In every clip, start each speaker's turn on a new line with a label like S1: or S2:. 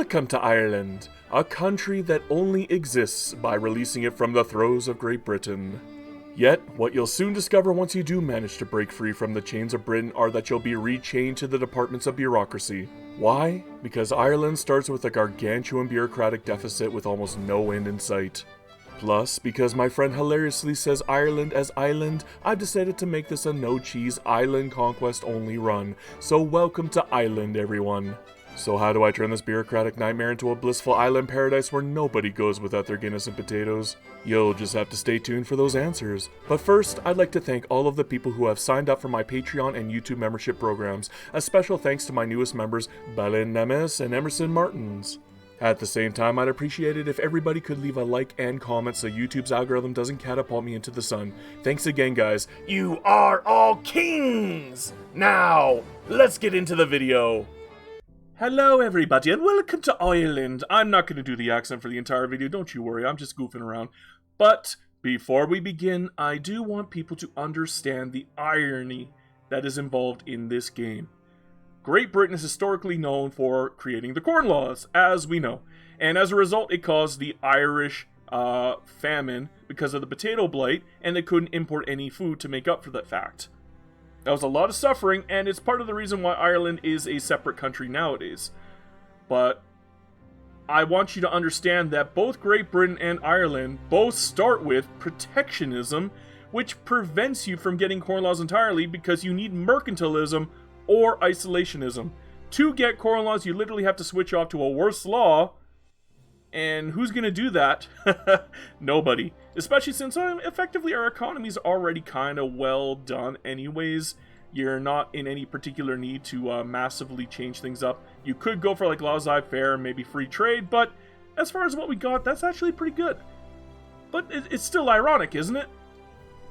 S1: Welcome to Ireland, a country that only exists by releasing it from the throes of Great Britain. Yet, what you'll soon discover once you do manage to break free from the chains of Britain are that you'll be rechained to the departments of bureaucracy. Why? Because Ireland starts with a gargantuan bureaucratic deficit with almost no end in sight. Plus, because my friend hilariously says Ireland as island, I've decided to make this a no-cheese island conquest only run. So welcome to Ireland, everyone. So how do I turn this bureaucratic nightmare into a blissful island paradise where nobody goes without their Guinness and potatoes? You'll just have to stay tuned for those answers. But first, I'd like to thank all of the people who have signed up for my Patreon and YouTube membership programs. A special thanks to my newest members, Balin Nemes and Emerson Martins. At the same time, I'd appreciate it if everybody could leave a like and comment so YouTube's algorithm doesn't catapult me into the sun. Thanks again, guys. You are all kings! Now, let's get into the video. Hello everybody and welcome to Ireland. I'm not going to do the accent for the entire video, don't you worry, I'm just goofing around. But before we begin, I do want people to understand the irony that is involved in this game. Great Britain is historically known for creating the Corn Laws, as we know. And as a result, it caused the Irish famine because of the potato blight, and they couldn't import any food to make up for that fact. That was a lot of suffering, and it's part of the reason why Ireland is a separate country nowadays. But I want you to understand that both Great Britain and Ireland both start with protectionism, which prevents you from getting Corn Laws entirely because you need mercantilism or isolationism. To get Corn Laws, you literally have to switch off to a worse law. And who's going to do that? Nobody. Especially since effectively our economy is already kind of well done anyways. You're not in any particular need to massively change things up. You could go for like laissez-faire, maybe free trade, but as far as what we got, that's actually pretty good. But it's still ironic, isn't it?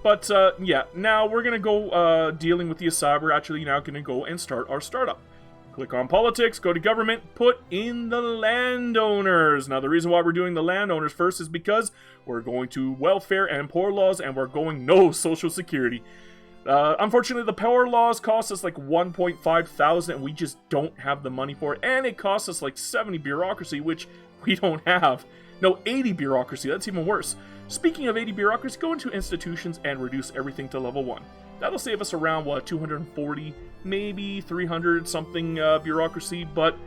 S1: But yeah, now we're going to go dealing with the aside. We're actually now going to go and start our startup. Click on politics, go to government, put in the landowners. Now the reason why we're doing the landowners first is because we're going to welfare and poor laws and we're going no social security. Unfortunately, the poor laws cost us like 1.5 thousand and we just don't have the money for it. And it costs us like 70 bureaucracy, which we don't have. No, 80 bureaucracy, that's even worse. Speaking of 80 bureaucracy, go into institutions and reduce everything to level 1. That'll save us around, what, 240, maybe 300 something bureaucracy, but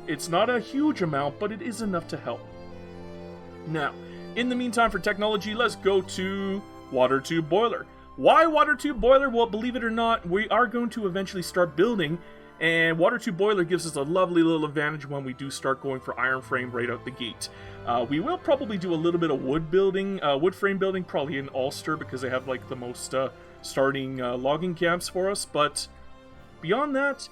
S1: it's not a huge amount, but it is enough to help. Now, in the meantime, for technology, let's go to water tube boiler. Why water tube boiler? Well, believe it or not, we are going to eventually start building, and water tube boiler gives us a lovely little advantage when we do start going for iron frame right out the gate. We will probably do a little bit of wood building, wood frame building, probably in Ulster because they have like the most starting logging camps for us, but beyond that,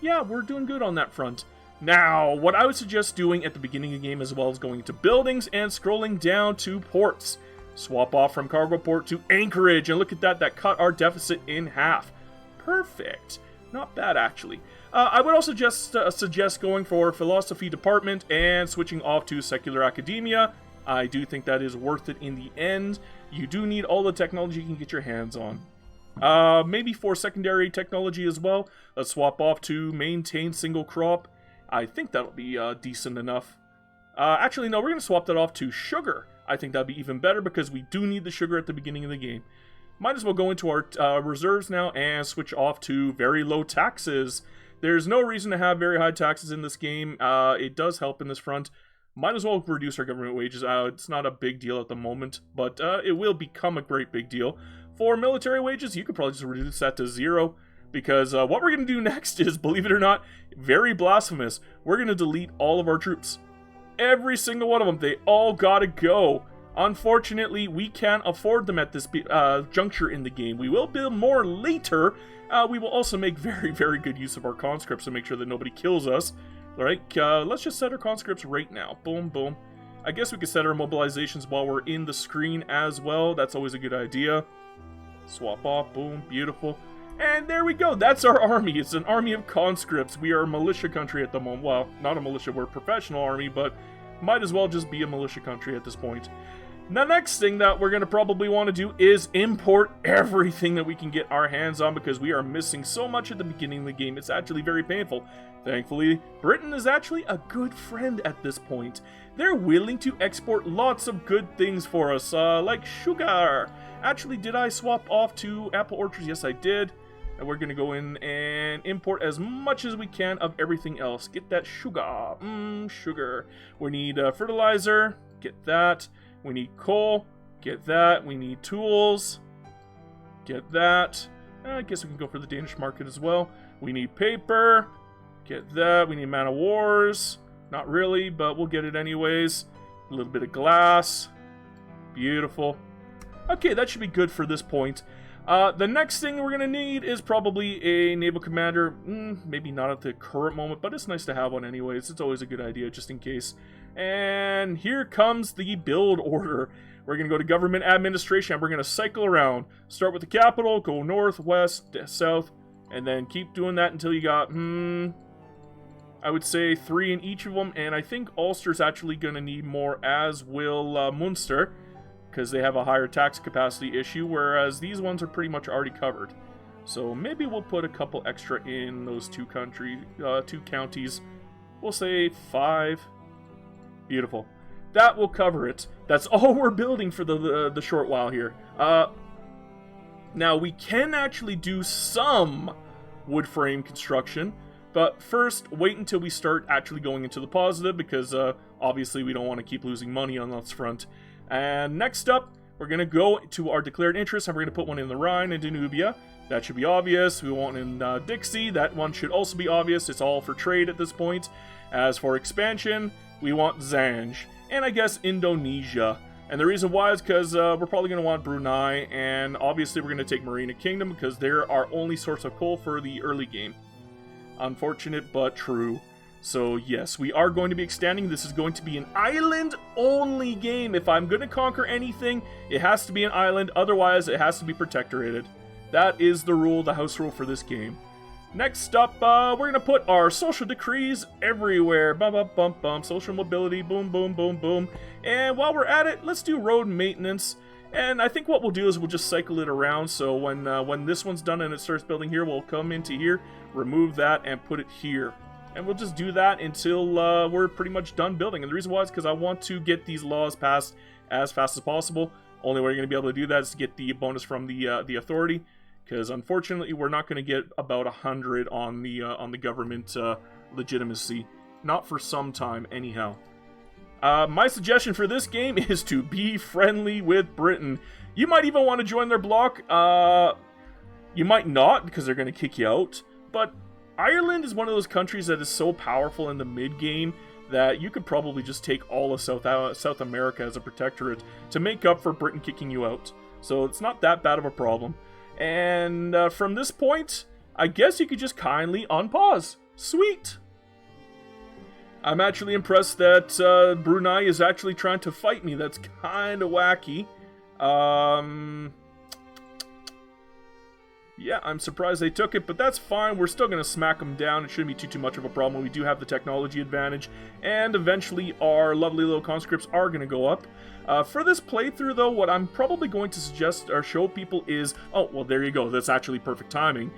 S1: yeah, we're doing good on that front. Now, what I would suggest doing at the beginning of the game as well is going to buildings and scrolling down to ports. Swap off from cargo port to anchorage, and look at that, that cut our deficit in half. Perfect. Not bad, actually. I would also just suggest going for philosophy department and switching off to secular academia. I do think that is worth it in the end. You do need all the technology you can get your hands on. Maybe for secondary technology as well, let's swap off to maintain single crop. I think that'll be decent enough. Actually, no, we're going to swap that off to sugar. I think that'd be even better because we do need the sugar at the beginning of the game. Might as well go into our reserves now and switch off to very low taxes. There's no reason to have very high taxes in this game. It does help in this front. Might as well reduce our government wages. It's not a big deal at the moment, but it will become a great big deal. For military wages, you could probably just reduce that to 0, because what we're going to do next is, believe it or not, very blasphemous. We're going to delete all of our troops. Every single one of them. They all gotta go. Unfortunately, we can't afford them at this juncture in the game. We will build more later. We will also make very, very good use of our conscripts to make sure that nobody kills us. Alright, let's just set our conscripts right now. Boom, boom. I guess we could set our mobilizations while we're in the screen as well. That's always a good idea. Swap off, boom, beautiful. And there we go, that's our army. It's an army of conscripts. We are a militia country at the moment. Well, not a militia, we're a professional army, but might as well just be a militia country at this point. The next thing that we're going to probably want to do is import everything that we can get our hands on, because we are missing so much at the beginning of the game. It's actually very painful. Thankfully, Britain is actually a good friend at this point. They're willing to export lots of good things for us, like sugar. Actually, did I swap off to apple orchards? Yes, I did. And we're going to go in and import as much as we can of everything else. Get that sugar. Sugar. We need fertilizer. Get that. We need coal. Get that. We need tools. Get that. I guess we can go for the Danish market as well. We need paper. Get that. We need man of wars. Not really, but we'll get it anyways. A little bit of glass. Beautiful. Okay, that should be good for this point. The next thing we're going to need is probably a naval commander. Maybe not at the current moment, but it's nice to have one anyways. It's always a good idea, just in case. And here comes the build order. We're going to go to government administration, and we're going to cycle around. Start with the capital, go north, west, south, and then keep doing that until you got, I would say 3 in each of them. And I think Ulster's actually going to need more, as will Munster, because they have a higher tax capacity issue, whereas these ones are pretty much already covered. So maybe we'll put a couple extra in those two counties. We'll say 5. Beautiful. That will cover it. That's all we're building for the short while here. Now, we can actually do some wood frame construction, but first, wait until we start actually going into the positive, because obviously we don't want to keep losing money on this front. And next up, we're going to go to our declared interests, and we're going to put one in the Rhine and Danubia. That should be obvious. We want in Dixie. That one should also be obvious. It's all for trade at this point. As for expansion, we want Zanj, and I guess Indonesia. And the reason why is because we're probably going to want Brunei, and obviously we're going to take Marina Kingdom, because they're our only source of coal for the early game. Unfortunate, but true. So yes, we are going to be extending. This is going to be an island-only game. If I'm going to conquer anything, it has to be an island. Otherwise, it has to be protectorated. That is the rule, the house rule for this game. Next up, we're going to put our social decrees everywhere. Bum, bum, bum, bum. Social mobility, boom, boom, boom, boom. And while we're at it, let's do road maintenance. And I think what we'll do is we'll just cycle it around. So when this one's done and it starts building here, we'll come into here, remove that, and put it here. And we'll just do that until we're pretty much done building. And the reason why is because I want to get these laws passed as fast as possible. Only way you're going to be able to do that is to get the bonus from the authority. Because unfortunately, we're not going to get about 100 on the government legitimacy. Not for some time, anyhow. My suggestion for this game is to be friendly with Britain. You might even want to join their bloc. You might not, because they're going to kick you out. But Ireland is one of those countries that is so powerful in the mid-game that you could probably just take all of South America as a protectorate to make up for Britain kicking you out. So it's not that bad of a problem. And from this point, I guess you could just kindly unpause. Sweet! I'm actually impressed that Brunei is actually trying to fight me. That's kind of wacky. Yeah, I'm surprised they took it, but that's fine. We're still going to smack them down. It shouldn't be too much of a problem. We do have the technology advantage, and eventually our lovely little conscripts are going to go up. For this playthrough, though, what I'm probably going to suggest or show people is... Oh, well, there you go. That's actually perfect timing.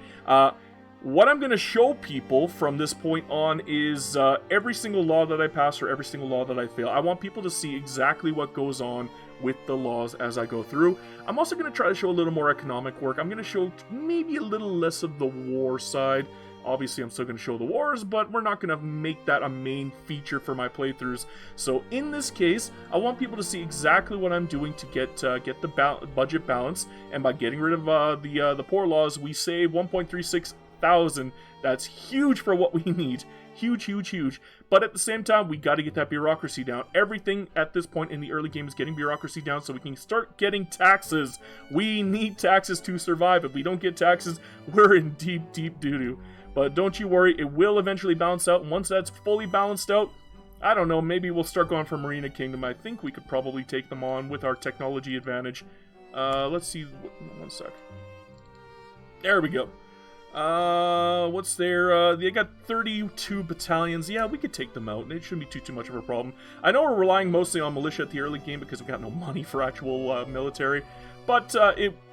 S1: What I'm going to show people from this point on is every single law that I pass or every single law that I fail. I want people to see exactly what goes on with the laws as I go through. I'm also going to try to show a little more economic work. I'm going to show maybe a little less of the war side. Obviously, I'm still going to show the wars, but we're not going to make that a main feature for my playthroughs. So in this case, I want people to see exactly what I'm doing to get the budget balance. And by getting rid of the poor laws, we save 1.36 thousand. That's huge for what we need. Huge, huge, huge. But at the same time, we got to get that bureaucracy down. Everything at this point in the early game is getting bureaucracy down so we can start getting taxes. We need taxes to survive. If we don't get taxes, we're in deep, deep doo-doo. But don't you worry, it will eventually balance out. And once that's fully balanced out, I don't know, maybe we'll start going for Marina Kingdom. I think we could probably take them on with our technology advantage. Let's see. One sec. There we go. What's their, they got 32 battalions. Yeah, we could take them out. It shouldn't be too much of a problem. I know we're relying mostly on militia at the early game because we got no money for actual, military. But,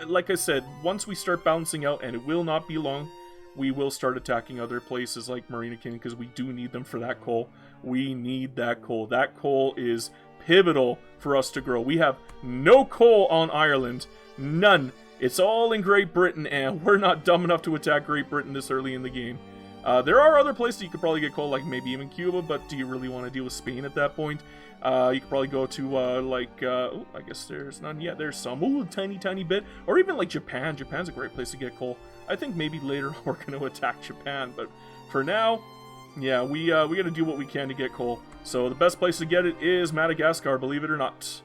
S1: like I said, once we start balancing out, and it will not be long, we will start attacking other places like Marina King because we do need them for that coal. We need that coal. That coal is pivotal for us to grow. We have no coal on Ireland. None. It's all in Great Britain, and we're not dumb enough to attack Great Britain this early in the game. There are other places you could probably get coal, like maybe even Cuba, but do you really want to deal with Spain at that point? You could probably go to, I guess there's none yet. There's some. Ooh, a tiny bit. Or even like Japan. Japan's a great place to get coal. I think maybe later we're going to attack Japan, but for now, yeah, we got to do what we can to get coal. So the best place to get it is Madagascar, believe it or not.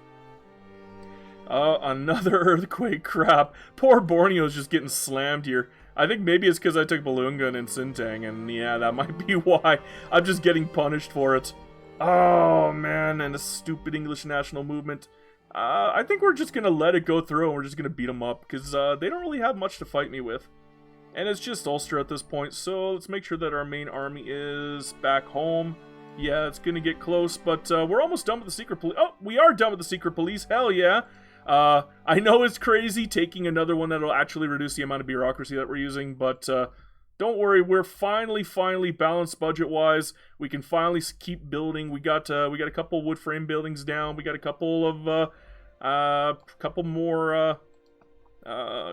S1: Another earthquake, crap. Poor Borneo's just getting slammed here. I think maybe it's because I took Balungan and Sintang, and yeah, that might be why. I'm just getting punished for it. Oh, man, and the stupid English national movement. I think we're just going to let it go through, and we're just going to beat them up, because they don't really have much to fight me with. And it's just Ulster at this point, so let's make sure that our main army is back home. Yeah, it's going to get close, but we're almost done with the secret police. Oh, we are done with the secret police, hell yeah. I know it's crazy taking another one that'll actually reduce the amount of bureaucracy that we're using, but don't worry, we're finally balanced budget-wise. We can finally keep building. We got a couple wood frame buildings down. We got a couple more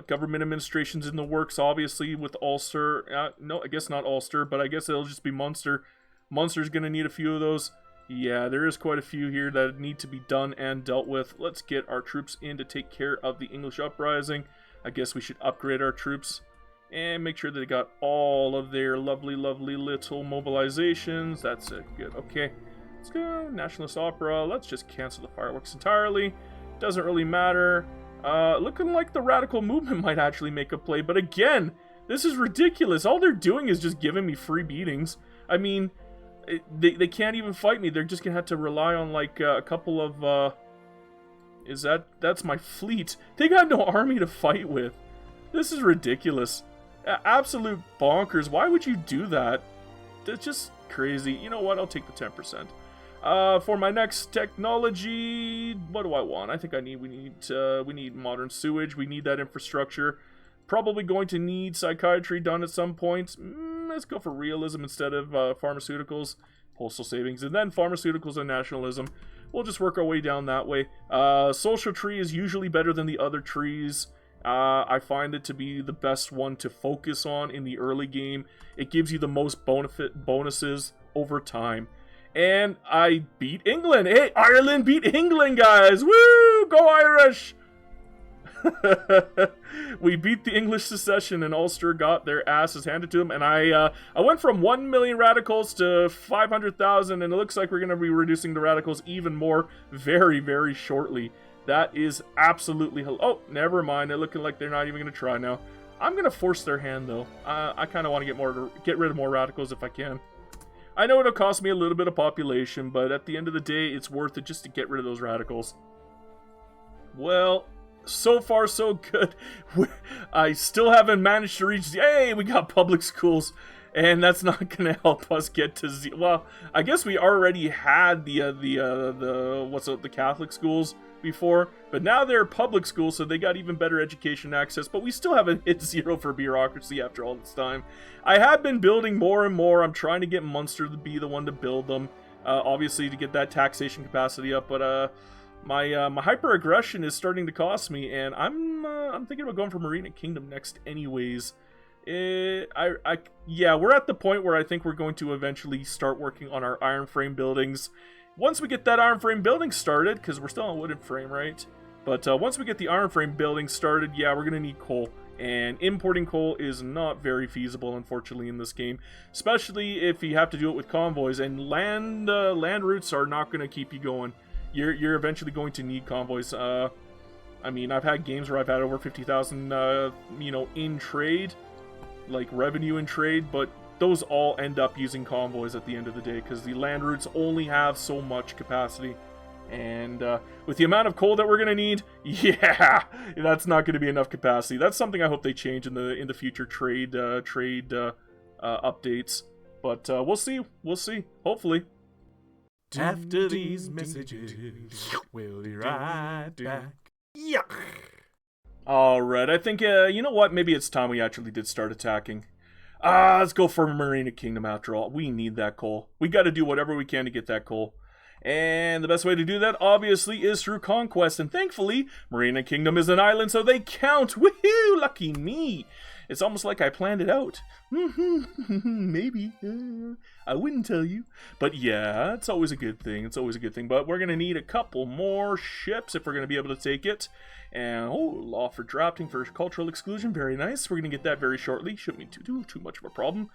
S1: government administrations in the works, obviously, with Ulster. No, I guess not Ulster, but I guess it'll just be Munster. Munster's gonna need a few of those. Yeah, there is quite a few here that need to be done and dealt with. Let's get our troops in to take care of the English uprising. I guess we should upgrade our troops and make sure that they got all of their lovely little mobilizations. That's it. Good. Okay. Let's go. Nationalist Opera. Let's just cancel the fireworks entirely. Doesn't really matter. Looking like the radical movement might actually make a play. But again, this is ridiculous. All they're doing is just giving me free beatings. I mean, they can't even fight me. They're just gonna have to rely on like a couple of that's my fleet. They got no army to fight with. This is ridiculous. Absolute bonkers. Why would you do that? That's just crazy. You know what? I'll take the 10%. For my next technology, what do I want? I think we need modern sewage. We need that infrastructure. Probably going to need psychiatry done at some point. Let's go for realism instead of pharmaceuticals, postal savings, and then pharmaceuticals and nationalism. We'll just work our way down that way. Social tree is usually better than the other trees. I find it to be the best one to focus on in the early game. It gives you the most bonuses over time. And I beat England. Hey, Ireland beat England, guys! Woo! Go Irish! We beat the English secession, and Ulster got their asses handed to them. And I went from 1 million radicals to 500,000, and it looks like we're going to be reducing the radicals even more very shortly. That is absolutely oh, never mind. They're looking like they're not even going to try now. I'm going to force their hand, though. I kind of want to get rid of more radicals if I can. I know it'll cost me a little bit of population, but at the end of the day, it's worth it just to get rid of those radicals. Well, so far so good. I still haven't managed to reach hey, we got public schools, and that's not going to help us get to well, I guess we already had the Catholic schools before, but now they're public schools, so they got even better education access, but we still haven't hit 0 for bureaucracy after all this time. I have been building more and more. I'm trying to get Munster to be the one to build them, obviously to get that taxation capacity up, but my hyper aggression is starting to cost me, and I'm thinking about going for Marina Kingdom next anyways. Yeah, we're at the point where I think we're going to eventually start working on our iron frame buildings. Once we get that iron frame building started, because we're still on wooden frame, right? But once we get the iron frame building started, yeah, we're going to need coal. And importing coal is not very feasible, unfortunately, in this game. Especially if you have to do it with convoys. And land routes are not going to keep you going. You're eventually going to need convoys. I mean, I've had games where I've had over 50,000, in trade. Like, revenue in trade, but those all end up using convoys at the end of the day, because the land routes only have so much capacity. And with the amount of coal that we're going to need, yeah, that's not going to be enough capacity. That's something I hope they change in the future trade updates. But we'll see. We'll see. Hopefully.
S2: After these messages, we'll be right back. Yuck!
S1: Alright, I think, you know what? Maybe it's time we actually did start attacking. Let's go for Marina Kingdom after all. We need that coal. We got to do whatever we can to get that coal. And the best way to do that, obviously, is through conquest. And thankfully, Marina Kingdom is an island, so they count. Woohoo! Lucky me! It's almost like I planned it out. Maybe. I wouldn't tell you. But yeah, it's always a good thing. It's always a good thing. But we're going to need a couple more ships if we're going to be able to take it. And, law for drafting for cultural exclusion. Very nice. We're going to get that very shortly. Shouldn't be too much of a problem.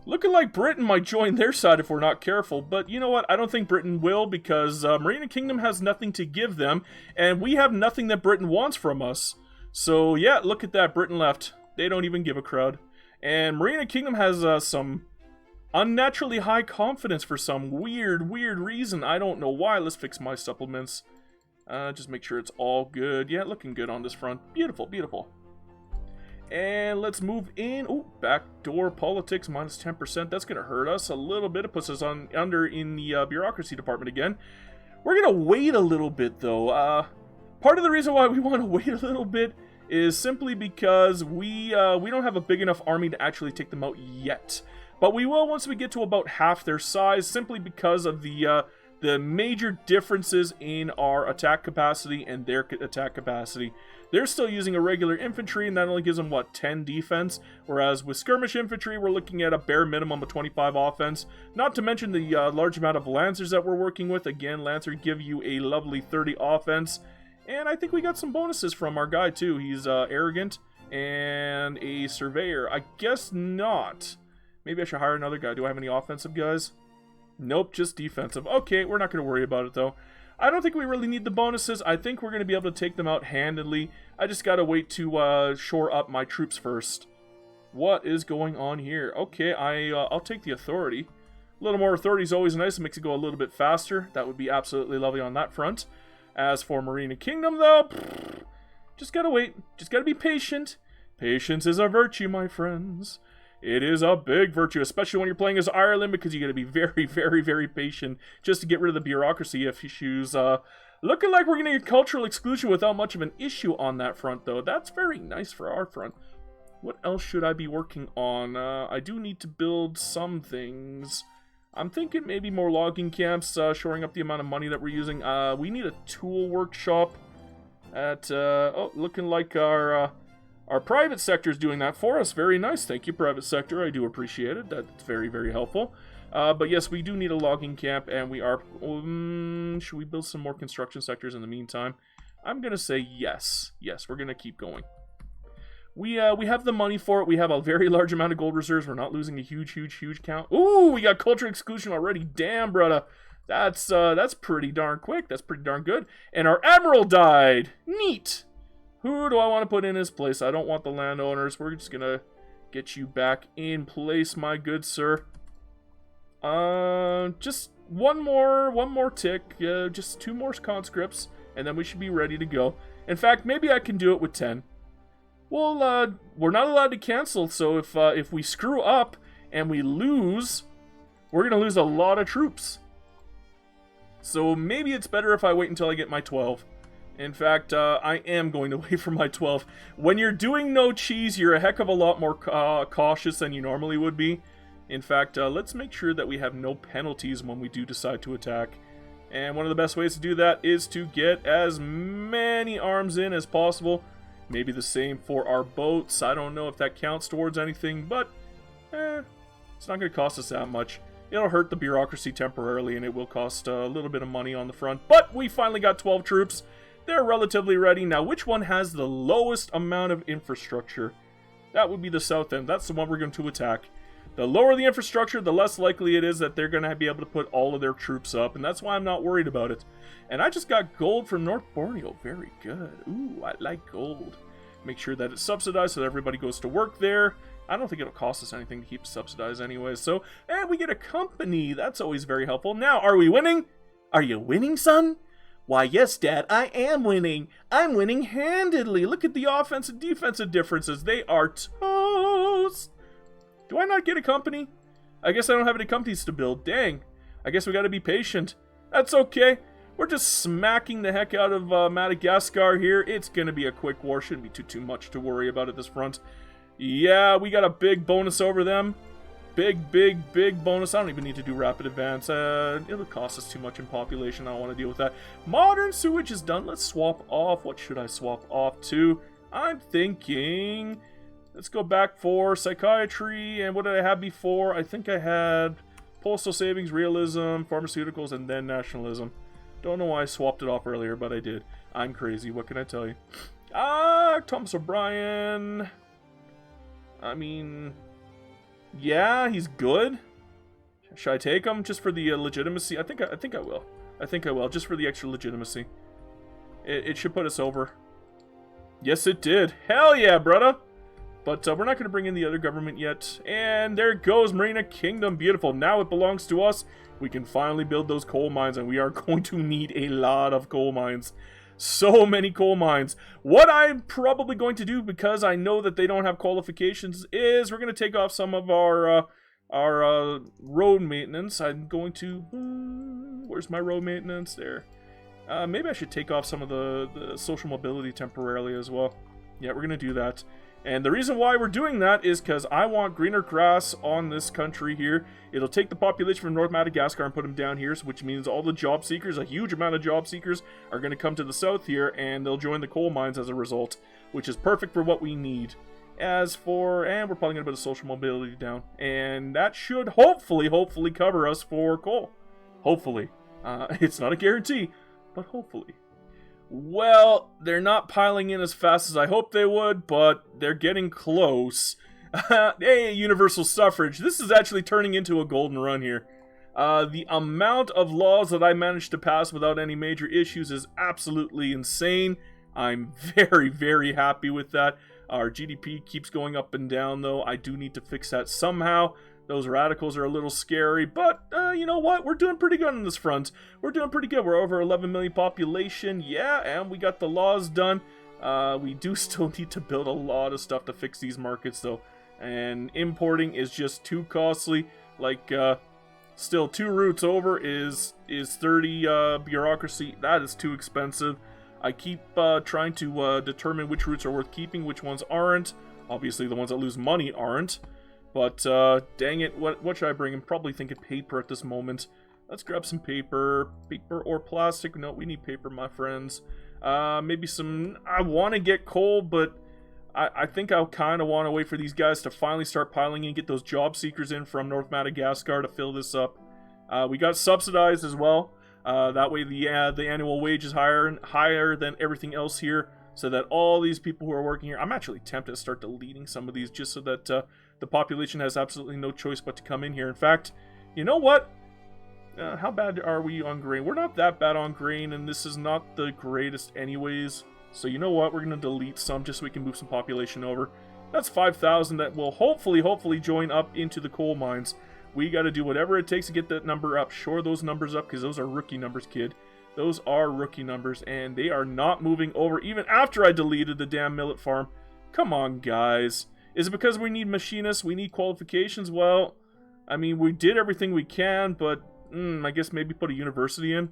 S1: Looking like Britain might join their side if we're not careful, but you know what? I don't think Britain will because Marina Kingdom has nothing to give them, and we have nothing that Britain wants from us. So yeah, look at that, Britain left. They don't even give a crud. And Marina Kingdom has some unnaturally high confidence for some weird reason. I don't know why. Let's fix my supplements. Just make sure it's all good. Yeah, looking good on this front. Beautiful, beautiful. And let's move in. Oh, backdoor politics, minus 10%. That's going to hurt us a little bit. It puts us under in the bureaucracy department again. We're going to wait a little bit, though. Part of the reason why we want to wait a little bit is simply because we don't have a big enough army to actually take them out yet. But we will once we get to about half their size, simply because of the major differences in our attack capacity and their attack capacity. They're still using a regular infantry, and that only gives them, what, 10 defense? Whereas with skirmish infantry, we're looking at a bare minimum of 25 offense. Not to mention the large amount of lancers that we're working with. Again, lancer give you a lovely 30 offense. And I think we got some bonuses from our guy, too. He's arrogant and a surveyor. I guess not. Maybe I should hire another guy. Do I have any offensive guys? Nope, just defensive. Okay, we're not going to worry about it, though. I don't think we really need the bonuses. I think we're going to be able to take them out handedly. I just got to wait to shore up my troops first. What is going on here? Okay, I'll take the authority. A little more authority is always nice. It makes it go a little bit faster. That would be absolutely lovely on that front. As for Marina Kingdom, though, just got to wait. Just got to be patient. Patience is a virtue, my friends. It is a big virtue, especially when you're playing as Ireland, because you got to be very patient just to get rid of the bureaucracy issues. Looking like we're going to get cultural exclusion without much of an issue on that front, though. That's very nice for our front. What else should I be working on? I do need to build some things. I'm thinking maybe more logging camps, shoring up the amount of money that we're using. We need a tool workshop at, looking like our private sector is doing that for us. Very nice. Thank you, private sector. I do appreciate it. That's very helpful. But yes, we do need a logging camp, and we are... should we build some more construction sectors in the meantime? I'm going to say yes. Yes, we're going to keep going. We have the money for it. We have a very large amount of gold reserves. We're not losing a huge count. Ooh, we got cultural exclusion already. Damn, brother. That's pretty darn quick. That's pretty darn good. And our admiral died. Neat. Who do I want to put in his place? I don't want the landowners. We're just gonna get you back in place, my good sir. Just one more tick. Just 2 more conscripts, and then we should be ready to go. In fact, maybe I can do it with 10. Well, we're not allowed to cancel, so if we screw up and we lose, we're gonna lose a lot of troops. So maybe it's better if I wait until I get my 12. In fact, I am going to wait for my 12. When you're doing no cheese, you're a heck of a lot more cautious than you normally would be. In fact, let's make sure that we have no penalties when we do decide to attack. And one of the best ways to do that is to get as many arms in as possible. Maybe the same for our boats. I don't know if that counts towards anything, but it's not going to cost us that much. It'll hurt the bureaucracy temporarily, and it will cost a little bit of money on the front. But we finally got 12 troops. They're relatively ready. Now, which one has the lowest amount of infrastructure? That would be the south end. That's the one we're going to attack. The lower the infrastructure, the less likely it is that they're going to be able to put all of their troops up, and that's why I'm not worried about it. And I just got gold from North Borneo. Very good. Ooh, I like gold. Make sure that it's subsidized so that everybody goes to work there. I don't think it'll cost us anything to keep it subsidized anyway. So, and we get a company. That's always very helpful. Now, are we winning?
S2: Are you winning, son? Why, yes, Dad, I am winning. I'm winning handedly. Look at the offense and defensive differences. They are toast. Do I not get a company? I guess I don't have any companies to build. Dang. I guess we gotta be patient. That's okay. We're just smacking the heck out of Madagascar here. It's gonna be a quick war. Shouldn't be too much to worry about at this front. Yeah, we got a big bonus over them. Big bonus. I don't even need to do rapid advance. It'll cost us too much in population. I don't want to deal with that. Modern sewage is done. Let's swap off. What should I swap off to? I'm thinking... Let's go back for psychiatry. And what did I have before? I think I had postal savings, realism, pharmaceuticals, and then nationalism. Don't know why I swapped it off earlier, but I did. I'm crazy. What can I tell you? Thomas O'Brien. I mean... Yeah, he's good. Should I take him just for the legitimacy? I think I will. I think I will, just for the extra legitimacy. It should put us over. Yes, it did. Hell yeah, brother. But we're not going to bring in the other government yet. And there goes Marina Kingdom. Beautiful. Now it belongs to us. We can finally build those coal mines, and we are going to need a lot of coal mines. So many coal mines. What I'm probably going to do, because I know that they don't have qualifications, is we're going to take off some of our road maintenance. I'm going to... where's my road maintenance? There. Maybe I should take off some of the social mobility temporarily as well. Yeah, we're going to do that. And the reason why we're doing that is because I want greener grass on this country here. It'll take the population from North Madagascar and put them down here, which means all the job seekers, a huge amount of job seekers, are going to come to the south here, and they'll join the coal mines as a result, which is perfect for what we need. As for, and we're probably going to put a social mobility down, and that should hopefully cover us for coal. Hopefully. It's not a guarantee, but hopefully. Well, they're not piling in as fast as I hoped they would, but they're getting close. Hey, universal suffrage. This is actually turning into a golden run here. The amount of laws that I managed to pass without any major issues is absolutely insane. I'm very happy with that. Our GDP keeps going up and down, though. I do need to fix that somehow. Those radicals are a little scary, but you know what? We're doing pretty good on this front. We're doing pretty good. We're over 11 million population, yeah, and we got the laws done. We do still need to build a lot of stuff to fix these markets, though. And importing is just too costly. Like, still 2 routes over is 30 bureaucracy. That is too expensive. I keep trying to determine which routes are worth keeping, which ones aren't. Obviously, the ones that lose money aren't. But, dang it, what should I bring? I'm probably thinking paper at this moment. Let's grab some paper. Paper or plastic? No, we need paper, my friends. Maybe some... I want to get coal, but I think I'll kind of want to wait for these guys to finally start piling in, get those job seekers in from North Madagascar to fill this up. We got subsidized as well. That way the annual wage is higher than everything else here, so that all these people who are working here... I'm actually tempted to start deleting some of these just so that... the population has absolutely no choice but to come in here. In fact, you know what? How bad are we on grain? We're not that bad on grain, and this is not the greatest anyways. So you know what? We're going to delete some just so we can move some population over. That's 5,000 that will hopefully join up into the coal mines. We got to do whatever it takes to get that number up. Shore those numbers up, because those are rookie numbers, kid. Those are rookie numbers, and they are not moving over even after I deleted the damn millet farm. Come on, guys. Is it because we need machinists? We need qualifications? Well, I mean, we did everything we can, but I guess maybe put a university in.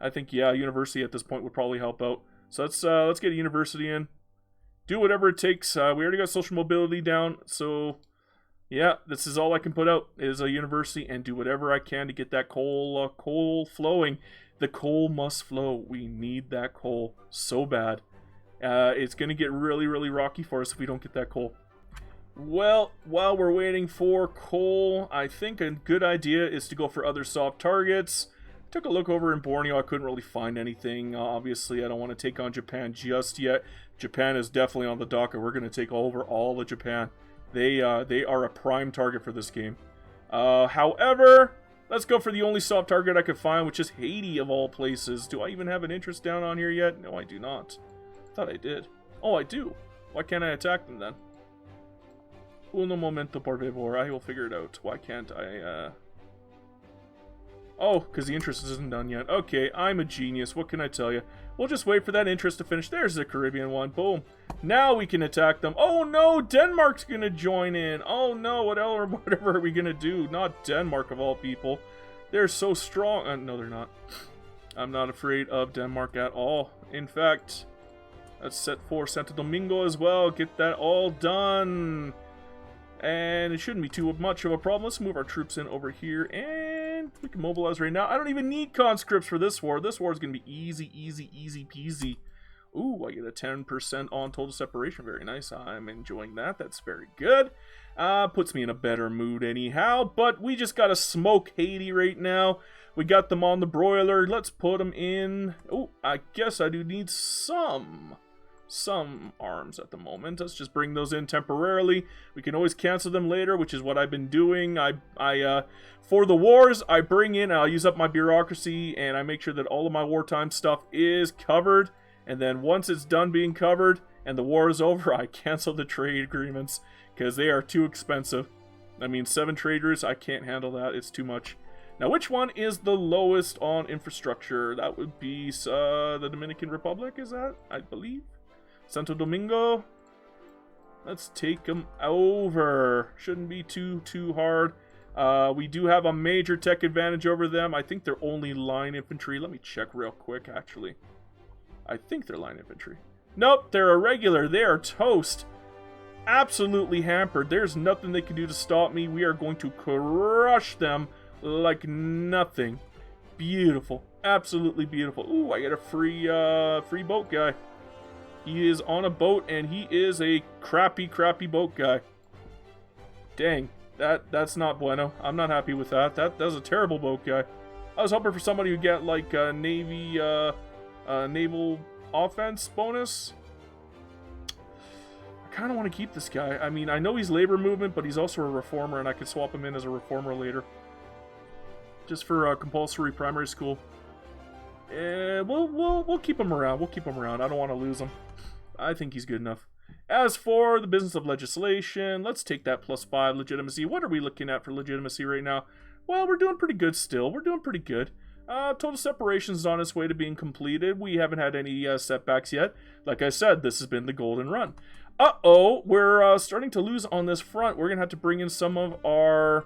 S2: I think, yeah, university at this point would probably help out. So let's get a university in. Do whatever it takes. We already got social mobility down, so yeah, this is all I can put out is a university, and do whatever I can to get that coal flowing. The coal must flow. We need that coal so bad. It's going to get really rocky for us if we don't get that coal. Well, while we're waiting for coal, I think a good idea is to go for other soft targets. Took a look over in Borneo. I couldn't really find anything. Obviously, I don't want to take on Japan just yet. Japan is definitely on the docket. We're going to take over all of Japan. They are a prime target for this game. However, let's go for the only soft target I could find, which is Haiti of all places. Do I even have an interest down on here yet? No, I do not. Thought I did. Oh, I do. Why can't I attack them then? Uno momento, por favor. I will figure it out. Why can't I, Oh, because the interest isn't done yet. Okay, I'm a genius. What can I tell you? We'll just wait for that interest to finish. There's the Caribbean one. Boom. Now we can attack them. Oh no, Denmark's gonna join in. Oh no, whatever are we gonna do? Not Denmark of all people. They're so strong. No, they're not. I'm not afraid of Denmark at all. In fact, let's set for Santo Domingo as well. Get that all done. And it shouldn't be too much of a problem. Let's move our troops in over here, and we can mobilize right now. I don't even need conscripts for this war. This war is going to be easy, easy, easy peasy. Ooh, I get a 10% on total separation. Very nice. I'm enjoying that. That's very good. Puts me in a better mood anyhow. But we just got to smoke Haiti right now. We got them on the broiler. Let's put them in. Oh, I guess I do need some arms at the moment. Let's just bring those in temporarily. We can always cancel them later, which is what I've been doing. For the wars, I bring in, I'll use up my bureaucracy, and I make sure that all of my wartime stuff is covered. And then once it's done being covered and the war is over, I cancel the trade agreements because they are too expensive. I mean, 7 trade routes, I can't handle that. It's too much. Now, which one is the lowest on infrastructure? That would be the Dominican Republic, is that? I believe. Santo Domingo. Let's take them over. Shouldn't be too hard. We do have a major tech advantage over them. I think they're only line infantry. Let me check real quick, actually. I think they're line infantry. Nope, they're irregular. They are toast. Absolutely hampered. There's nothing they can do to stop me. We are going to crush them like nothing. Beautiful. Absolutely beautiful. Ooh, I get a free boat guy. He is on a boat, and he is a crappy boat guy. Dang, that's not bueno. I'm not happy with that. That's a terrible boat guy. I was hoping for somebody who get like a naval offense bonus. I kind of want to keep this guy. I mean, I know he's labor movement, but he's also a reformer, and I could swap him in as a reformer later, just for compulsory primary school. We'll keep him around. We'll keep him around. I don't want to lose him. I think he's good enough. As for the business of legislation, let's take that +5 legitimacy. What are we looking at for legitimacy right now? Well, we're doing pretty good still. We're doing pretty good. Total separation is on its way to being completed. We haven't had any setbacks yet. Like I said, this has been the golden run. Uh-oh, we're starting to lose on this front. We're going to have to bring in some of our...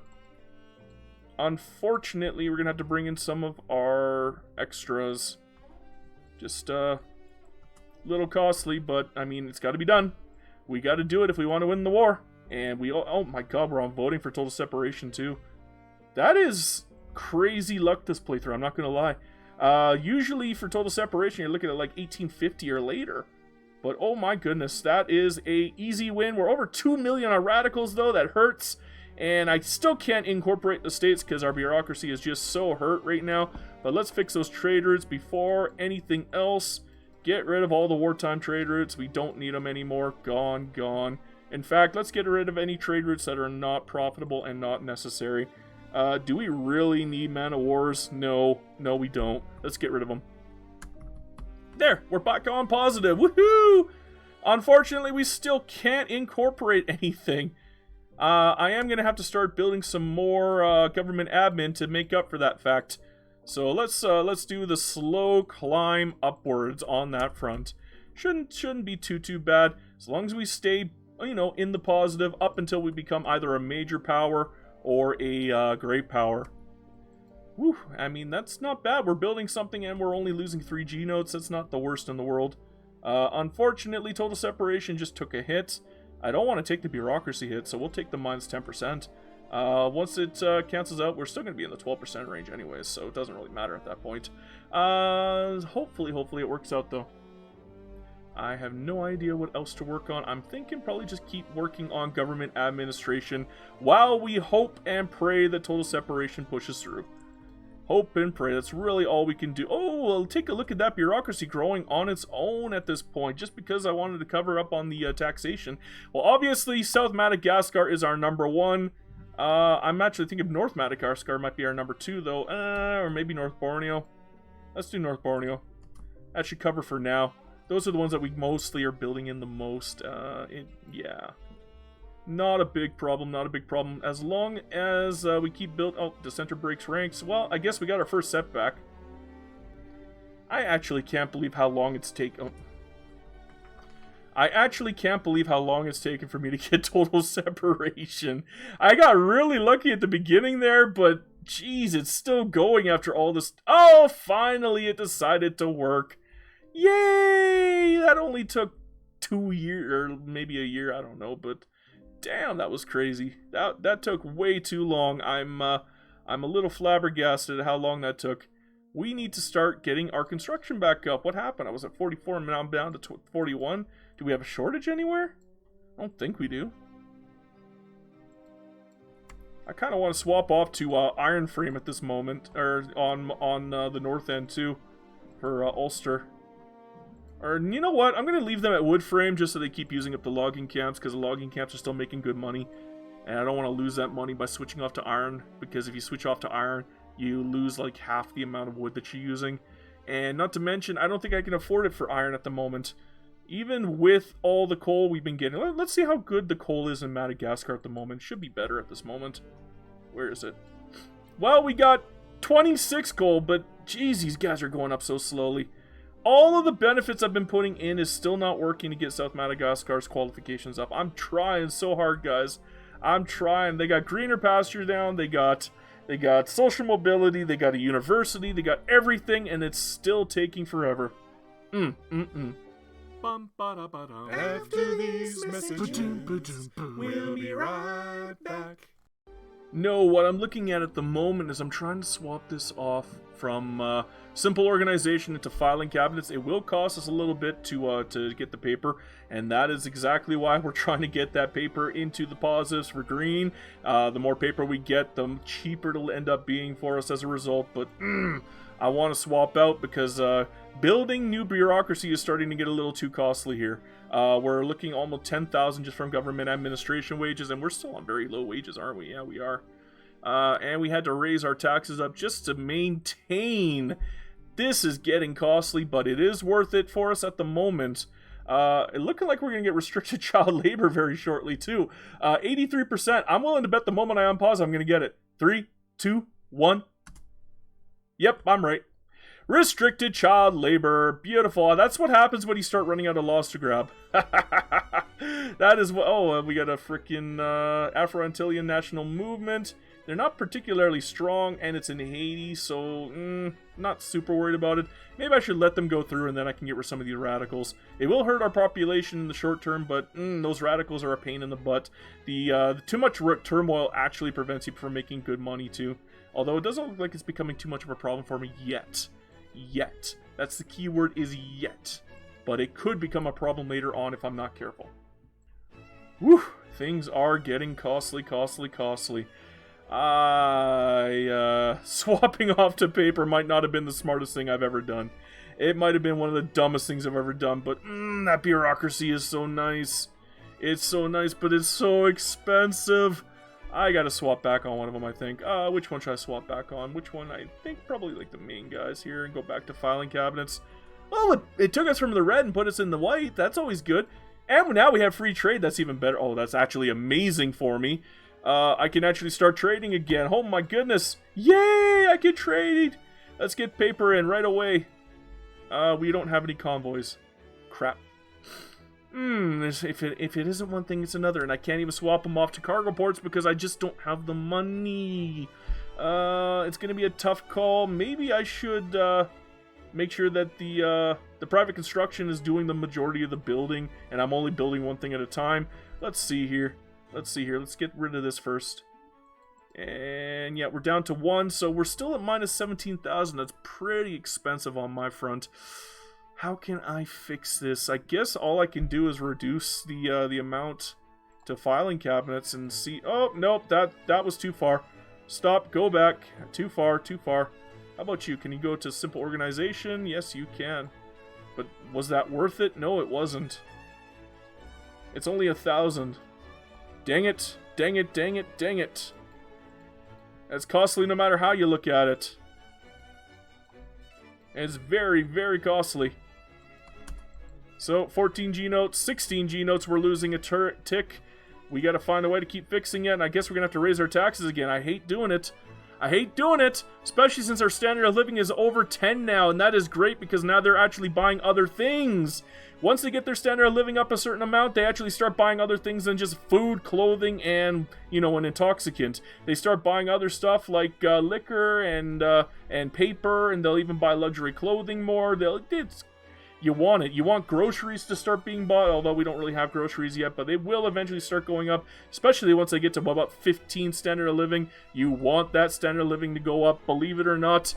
S2: Unfortunately, we're going to have to bring in some of our extras. Just a little costly, but I mean, it's got to be done. We got to do it if we want to win the war. And we, oh my god, we're on voting for total separation too. That is crazy luck this playthrough, I'm not going to lie. Usually for total separation, you're looking at like 1850 or later. But oh my goodness, that is a easy win. We're over 2 million on radicals though, that hurts. And I still can't incorporate the states because our bureaucracy is just so hurt right now. But let's fix those trade routes before anything else. Get rid of all the wartime trade routes. We don't need them anymore. Gone, gone. In fact, let's get rid of any trade routes that are not profitable and not necessary. Do we really need man of wars? No, we don't. Let's get rid of them. There, we're back on positive. Woohoo! Unfortunately, we still can't incorporate anything. I am going to have to start building some more government admin to make up for that fact. So let's do the slow climb upwards on that front. Shouldn't be too bad as long as we stay, you know, in the positive up until we become either a major power or a great power. Whew, I mean, that's not bad. We're building something and we're only losing 3 G notes. That's not the worst in the world. Unfortunately, total separation just took a hit. I don't want to take the bureaucracy hit, so we'll take the -10%. Once it cancels out, we're still going to be in the 12% range anyways, so it doesn't really matter at that point. Hopefully it works out, though. I have no idea what else to work on. I'm thinking probably just keep working on government administration while we hope and pray that total separation pushes through. Hope and pray. That's really all we can do. Oh, well, take a look at that bureaucracy growing on its own at this point, just because I wanted to cover up on the taxation. Well, obviously, South Madagascar is our #1. I'm actually thinking North Madagascar might be our #2, though. Or maybe North Borneo. Let's do North Borneo. That should cover for now. Those are the ones that we mostly are building in the most. Yeah. Not a big problem, not a big problem. As long as we keep build... Oh, dissenter breaks ranks. Well, I guess we got our first setback. I actually can't believe how long it's taken... Oh. I actually can't believe how long it's taken for me to get total separation. I got really lucky at the beginning there, but... Jeez, it's still going after all this... Oh, finally it decided to work. Yay! That only took 2 years, or maybe a year, I don't know, but... Damn, that was crazy. That took way too long. I'm a little flabbergasted at how long that took. We need to start getting our construction back up. What happened? I was at 44 and now I'm down to 41. Do we have a shortage anywhere? I don't think we do. I kind of want to swap off to iron frame at this moment, or on the north end too, for Ulster. Or, you know what? I'm going to leave them at wood frame just so they keep using up the logging camps, because the logging camps are still making good money. And I don't want to lose that money by switching off to iron, because if you switch off to iron, you lose like half the amount of wood that you're using. And not to mention, I don't think I can afford it for iron at the moment. Even with all the coal we've been getting. Let's see how good the coal is in Madagascar at the moment. Should be better at this moment. Where is it? Well, we got 26 coal, but geez, these guys are going up so slowly. All of the benefits I've been putting in is still not working to get South Madagascar's qualifications up. I'm trying so hard, guys. I'm trying. They got greener pastures down. They got social mobility. They got a university. They got everything, and it's still taking forever.
S1: After these messages, we'll be right back.
S2: No, what I'm looking at the moment is I'm trying to swap this off from simple organization into filing cabinets. It will cost us a little bit to get the paper, and that is exactly why we're trying to get that paper into the positives for green. The more paper we get, the cheaper it'll end up being for us as a result, but I want to swap out because building new bureaucracy is starting to get a little too costly here. We're looking almost 10,000 just from government administration wages, and we're still on very low wages, aren't we? Yeah, we are. And we had to raise our taxes up just to maintain. This is getting costly, but it is worth it for us at the moment. It looking like we're going to get restricted child labor very shortly, too. 83%. I'm willing to bet the moment I unpause, I'm going to get it. 3, 2, 1. Yep, I'm right. Restricted child labor. Beautiful. That's what happens when you start running out of laws to grab. That is what... Oh, we got a freaking Afro-Antillean national movement. They're not particularly strong, and it's in Haiti, so not super worried about it. Maybe I should let them go through, and then I can get rid of some of these radicals. It will hurt our population in the short term, but those radicals are a pain in the butt. The too much turmoil actually prevents you from making good money, too. Although it doesn't look like it's becoming too much of a problem for me yet. Yet. That's the key word, is yet. But it could become a problem later on if I'm not careful. Whew! Things are getting costly, costly, costly. Swapping off to paper might not have been the smartest thing I've ever done. It might have been one of the dumbest things I've ever done, but that bureaucracy is so nice. It's so nice, but it's so expensive. I gotta swap back on one of them, I think. Which one should I swap back on? Which one? I think probably like the main guys here and go back to filing cabinets. Oh, it took us from the red and put us in the white. That's always good. And now we have free trade. That's even better. Oh, that's actually amazing for me. I can actually start trading again. Oh my goodness. Yay, I can trade. Let's get paper in right away. We don't have any convoys. Crap. If it isn't one thing, it's another. And I can't even swap them off to cargo ports because I just don't have the money. It's going to be a tough call. Maybe I should make sure that the private construction is doing the majority of the building, and I'm only building one thing at a time. Let's see here. Let's get rid of this first. And yeah, we're down to 1, so we're still at minus 17,000. That's pretty expensive on my front. How can I fix this? I guess all I can do is reduce the amount to filing cabinets and see... Oh, nope, that was too far. Stop, go back. Too far, too far. How about you? Can you go to simple organization? Yes, you can. But was that worth it? No, it wasn't. It's only 1,000. Dang it, dang it, dang it, dang it. That's costly no matter how you look at it. And it's very, very costly. So, 14 G notes, 16 G notes, we're losing a tick. We got to find a way to keep fixing it, and I guess we're going to have to raise our taxes again. I hate doing it. I hate doing it, especially since our standard of living is over 10 now, and that is great because now they're actually buying other things. Once they get their standard of living up a certain amount, they actually start buying other things than just food, clothing, and, you know, an intoxicant. They start buying other stuff like liquor and paper, and they'll even buy luxury clothing more. You want it. You want groceries to start being bought, although we don't really have groceries yet, but they will eventually start going up, especially once they get to about 15 standard of living. You want that standard of living to go up, believe it or not.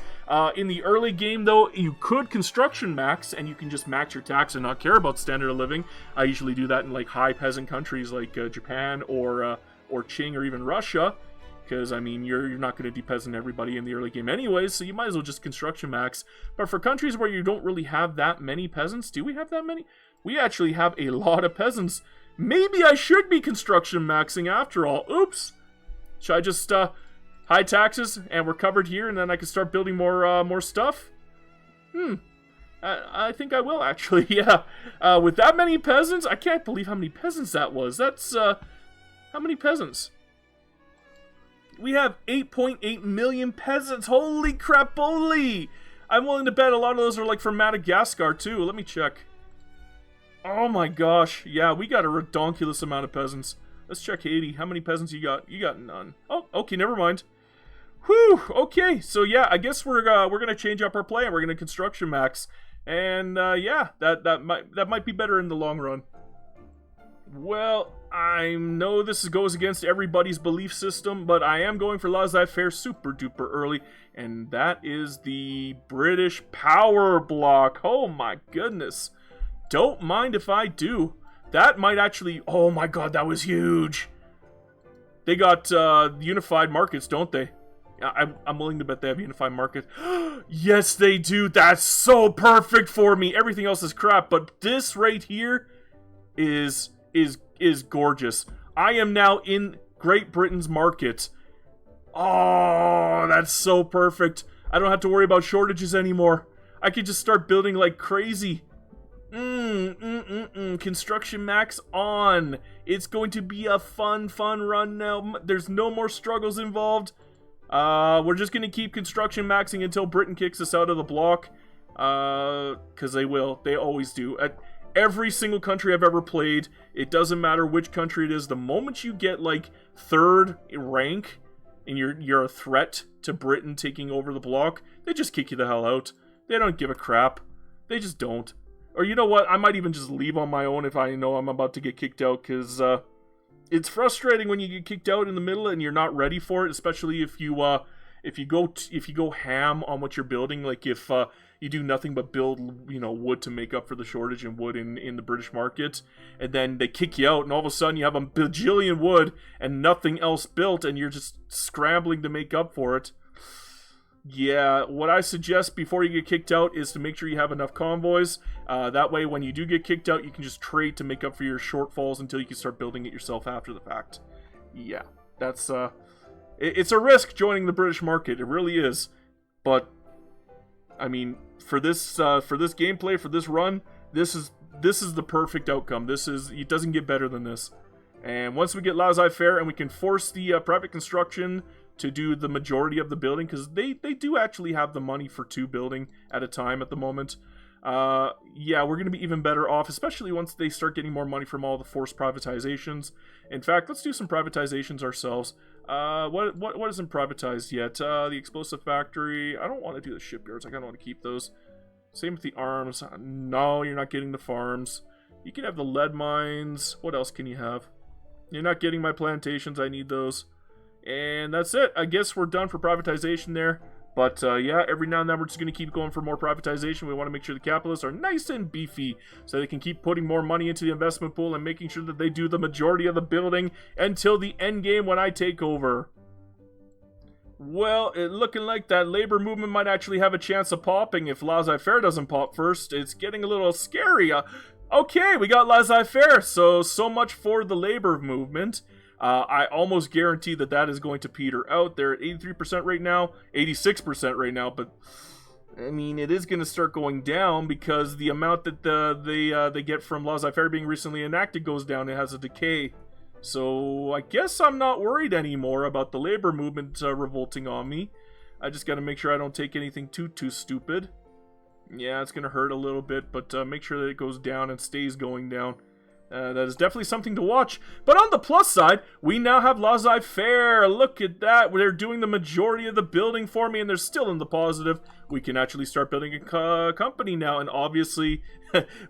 S2: In the early game, though, you could construction max, and you can just max your tax and not care about standard of living. I usually do that in like high peasant countries like Japan or Qing or even Russia. Because, I mean, you're not going to depeasant everybody in the early game anyways, so you might as well just construction max. But for countries where you don't really have that many peasants, do we have that many? We actually have a lot of peasants. Maybe I should be construction maxing after all. Oops. Should I just, high taxes, and we're covered here, and then I can start building more stuff? I think I will, actually, yeah. With that many peasants, I can't believe how many peasants that was. That's, how many peasants? We have 8.8 million peasants. Holy crap, holy! I'm willing to bet a lot of those are like from Madagascar too. Let me check. Oh my gosh. Yeah, we got a redonkulous amount of peasants. Let's check Haiti. How many peasants you got? You got none. Oh, okay, never mind. Whew, okay. So yeah, I guess we're gonna change up our play and we're gonna construction max. And yeah, that might be better in the long run. Well, I know this goes against everybody's belief system, but I am going for laissez-faire super duper early, and that is the British power block. Oh my goodness. Don't mind if I do. That might actually... Oh my god, that was huge. They got unified markets, don't they? I'm willing to bet they have unified markets. Yes, they do. That's so perfect for me. Everything else is crap, but this right here is gorgeous. I am now in Great Britain's market. Oh, that's so perfect. I don't have to worry about shortages anymore. I can just start building like crazy. Construction max on. It's going to be a fun run now. There's no more struggles involved. We're just going to keep construction maxing until Britain kicks us out of the block. Because they will. They always do. Every single country I've ever played, it doesn't matter which country it is, the moment you get like 3rd rank and you're a threat to Britain taking over the block, they just kick you the hell out. They don't give a crap. They just don't. Or you know what, I might even just leave on my own if I know I'm about to get kicked out, because it's frustrating when you get kicked out in the middle and you're not ready for it, especially if you go ham on what you're building, like if you do nothing but build, wood to make up for the shortage in wood in the British market, and then they kick you out, and all of a sudden you have a bajillion wood and nothing else built, and you're just scrambling to make up for it. Yeah, what I suggest before you get kicked out is to make sure you have enough convoys. That way, when you do get kicked out, you can just trade to make up for your shortfalls until you can start building it yourself after the fact. Yeah, that's it's a risk joining the British market. It really is. But I mean, for this gameplay, for this run, this is the perfect outcome. It doesn't get better than this. And once we get laissez-faire and we can force the private construction to do the majority of the building, because they do actually have the money for 2 building at a time at the moment. Yeah, we're going to be even better off, especially once they start getting more money from all the forced privatizations. In fact, let's do some privatizations ourselves. What isn't privatized yet? The explosive factory. I don't want to do the shipyards. I kind of want to keep those. Same with the arms. No, you're not getting the farms. You can have the lead mines. What else can you have? You're not getting my plantations. I need those. And that's it. I guess we're done for privatization there. But yeah, every now and then we're just going to keep going for more privatization. We want to make sure the capitalists are nice and beefy so they can keep putting more money into the investment pool and making sure that they do the majority of the building until the end game when I take over. Well, it looking like that labor movement might actually have a chance of popping if laissez-faire doesn't pop first. It's getting a little scary. Okay, we got laissez-faire, so much for the labor movement. I almost guarantee that is going to peter out. They're at 83% right now, 86% right now, but I mean, it is going to start going down because the amount that they get from laissez-faire being recently enacted goes down. It has a decay. So I guess I'm not worried anymore about the labor movement revolting on me. I just gotta make sure I don't take anything too stupid. Yeah, it's gonna hurt a little bit, but make sure that it goes down and stays going down. That is definitely something to watch. But on the plus side, we now have laissez-faire. Look at that. They're doing the majority of the building for me, and they're still in the positive. We can actually start building a company now, and obviously,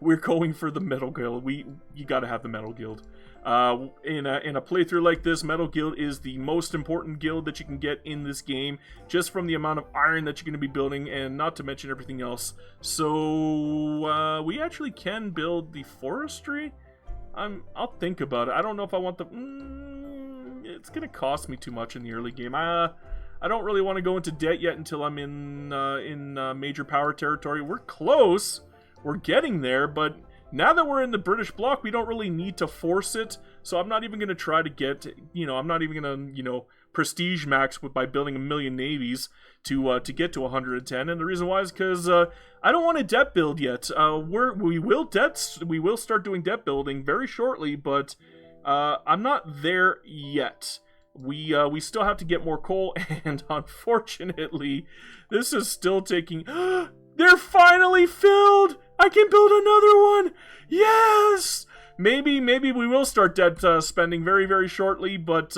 S2: we're going for the Metal Guild. You gotta have the Metal Guild. In a playthrough like this, Metal Guild is the most important guild that you can get in this game, just from the amount of iron that you're going to be building, and not to mention everything else. So, we actually can build the forestry. I'll think about it. I don't know if I want the... it's going to cost me too much in the early game. I don't really want to go into debt yet until I'm in major power territory. We're close. We're getting there, but now that we're in the British bloc, we don't really need to force it. So I'm not even going to try to get, I'm not even going to, prestige max by building 1 million navies to get to 110. And the reason why is because I don't want to debt build yet. We will start doing debt building very shortly, but I'm not there yet. We still have to get more coal, and unfortunately, this is still taking... They're finally filled! I can build another one! Yes! Maybe we will start debt spending very, very shortly, but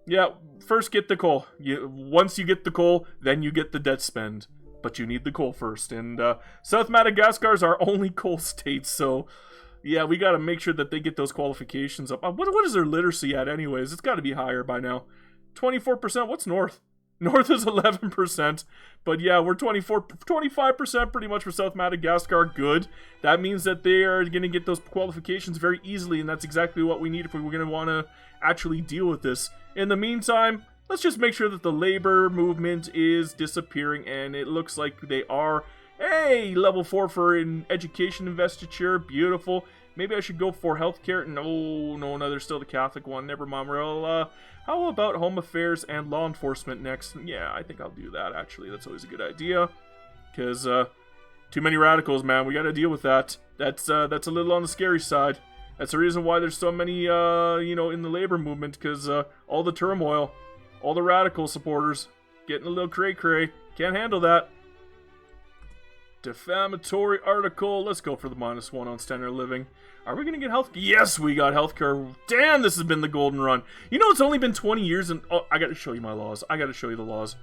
S2: yeah, first get the coal. Once you get the coal, then you get the debt spend. But you need the coal first, and South Madagascar is our only coal state, so yeah, we gotta make sure that they get those qualifications up. What is their literacy at anyways? It's gotta be higher by now. 24%? What's North? North is 11%, but yeah, we're 25% pretty much for South Madagascar. Good. That means that they are going to get those qualifications very easily, and that's exactly what we need if we were going to want to actually deal with this. In the meantime, let's just make sure that the labor movement is disappearing, and it looks like they are. Hey, level 4 for an education investiture. Beautiful. Maybe I should go for healthcare. No, there's still the Catholic one. Never mind. Well, how about home affairs and law enforcement next? Yeah, I think I'll do that, actually. That's always a good idea. Because, too many radicals, man. We gotta deal with that. That's a little on the scary side. That's the reason why there's so many, in the labor movement. Because, all the turmoil. All the radical supporters. Getting a little cray-cray. Can't handle that. Defamatory article. Let's go for the -1 on standard of living. Are we going to get health? Yes, we got healthcare. Damn, this has been the golden run. It's only been 20 years and... Oh, I got to show you my laws. I got to show you the laws.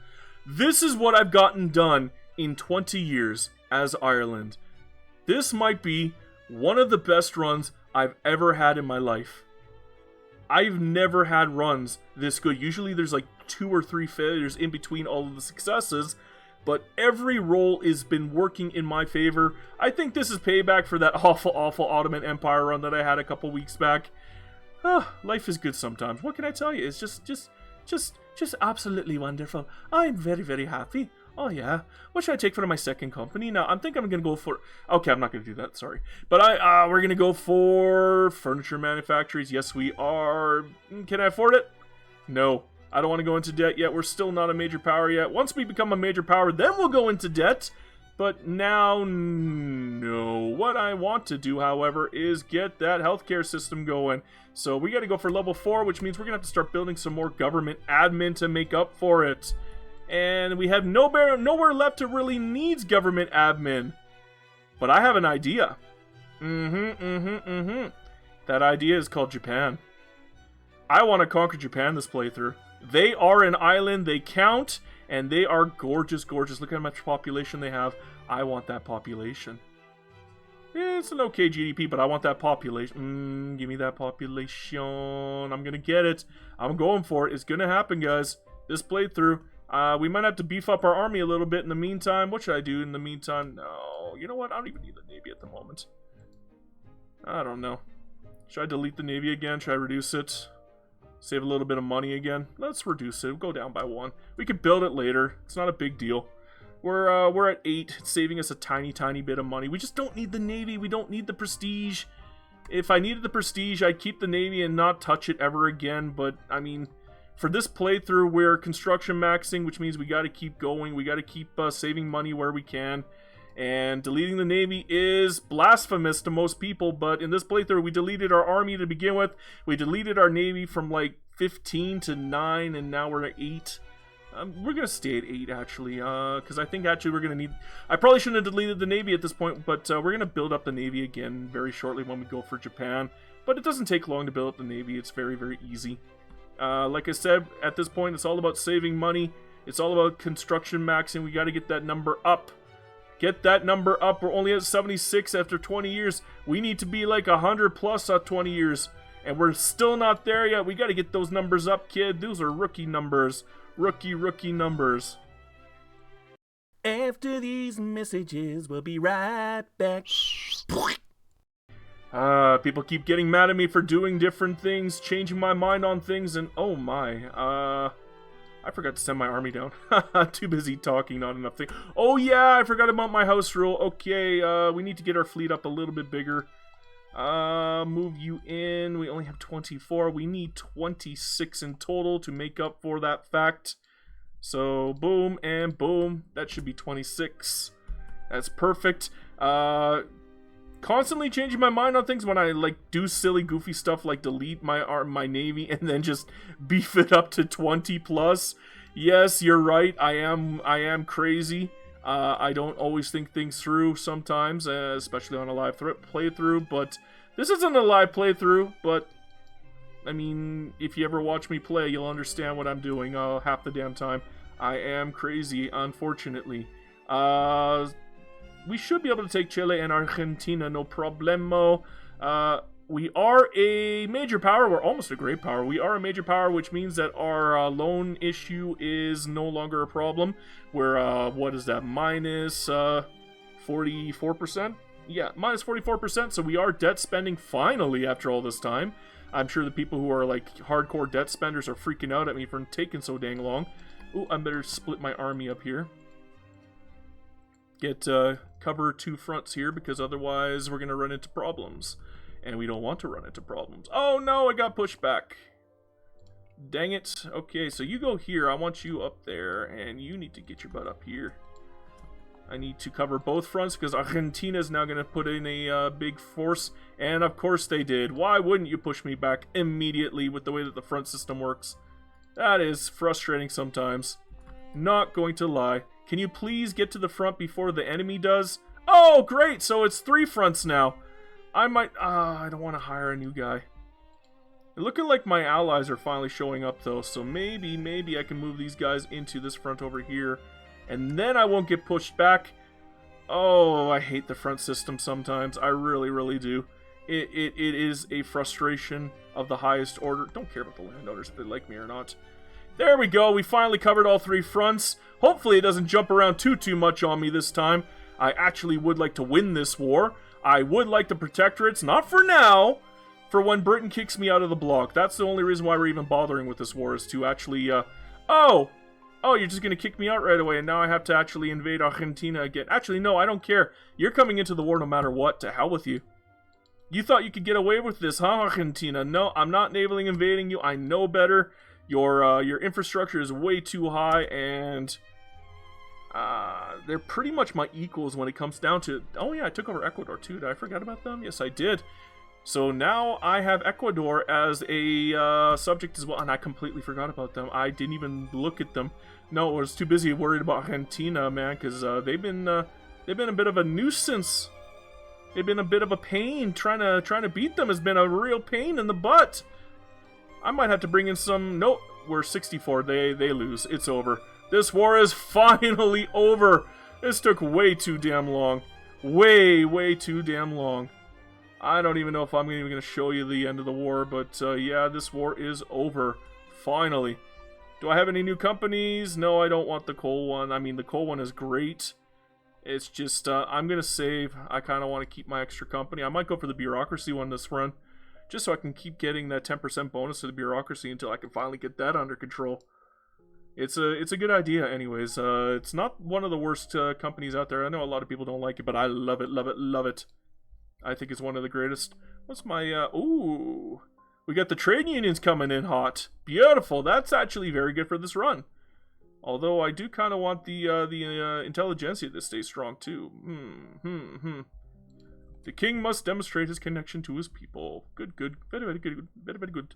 S2: This is what I've gotten done in 20 years as Ireland. This might be one of the best runs I've ever had in my life. I've never had runs this good. Usually there's like 2 or 3 failures in between all of the successes. But every roll has been working in my favor. I think this is payback for that awful Ottoman Empire run that I had a couple weeks back. Life is good sometimes. What can I tell you? It's just absolutely wonderful. I'm very, very happy. Oh yeah. What should I take for my second company? Now, I think I'm gonna go for... Okay, I'm not gonna do that, sorry. But we're gonna go for furniture manufacturers. Yes, we are. Can I afford it? No. I don't want to go into debt yet. We're still not a major power yet. Once we become a major power, then we'll go into debt. But now, no. What I want to do, however, is get that healthcare system going. So we got to go for level 4, which means we're going to have to start building some more government admin to make up for it. And we have nowhere left that really needs government admin. But I have an idea. That idea is called Japan. I want to conquer Japan this playthrough. They are an island, they count, and they are gorgeous, gorgeous. Look at how much population they have. I want that population. Yeah, it's an okay GDP, but I want that population. Give me that population. I'm gonna get it. I'm going for it. It's gonna happen, guys. This playthrough. We might have to beef up our army a little bit in the meantime. What should I do in the meantime? No, you know what? I don't even need the Navy at the moment. I don't know. Should I delete the Navy again? Should I reduce it? Save a little bit of money again. Let's reduce it. We'll go down by 1. We can build it later. It's not a big deal. We're at 8. It's saving us a tiny, tiny bit of money. We just don't need the Navy. We don't need the prestige. If I needed the prestige, I'd keep the Navy and not touch it ever again. But, I mean, for this playthrough, we're construction maxing, which means we got to keep going. We got to keep saving money where we can. And deleting the Navy is blasphemous to most people, but in this playthrough, we deleted our Army to begin with. We deleted our Navy from, like, 15 to 9, and now we're at 8. We're going to stay at 8, actually, because I think, actually, we're going to need... I probably shouldn't have deleted the Navy at this point, but we're going to build up the Navy again very shortly when we go for Japan. But it doesn't take long to build up the Navy. It's very, very easy. Like I said, at this point, it's all about saving money. It's all about construction maxing. We got to get that number up. Get that number up. We're only at 76 after 20 years. We need to be like 100 plus at 20 years. And we're still not there yet. We got to get those numbers up, kid. Those are rookie numbers. Rookie numbers.
S3: After these messages, we'll be right back.
S2: People keep getting mad at me for doing different things, changing my mind on things, and oh my, I forgot to send my army down. Too busy talking, not enough thing. Oh yeah, I forgot about my house rule. Okay, we need to get our fleet up a little bit bigger. Move you in. We only have 24. We need 26 in total to make up for that fact. So, boom and boom. That should be 26. That's perfect. Constantly changing my mind on things when I, like, do silly, goofy stuff like delete my Navy and then just beef it up to 20 plus. Yes, you're right. I am crazy. I don't always think things through sometimes, especially on a live playthrough, but this isn't a live playthrough, but, I mean, if you ever watch me play, you'll understand what I'm doing half the damn time. I am crazy, unfortunately. We should be able to take Chile and Argentina, no problemo. We are a major power. We're almost a great power. We are a major power, which means that our loan issue is no longer a problem. We're, what is that, minus 44%? Yeah, minus 44%, so we are debt spending finally after all this time. I'm sure the people who are, like, hardcore debt spenders are freaking out at me for taking so dang long. Ooh, I better split my army up here. Get, cover 2 fronts here, because otherwise we're going to run into problems. And we don't want to run into problems. Oh no, I got pushed back. Dang it. Okay, so you go here. I want you up there, and you need to get your butt up here. I need to cover both fronts, because Argentina is now going to put in a big force. And of course they did. Why wouldn't you push me back immediately with the way that the front system works? That is frustrating sometimes. Not going to lie. Can you please get to the front before the enemy does? Oh, great! So it's 3 fronts now. I might... I don't want to hire a new guy. Looking like my allies are finally showing up, though, so maybe I can move these guys into this front over here, and then I won't get pushed back. Oh, I hate the front system sometimes. I really do. It is a frustration of the highest order. Don't care about the landowners if they like me or not. There we go. We finally covered all 3 fronts. Hopefully it doesn't jump around too much on me this time. I actually would like to win this war. I would like the Protectorates, not for now, for when Britain kicks me out of the block. That's the only reason why we're even bothering with this war, is to actually, Oh, you're just gonna kick me out right away, and now I have to actually invade Argentina again. Actually, no, I don't care. You're coming into the war no matter what. To hell with you. You thought you could get away with this, huh, Argentina? No, I'm not navally invading you. I know better. Your infrastructure is way too high, and... they're pretty much my equals when it comes down to... Oh yeah, I took over Ecuador too. Did I forget about them? Yes, I did. So now I have Ecuador as a subject as well, and I completely forgot about them. I didn't even look at them. No, I was too busy worried about Argentina, man, because they've been a bit of a nuisance. They've been a bit of a pain. Trying to beat them has been a real pain in the butt. I might have to bring in some... Nope, we're 64. They lose. It's over. This war is finally over. This took way too damn long. Way too damn long. I don't even know if I'm even going to show you the end of the war, but yeah, this war is over. Finally. Do I have any new companies? No, I don't want the coal one. I mean, the coal one is great. It's just, I'm going to save. I kind of want to keep my extra company. I might go for the Bureaucracy one this run, just so I can keep getting that 10% bonus to the Bureaucracy until I can finally get that under control. It's a good idea anyways. It's not one of the worst companies out there. I know a lot of people don't like it, but I love it. I think it's one of the greatest. What's my, ooh. We got the trade unions coming in hot. Beautiful. That's actually very good for this run. Although I do kind of want the intelligentsia to stay strong too. The king must demonstrate his connection to his people. Good. Very good.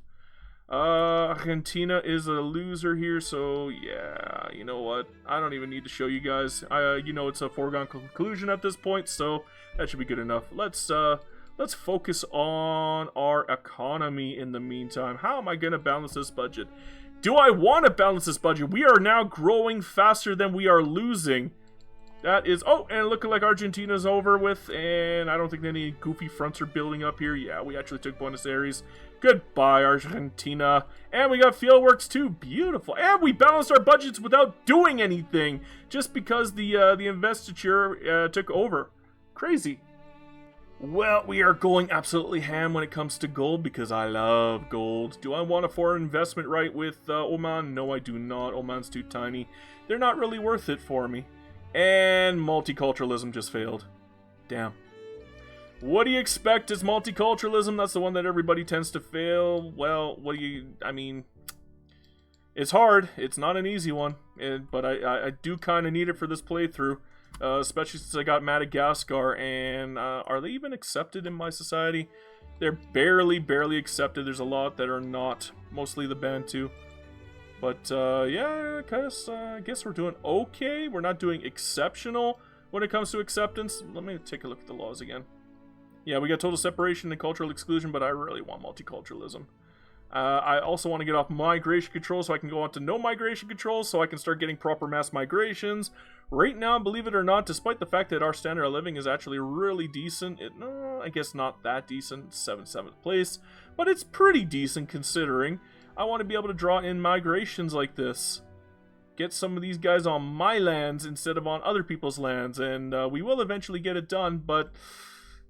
S2: Argentina is a loser here, so yeah, you know what? I don't even need to show you guys. It's a foregone conclusion at this point, so that should be good enough. Let's focus on our economy in the meantime. How am I gonna balance this budget? Do I want to balance this budget? We are now growing faster than we are losing. That is... Oh, and looking like Argentina's over with, and I don't think any goofy fronts are building up here. Yeah, we actually took Buenos Aires. Goodbye, Argentina. And we got fieldworks too. Beautiful. And we balanced our budgets without doing anything, just because the investiture took over. Crazy. Well, we are going absolutely ham when it comes to gold because I love gold. Do I want a foreign investment right with Oman? No, I do not. Oman's too tiny. They're not really worth it for me. And multiculturalism just failed. Damn. What do you expect is multiculturalism? That's the one that everybody tends to fail. Well, it's hard. It's not an easy one. But I do kind of need it for this playthrough. Especially since I got Madagascar, and are they even accepted in my society? They're barely accepted. There's a lot that are not, mostly the Bantu. But yeah, I guess we're doing okay. We're not doing exceptional when it comes to acceptance. Let me take a look at the laws again. Yeah, we got total separation and cultural exclusion, but I really want multiculturalism. I also want to get off migration control so I can go on to no migration control so I can start getting proper mass migrations. Right now, believe it or not, despite the fact that our standard of living is actually really decent, I guess not that decent, 7th place, but it's pretty decent considering. I want to be able to draw in migrations like this. Get some of these guys on my lands instead of on other people's lands, and we will eventually get it done, but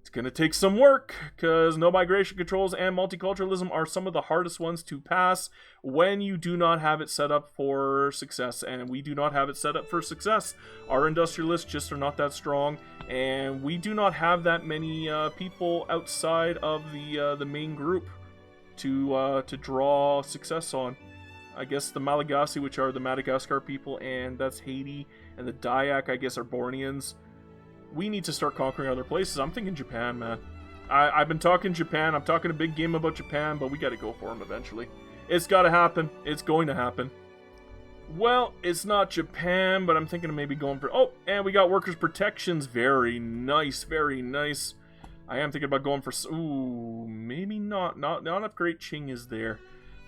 S2: it's going to take some work, because no migration controls and multiculturalism are some of the hardest ones to pass when you do not have it set up for success, and we do not have it set up for success. Our industrialists just are not that strong, and we do not have that many people outside of the main group to draw success on. I guess the Malagasy, which are the Madagascar people, and that's Haiti, and the Dayak, I guess, are Borneans. We need to start conquering other places. I'm thinking Japan, man. I've been talking Japan. I'm talking a big game about Japan, but we got to go for them eventually. It's got to happen. It's going to happen. Well, it's not Japan, but I'm thinking of maybe going for... Oh, and we got workers' protections. Very nice, very nice. I am thinking about going for... Ooh, maybe not. Not enough Great Qing is there.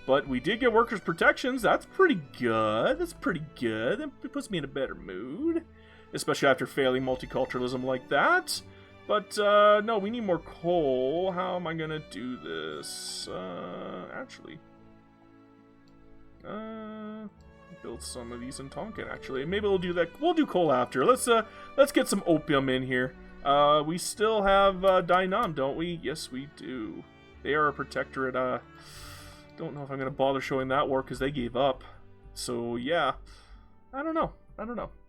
S2: But we did get workers' protections. That's pretty good. That's pretty good. It puts me in a better mood. Especially after failing multiculturalism like that. But, no, we need more coal. How am I gonna do this? Build some of these in Tonkin, actually. Maybe we'll do that. We'll do coal after. Let's get some opium in here. We still have, Dainam, don't we? Yes, we do. They are a protectorate. Don't know if I'm gonna bother showing that war, because they gave up. So, yeah. I don't know.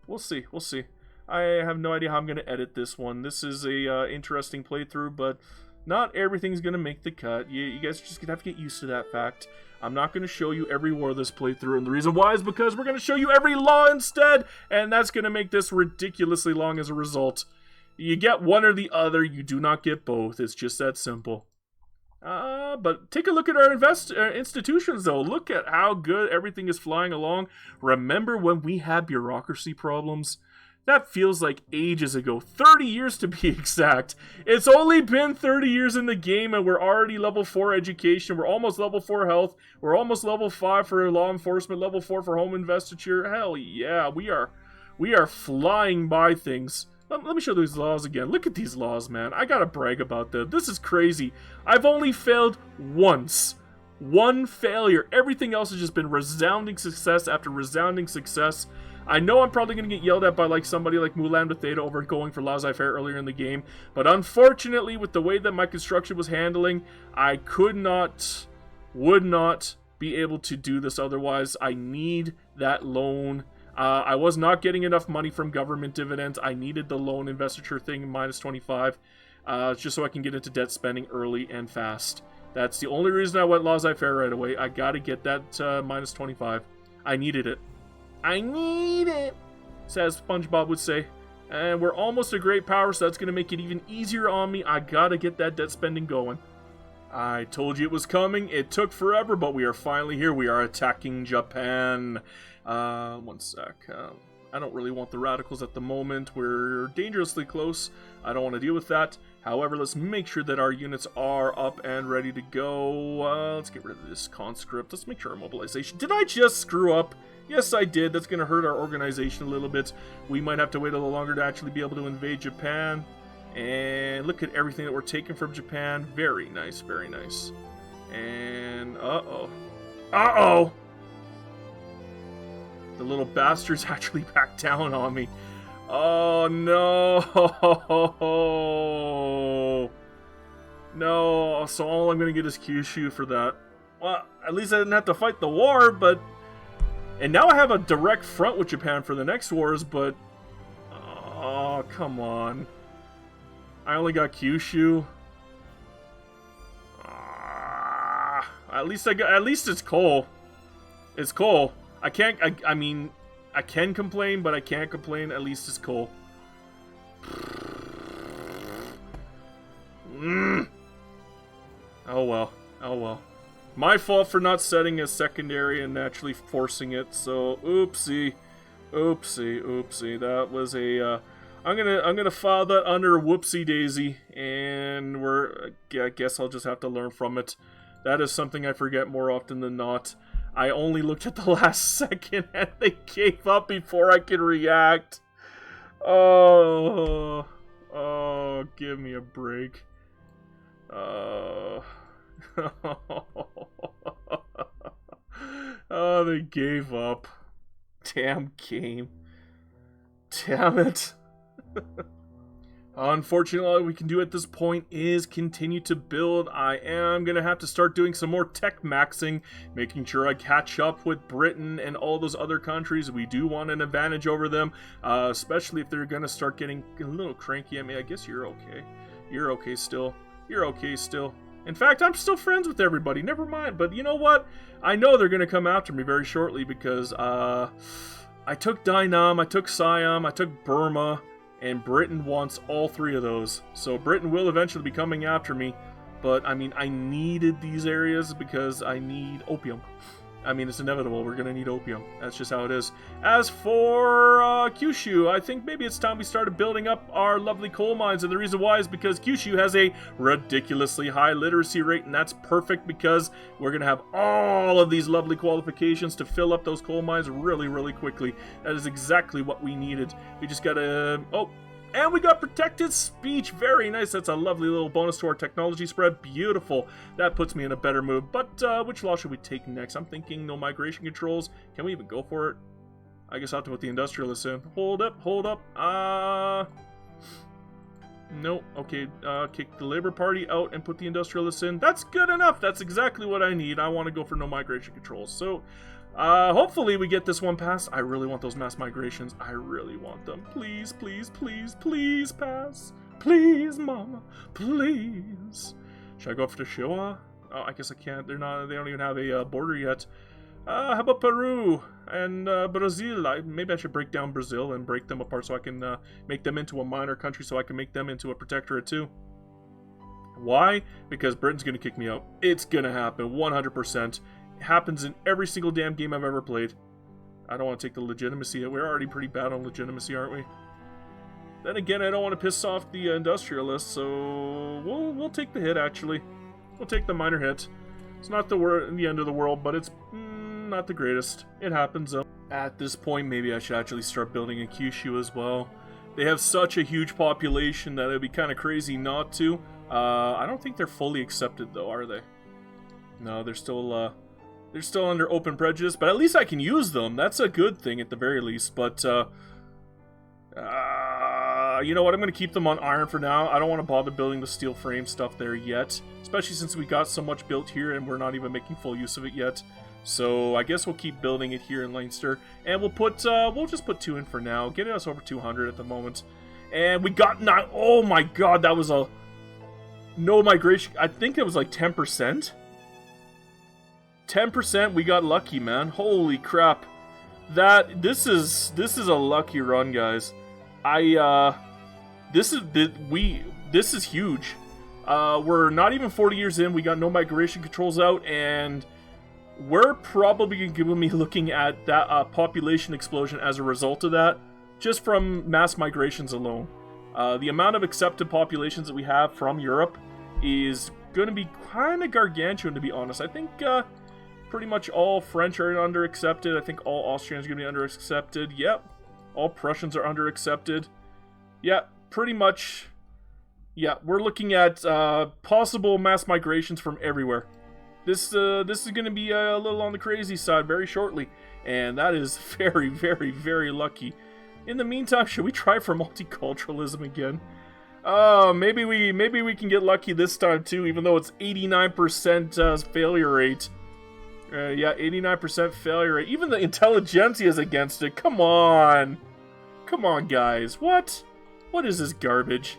S2: We'll see. I have no idea how I'm going to edit this one. This is a interesting playthrough, but not everything's going to make the cut. You guys are just going to have to get used to that fact. I'm not going to show you every war of this playthrough, and the reason why is because we're going to show you every law instead, and that's going to make this ridiculously long as a result. You get one or the other, you do not get both. It's just that simple. But take a look at our institutions, though. Look at how good everything is flying along. Remember when we had bureaucracy problems? That feels like ages ago. 30 years to be exact. It's only been 30 years in the game, and we're already level 4 education. We're almost level 4 health. We're almost level 5 for law enforcement. Level 4 for home investiture. Hell yeah, we are flying by things. Let me show these laws again. Look at these laws, man. I gotta brag about them. This is crazy. I've only failed once. One failure. Everything else has just been resounding success after resounding success. I know I'm probably going to get yelled at by somebody like Mulan with Theta over going for laissez-faire earlier in the game, but unfortunately, with the way that my construction was handling, I would not be able to do this otherwise. I need that loan. I was not getting enough money from government dividends. I needed the loan investiture thing, minus 25, just so I can get into debt spending early and fast. That's the only reason I went laissez-faire right away. I got to get that minus 25. I needed it. I need it, as SpongeBob would say. And we're almost a great power, so that's going to make it even easier on me. I gotta get that debt spending going. I told you it was coming. It took forever, but we are finally here. We are attacking Japan. One sec. I don't really want the radicals at the moment. We're dangerously close. I don't want to deal with that. However, let's make sure that our units are up and ready to go. Let's get rid of this conscript. Let's make sure our mobilization... Did I just screw up? Yes, I did. That's going to hurt our organization a little bit. We might have to wait a little longer to actually be able to invade Japan. And look at everything that we're taking from Japan. Very nice, very nice. And, uh-oh. Uh-oh! The little bastards actually backed down on me. Oh, no! No, so all I'm going to get is Kyushu for that. Well, at least I didn't have to fight the war, but... And now I have a direct front with Japan for the next wars, but... Oh, come on. I only got Kyushu. At least it's coal. It's coal. I mean, I can complain, but I can't complain. At least it's coal. Oh well. Oh well. My fault for not setting a secondary and naturally forcing it. So, oopsie. That was a. I'm gonna file that under whoopsie daisy, and I guess I'll just have to learn from it. That is something I forget more often than not. I only looked at the last second and they gave up before I could react. Oh, give me a break. Oh, they gave up. Damn game. Damn it. Unfortunately, all we can do at this point is continue to build. I am going to have to start doing some more tech maxing, making sure I catch up with Britain and all those other countries. We do want an advantage over them, especially if they're going to start getting a little cranky at me. I guess you're okay. You're okay still. You're okay still. In fact, I'm still friends with everybody. Never mind. But you know what? I know they're going to come after me very shortly because I took Dainam, I took Siam, I took Burma. And Britain wants all three of those. So Britain will eventually be coming after me. But, I mean, I needed these areas because I need opium. I mean, it's inevitable. We're going to need opium. That's just how it is. As for Kyushu, I think maybe it's time we started building up our lovely coal mines. And the reason why is because Kyushu has a ridiculously high literacy rate. And that's perfect because we're going to have all of these lovely qualifications to fill up those coal mines really, really quickly. That is exactly what we needed. We just got to... Oh, and we got protected speech. Very nice. That's a lovely little bonus to our technology spread. Beautiful. That puts me in a better mood. But which law should we take next? I'm thinking no migration controls. Can we even go for it? I guess I'll have to put the industrialists in. Hold up. No. Okay. Kick the Labor Party out and put the industrialists in. That's good enough. That's exactly what I need. I want to go for no migration controls. So... hopefully we get this one passed. I really want those mass migrations. I really want them. Please, please, please, please pass. Please, mama. Please. Should I go for Showa? Oh, I guess I can't. They don't even have a border yet. How about Peru and Brazil? Maybe I should break down Brazil and break them apart so I can make them into a minor country so I can make them into a protectorate too. Why? Because Britain's going to kick me out. It's going to happen 100%. It happens in every single damn game I've ever played. I don't want to take the legitimacy. We're already pretty bad on legitimacy, aren't we? Then again, I don't want to piss off the industrialists, so we'll take the hit, actually. We'll take the minor hit. It's not the end of the world, but it's not the greatest. It happens. At this point, maybe I should actually start building in Kyushu as well. They have such a huge population that it'd be kind of crazy not to. I don't think they're fully accepted, though, are they? No, they're still under open prejudice, but at least I can use them. That's a good thing at the very least, but, you know what, I'm going to keep them on iron for now. I don't want to bother building the steel frame stuff there yet, especially since we got so much built here and we're not even making full use of it yet. So I guess we'll keep building it here in Leinster, and we'll just put 2 in for now, getting us over 200 at the moment. And we got 9, oh my god, that was a no migration, I think it was like 10%. 10%, we got lucky, man. Holy crap. This is a lucky run, guys. This is huge. We're not even 40 years in. We got no migration controls out, and we're probably going to be looking at that population explosion as a result of that, just from mass migrations alone. The amount of accepted populations that we have from Europe is going to be kind of gargantuan, to be honest. I think pretty much all French are under accepted. I think all Austrians are going to be under accepted. Yep. All Prussians are under accepted. Yeah, pretty much. Yeah, we're looking at possible mass migrations from everywhere. This is going to be a little on the crazy side very shortly, and that is very, very, very lucky. In the meantime, should we try for multiculturalism again? Maybe we can get lucky this time too, even though it's 89% failure rate. Yeah, 89% failure rate. Even the intelligentsia is against it. Come on, guys. What is this garbage?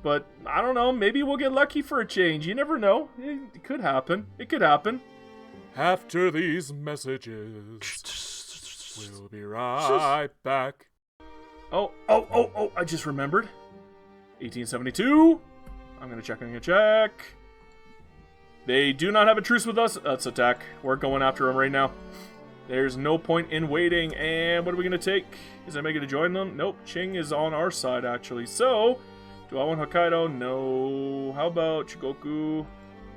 S2: But I don't know. Maybe we'll get lucky for a change. You never know. It could happen. It could happen.
S1: After these messages, we'll be right back.
S2: Oh, I just remembered. 1872. I'm gonna check. They do not have a truce with us. Let's attack. We're going after them right now. There's no point in waiting. And what are we gonna take? Is that Mega to join them? Nope. Qing is on our side, actually. So, do I want Hokkaido? No. How about Chugoku?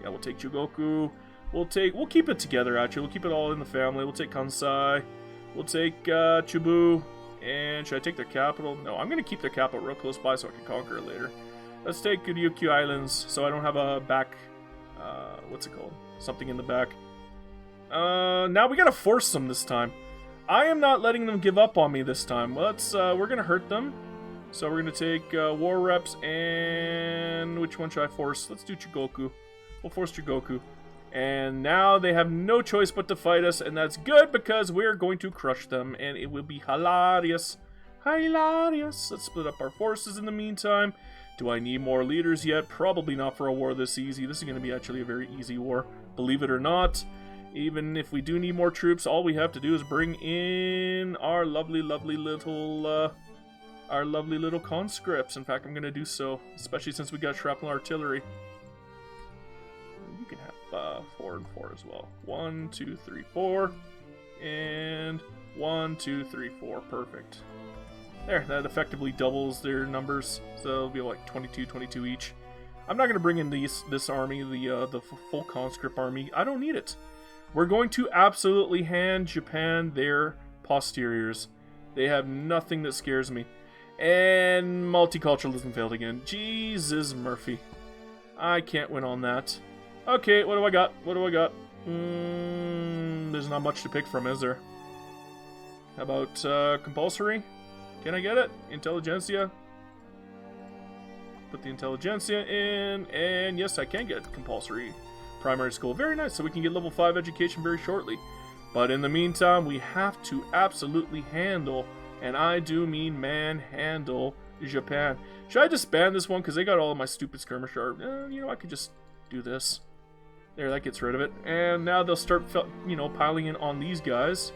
S2: Yeah, we'll take Chugoku. We'll keep it together, actually. We'll keep it all in the family. We'll take Kansai. We'll take Chubu. And should I take their capital? No, I'm going to keep their capital real close by so I can conquer it later. Let's take Ryukyu Islands so I don't have a back... what's it called? Something in the back. Now we got to force them this time. I am not letting them give up on me this time. We're going to hurt them. So we're going to take war reps and... Which one should I force? Let's do Chugoku. We'll force Chugoku. And now they have no choice but to fight us, and that's good because we're going to crush them, and it will be hilarious. Hilarious. Let's split up our forces in the meantime. Do I need more leaders yet? Probably not for a war this easy. This is going to be actually a very easy war, believe it or not. Even if we do need more troops, all we have to do is bring in our lovely, lovely little conscripts. In fact, I'm going to do so, especially since we got shrapnel artillery. You can have 4 and 4 as well. 1, 2, 3, 4. And 1, 2, 3, 4. Perfect. There, that effectively doubles their numbers. So it'll be like 22 each. I'm not going to bring in this army, the full conscript army. I don't need it. We're going to absolutely hand Japan their posteriors. They have nothing that scares me. And multiculturalism failed again. Jesus Murphy. I can't win on that. Okay, what do I got? There's not much to pick from, is there? How about compulsory? Can I get it? Intelligentsia? Put the intelligentsia in, and yes, I can get compulsory primary school. Very nice, so we can get level 5 education very shortly. But in the meantime, we have to absolutely handle, and I do mean manhandle, Japan. Should I just ban this one? Because they got all of my stupid skirmisher. I could just do this. There, that gets rid of it. And now they'll start, piling in on these guys.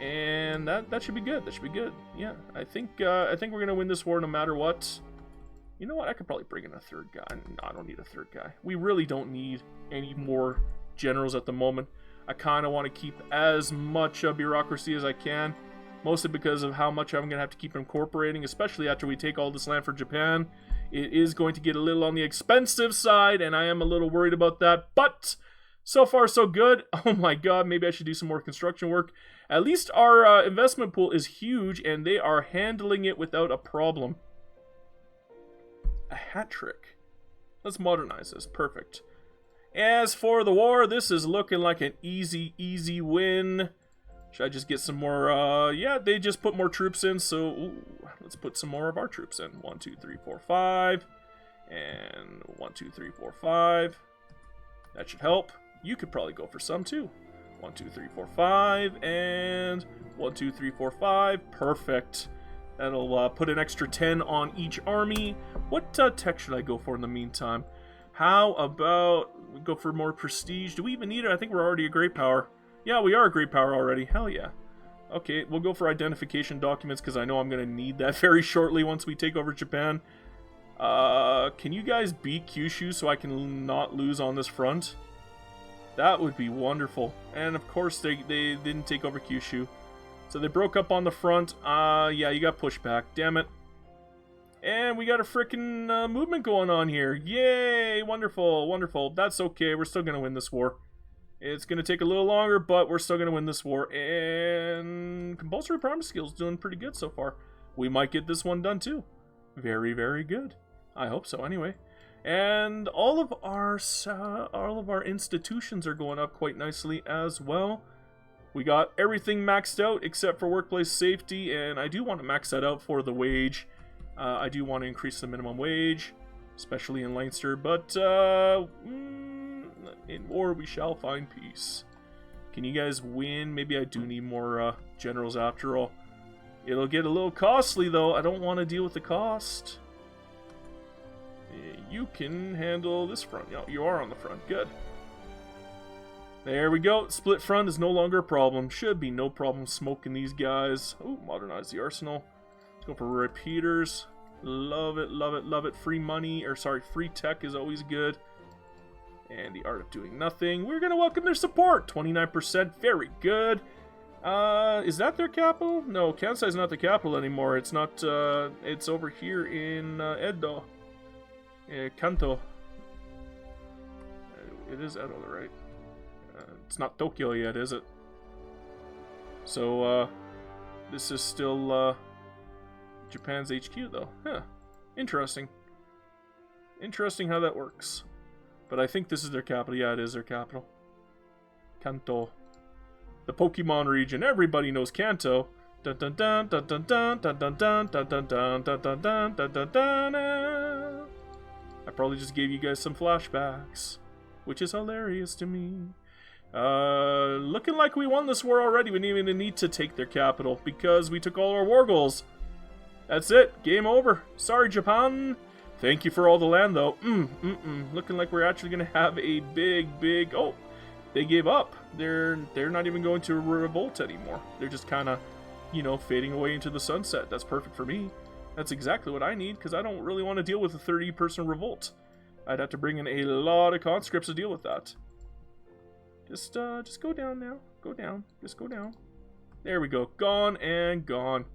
S2: And that should be good. That should be good. Yeah, I think we're gonna win this war no matter what. You know what? I could probably bring in a third guy. No, I don't need a third guy. We really don't need any more generals at the moment. I kind of want to keep as much bureaucracy as I can. Mostly because of how much I'm going to have to keep incorporating, especially after we take all this land for Japan. It is going to get a little on the expensive side, and I am a little worried about that. But so far, so good. Oh my god, maybe I should do some more construction work. At least our investment pool is huge, and they are handling it without a problem. A hat trick. Let's modernize this. Perfect. As for the war, this is looking like an easy win. Should I just get some more, yeah, they just put more troops in, so, let's put some more of our troops in. 1, 2, 3, 4, 5, and 1, 2, 3, 4, 5. That should help. You could probably go for some, too. 1, 2, 3, 4, 5, and 1, 2, 3, 4, 5. Perfect. That'll put an extra 10 on each army. What tech should I go for in the meantime? How about we go for more prestige? Do we even need it? I think we're already a great power. Yeah, we are a great power already. Hell yeah. Okay, we'll go for identification documents because I know I'm going to need that very shortly once we take over Japan. Can you guys beat Kyushu so I can not lose on this front? That would be wonderful. And of course they didn't take over Kyushu. So they broke up on the front. Yeah, you got pushed back. Damn it. And we got a freaking movement going on here. Yay! Wonderful, wonderful. That's okay. We're still going to win this war. It's going to take a little longer, but we're still going to win this war. And compulsory primary skills doing pretty good so far. We might get this one done too. Very, very good. I hope so anyway. And all of our institutions are going up quite nicely as well. We got everything maxed out except for workplace safety, and I do want to max that out for the wage. I do want to increase the minimum wage, especially in Leinster, but in war we shall find peace. Can you guys win? Maybe I do need more generals after all. It'll get a little costly though. I don't want to deal with the cost. You can handle this front. You are on the front. Good. There we go. Split front is no longer a problem. Should be no problem smoking these guys. Oh, modernize the arsenal. Let's go for repeaters. Love it, love it, love it. Free money, or sorry, free tech is always good. And the art of doing nothing. We're going to welcome their support. 29%. Very good. Is that their capital? No, Kansai is not the capital anymore. It's not, it's over here in Edo. Kanto. It is Edo, right? It's not Tokyo yet, is it? So, this is still, Japan's HQ, though. Huh. Interesting. Interesting how that works. But I think this is their capital. Yeah, it is their capital. Kanto. The Pokemon region. Everybody knows Kanto. Dun dun dun dun dun dun dun dun dun dun dun dun dun dun dun dun dun dun. I probably just gave you guys some flashbacks, which is hilarious to me. Looking like we won this war already. We didn't even need to take their capital because we took all our war goals. That's it. Game over. Sorry, Japan. Thank you for all the land, though. Looking like we're actually going to have a big... Oh, they gave up. They're not even going to revolt anymore. They're just kind of, you know, fading away into the sunset. That's perfect for me. That's exactly what I need, because I don't really want to deal with a 30-person revolt. I'd have to bring in a lot of conscripts to deal with that. Just go down now. Go down. Just go down. There we go. Gone and gone.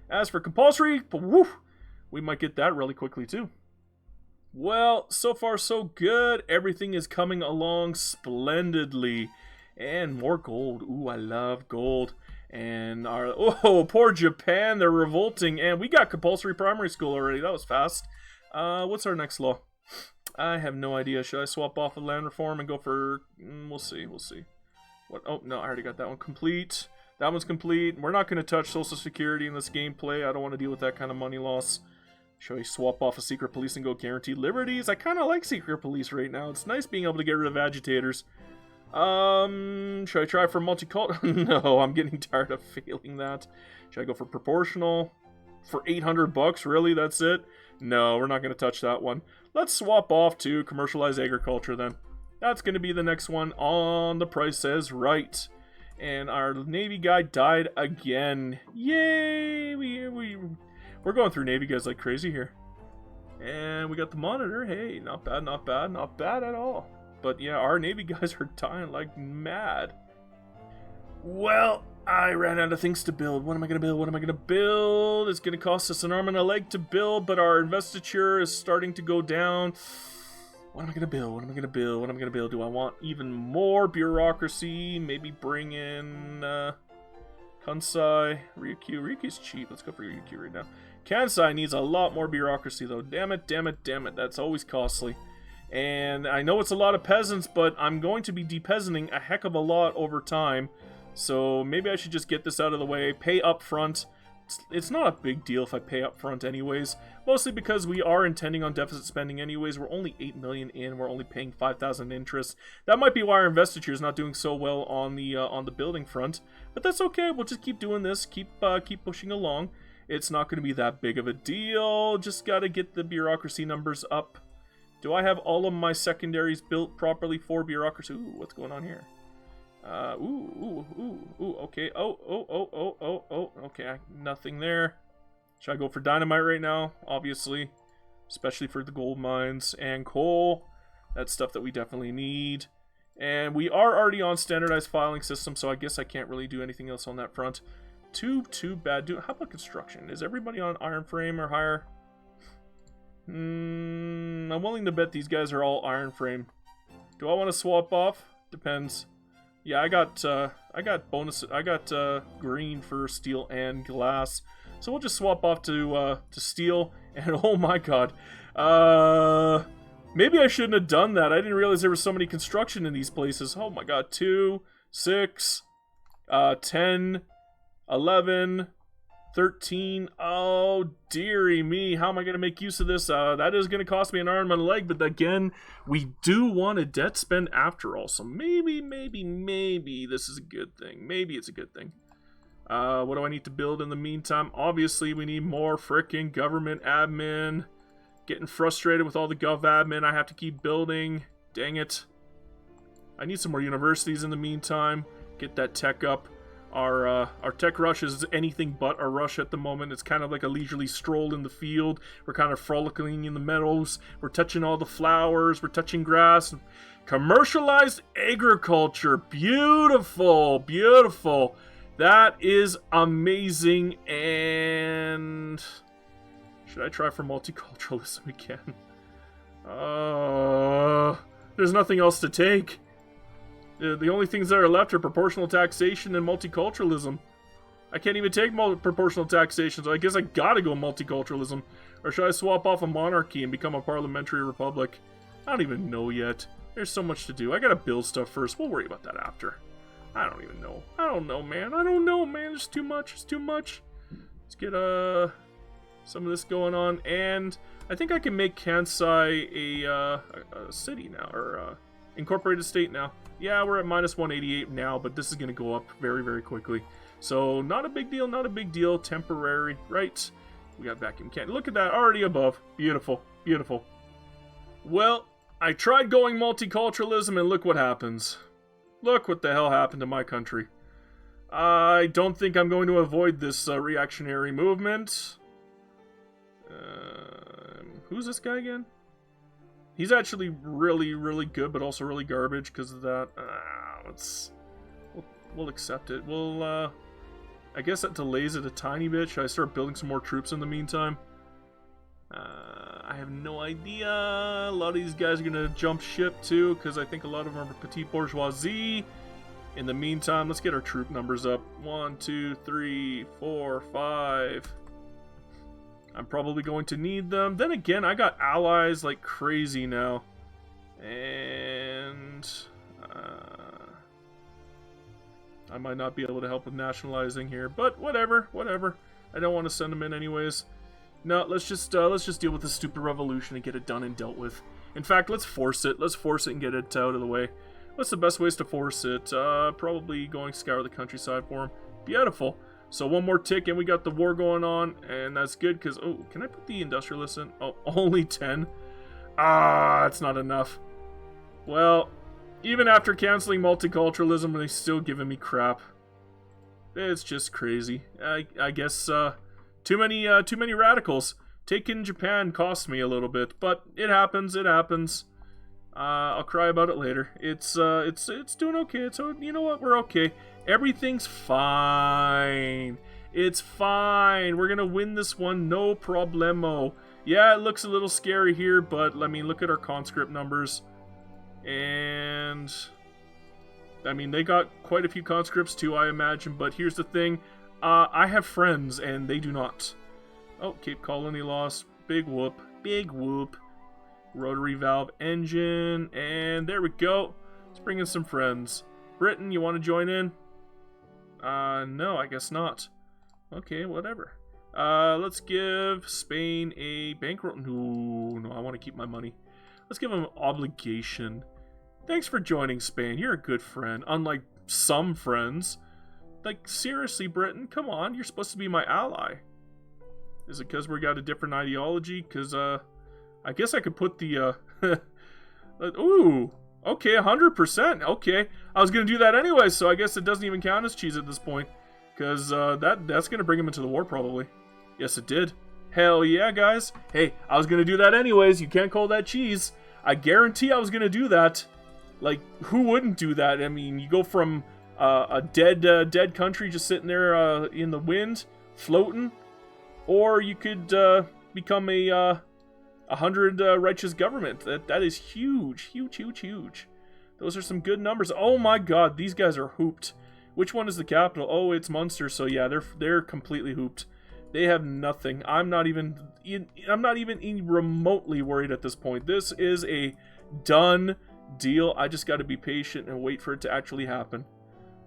S2: As for compulsory, woo, we might get that really quickly, too. Well, so far so good. Everything is coming along splendidly. And more gold. Ooh, I love gold. And our... Oh, poor Japan. They're revolting. And we got compulsory primary school already. That was fast. What's our next law? I have no idea. Should I swap off of land reform and go for... we'll see. We'll see. What? Oh, no. I already got that one complete. That one's complete. We're not going to touch Social Security in this gameplay. I don't want to deal with that kind of money loss. Should I swap off a secret police and go guaranteed liberties? I kind of like secret police right now. It's nice being able to get rid of agitators. Should I try for multicultural? No, I'm getting tired of failing that. Should I go for proportional? For $800? Really? That's it? No, we're not going to touch that one. Let's swap off to commercialized agriculture then. That's going to be the next one on The Price Is Right. And our Navy guy died again. Yay! We're going through Navy guys like crazy here. And we got the monitor. Hey, not bad, not bad, not bad at all. But yeah, our Navy guys are dying like mad. Well, I ran out of things to build. What am I going to build? What am I going to build? It's going to cost us an arm and a leg to build, but our investiture is starting to go down. What am I going to build? What am I going to build? What am I going to build? Do I want even more bureaucracy? Maybe bring in Kansai, Ryukyu. Ryukyu's cheap. Let's go for Ryukyu right now. Kansai needs a lot more bureaucracy, though. Damn it, damn it, damn it. That's always costly. And I know it's a lot of peasants, but I'm going to be de-peasanting a heck of a lot over time. So maybe I should just get this out of the way. Pay up front. It's not a big deal if I pay up front anyways. Mostly because we are intending on deficit spending anyways. We're only 8 million in. We're only paying 5,000 interest. That might be why our investiture is not doing so well on the building front. But that's okay. We'll just keep doing this. Keep pushing along. It's not going to be that big of a deal. Just got to get the bureaucracy numbers up. Do I have all of my secondaries built properly for bureaucracy? Ooh, what's going on here? Ooh, okay. Oh, okay. Nothing there. Should I go for dynamite right now? Obviously. Especially for the gold mines and coal. That's stuff that we definitely need. And we are already on standardized filing system, so I guess I can't really do anything else on that front. Too bad. How about construction? Is everybody on iron frame or higher? I'm willing to bet these guys are all iron frame. Do I want to swap off? Depends. Yeah, I got bonus. I got green for steel and glass, so we'll just swap off to steel. And oh my god, maybe I shouldn't have done that. I didn't realize there was so many construction in these places. Oh my god, 2, 6, 10, 11, 13. Oh, dearie me. How am I going to make use of this? That is going to cost me an arm and a leg, but again, we do want a debt spend after all. So maybe this is a good thing. Maybe it's a good thing. What do I need to build in the meantime? Obviously, we need more frickin' government admin. Getting frustrated with all the gov admin I have to keep building. Dang it. I need some more universities in the meantime. Get that tech up. Our tech rush is anything but a rush at the moment. It's kind of like a leisurely stroll in the field. We're kind of frolicking in the meadows. We're touching all the flowers. We're touching grass. Commercialized agriculture. Beautiful. Beautiful. That is amazing. And should I try for multiculturalism again? There's nothing else to take. The only things that are left are proportional taxation and multiculturalism. I can't even take proportional taxation, so I guess I gotta go multiculturalism. Or should I swap off a monarchy and become a parliamentary republic? I don't even know yet. There's so much to do. I gotta build stuff first. We'll worry about that after. I don't even know. I don't know, man. I don't know, man. There's too much. It's too much. Let's get some of this going on. And I think I can make Kansai a city now, or incorporated state now. Yeah, we're at minus 188 now, but this is going to go up very, very quickly. So, not a big deal, not a big deal. Temporary, right? We got vacuum can. Look at that, already above. Beautiful, beautiful. Well, I tried going multiculturalism, and look what happens. Look what the hell happened to my country. I don't think I'm going to avoid this reactionary movement. Who's this guy again? He's actually really, really good, but also really garbage because of that. We'll accept it. I guess that delays it a tiny bit. Should I start building some more troops in the meantime? I have no idea. A lot of these guys are going to jump ship too, because I think a lot of them are petite bourgeoisie. In the meantime, let's get our troop numbers up. 1, 2, 3, 4, 5. I'm probably going to need them. Then again, I got allies like crazy now. And I might not be able to help with nationalizing here, but whatever. I don't want to send them in anyways. No, let's just deal with this stupid revolution and get it done and dealt with. In fact, let's force it. Let's force it and get it out of the way. What's the best ways to force it? Probably going scour the countryside for them. Beautiful. So one more tick and we got the war going on, and that's good because, oh, can I put the industrialists in? Oh, only 10? It's not enough. Well, even after canceling multiculturalism, they're still giving me crap. It's just crazy. I guess too many radicals. Taking Japan cost me a little bit, but it happens. I'll cry about it later. It's doing okay. So you know what? We're okay. Everything's fine. It's fine. We're gonna win this one, no problemo. Yeah, it looks a little scary here, but I mean, look at our conscript numbers. And I mean, they got quite a few conscripts too, I imagine. But here's the thing: I have friends, and they do not. Oh, Cape Colony lost. Big whoop. Big whoop. Rotary valve engine, and there we go. Let's bring in some friends. Britain, you want to join in? No, I guess not. Okay, whatever. Let's give Spain a bankroll. No, I want to keep my money. Let's give them an obligation. Thanks for joining, Spain. You're a good friend, unlike some friends. Like, seriously, Britain, come on. You're supposed to be my ally. Is it because we got a different ideology? Because, I guess I could put the, ooh, Okay, 100%. Okay. I was going to do that anyway, so I guess it doesn't even count as cheese at this point. Because that's going to bring him into the war, probably. Yes, it did. Hell yeah, guys. Hey, I was going to do that anyways. You can't call that cheese. I guarantee I was going to do that. Like, who wouldn't do that? I mean, you go from a dead country just sitting there in the wind, floating. Or you could become a 100 righteous government. That is huge. Huge, huge, huge. Those are some good numbers. Oh my god, these guys are hooped. Which one is the capital? Oh, it's Munster. So yeah, they're completely hooped. They have nothing. I'm not even remotely worried at this point. This is a done deal. I just got to be patient and wait for it to actually happen.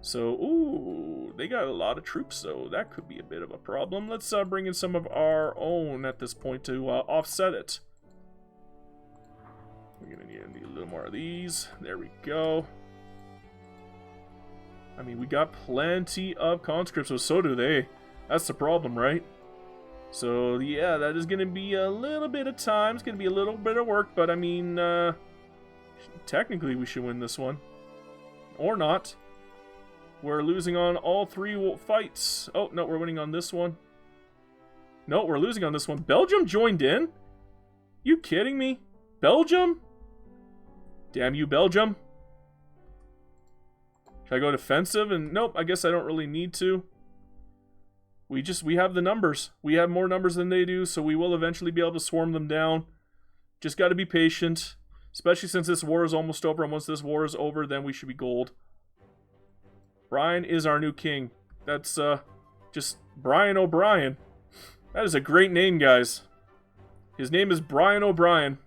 S2: So, ooh, they got a lot of troops, so that could be a bit of a problem. Let's bring in some of our own at this point to offset it. We're gonna need a little more of these. There we go. I mean, we got plenty of conscripts, so do they. That's the problem, right? So, yeah, that is going to be a little bit of time. It's going to be a little bit of work, but I mean, technically we should win this one. Or not. We're losing on all 3 fights. Oh, no, we're winning on this one. No, we're losing on this one. Belgium joined in? You kidding me? Belgium? Damn you, Belgium. Should I go defensive? And nope, I guess I don't really need to. We have the numbers. We have more numbers than they do, so we will eventually be able to swarm them down. Just got to be patient, especially since this war is almost over, and once this war is over, then we should be gold. Brian is our new king. That's, just Brian O'Brien. That is a great name, guys. His name is Brian O'Brien.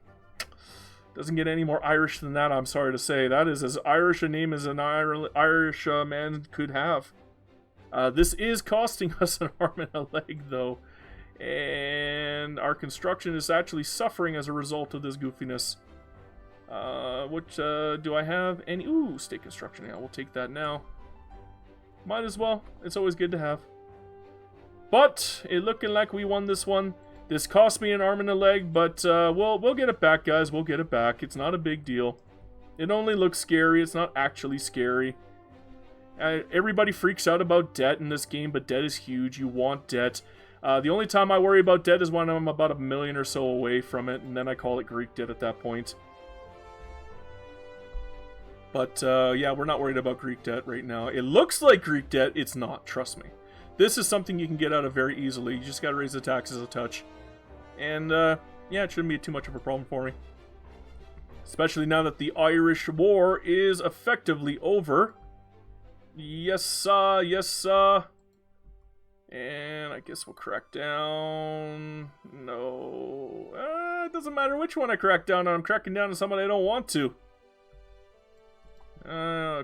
S2: Doesn't get any more Irish than that, I'm sorry to say. That is as Irish a name as an Irish man could have. This is costing us an arm and a leg, though. And our construction is actually suffering as a result of this goofiness. Do I have any? Ooh, state construction. Yeah, we'll take that now. Might as well. It's always good to have. But, it looking like we won this one. This cost me an arm and a leg, but we'll get it back, guys. We'll get it back. It's not a big deal. It only looks scary. It's not actually scary. Everybody freaks out about debt in this game, but debt is huge. You want debt. The only time I worry about debt is when I'm about $1 million or so away from it, and then I call it Greek debt at that point. But, yeah, we're not worried about Greek debt right now. It looks like Greek debt. It's not. Trust me. This is something you can get out of very easily. You just gotta raise the taxes a touch. And, yeah, it shouldn't be too much of a problem for me. Especially now that the Irish War is effectively over. Yes, sir. Yes, sir. And I guess we'll crack down. No. It doesn't matter which one I crack down on. I'm cracking down on someone I don't want to.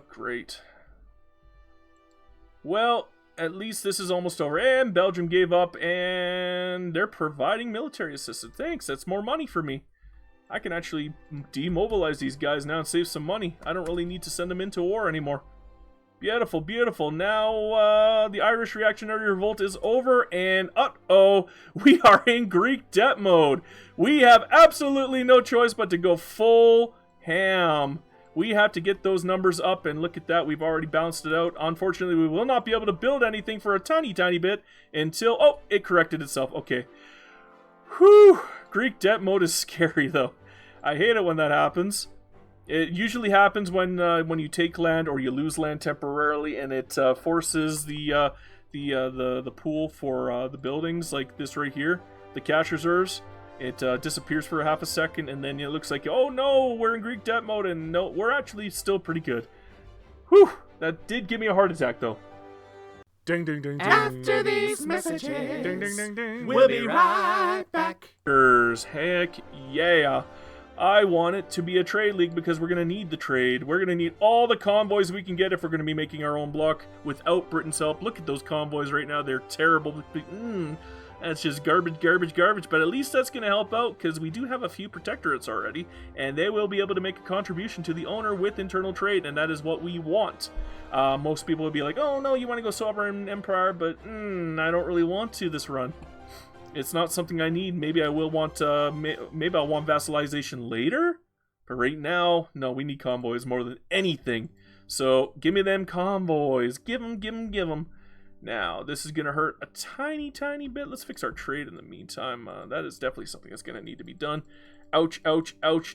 S2: Great. Well, at least this is almost over. And Belgium gave up, and they're providing military assistance. Thanks, that's more money for me. I can actually demobilize these guys now and save some money. I don't really need to send them into war anymore. Beautiful, beautiful. Now, the Irish Reactionary Revolt is over, and uh-oh, we are in Greek debt mode. We have absolutely no choice but to go full ham. We have to get those numbers up, and look at that, we've already balanced it out. Unfortunately, we will not be able to build anything for a tiny, tiny bit until... Oh, it corrected itself. Okay. Whew. Greek debt mode is scary, though. I hate it when that happens. It usually happens when you take land or you lose land temporarily, and it forces the pool for the buildings, like this right here, the cash reserves. It disappears for half a second, and then it looks like, oh no, we're in Greek debt mode, and no, we're actually still pretty good. Whew, that did give me a heart attack, though.
S1: Ding, ding, ding, ding.
S3: After these messages,
S1: Ding, ding, ding, ding.
S3: we'll be right back.
S2: Heck yeah. I want it to be a trade league because we're going to need the trade. We're going to need all the convoys we can get if we're going to be making our own block without Britain's help. Look at those convoys right now. They're terrible. That's just garbage, garbage, garbage. But at least that's going to help out because we do have a few protectorates already. And they will be able to make a contribution to the owner with internal trade. And that is what we want. Most people would be like, oh no, you want to go sovereign empire. But I don't really want to this run. It's not something I need. Maybe I will want, maybe I'll want vassalization later? But right now, no, we need convoys more than anything. So give me them convoys. Give them. Now, this is going to hurt a tiny bit. Let's fix our trade in the meantime. That is definitely something that's going to need to be done. Ouch.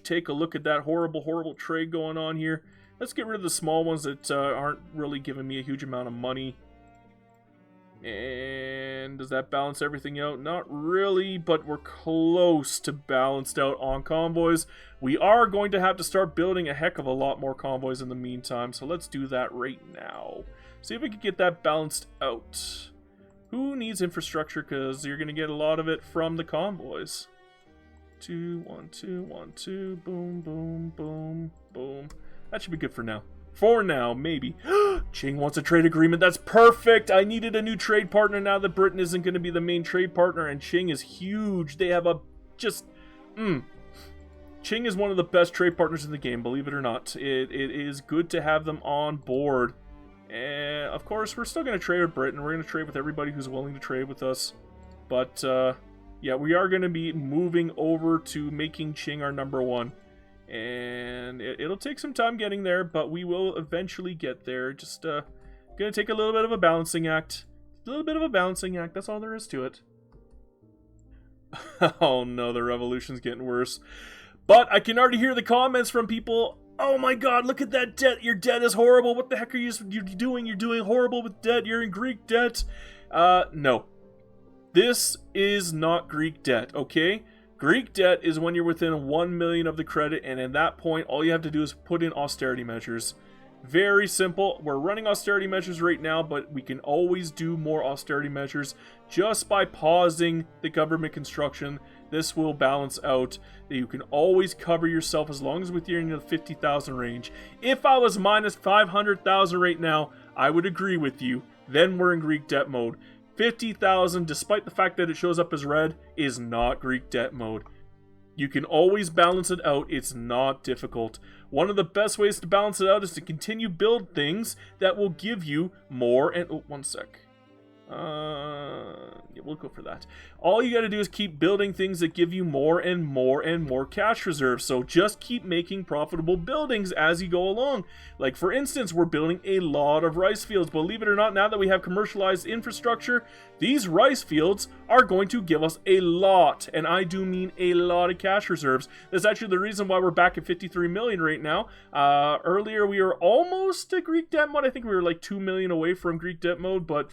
S2: Take a look at that horrible trade going on here. Let's get rid of the small ones that aren't really giving me a huge amount of money. And does that balance everything out? Not really, but we're close to balanced out on convoys. We are going to have to start building a heck of a lot more convoys in the meantime, so let's do that right now. See if we can get that balanced out. Who needs infrastructure? Because you're going to get a lot of it from the convoys. 2, 1, 2, 1, 2, boom. That should be good for now. For now, maybe. Qing wants a trade agreement. That's perfect. I needed a new trade partner now that Britain isn't going to be the main trade partner, and Qing is huge. They have a just... Qing is one of the best trade partners in the game, believe it or not. It is good to have them on board. And, of course, we're still going to trade with Britain. We're going to trade with everybody who's willing to trade with us. But, yeah, we are going to be moving over to making Qing our number one. And it'll take some time getting there, but we will eventually get there. Just gonna take a little bit of a balancing act. That's all there is to it. Oh no, the revolution's getting worse. But I can already hear the comments from people. Oh my god, look at that debt. Your debt is horrible. What the heck are you doing? You're doing horrible with debt. You're in Greek debt. No. This is not Greek debt, okay? Greek debt is when you're within 1 million of the credit, and at that point, all you have to do is put in austerity measures. Very simple. We're running austerity measures right now, but we can always do more austerity measures just by pausing the government construction. This will balance out. You can always cover yourself as long as within the 50,000 range. If I was minus 500,000 right now, I would agree with you. Then we're in Greek debt mode. 50,000, despite the fact that it shows up as red, is not Greek debt mode. You can always balance it out. It's not difficult. One of the best ways to balance it out is to continue build things that will give you more and... Oh, one sec. Yeah, we'll go for that. All you gotta do is keep building things that give you more and more cash reserves. So just keep making profitable buildings as you go along. Like, for instance, we're building a lot of rice fields. Believe it or not, now that we have commercialized infrastructure, these rice fields are going to give us a lot, and I do mean a lot of cash reserves. That's actually the reason why we're back at 53 million right now. Earlier we were almost at Greek debt mode. I think we were like 2 million away from Greek debt mode, but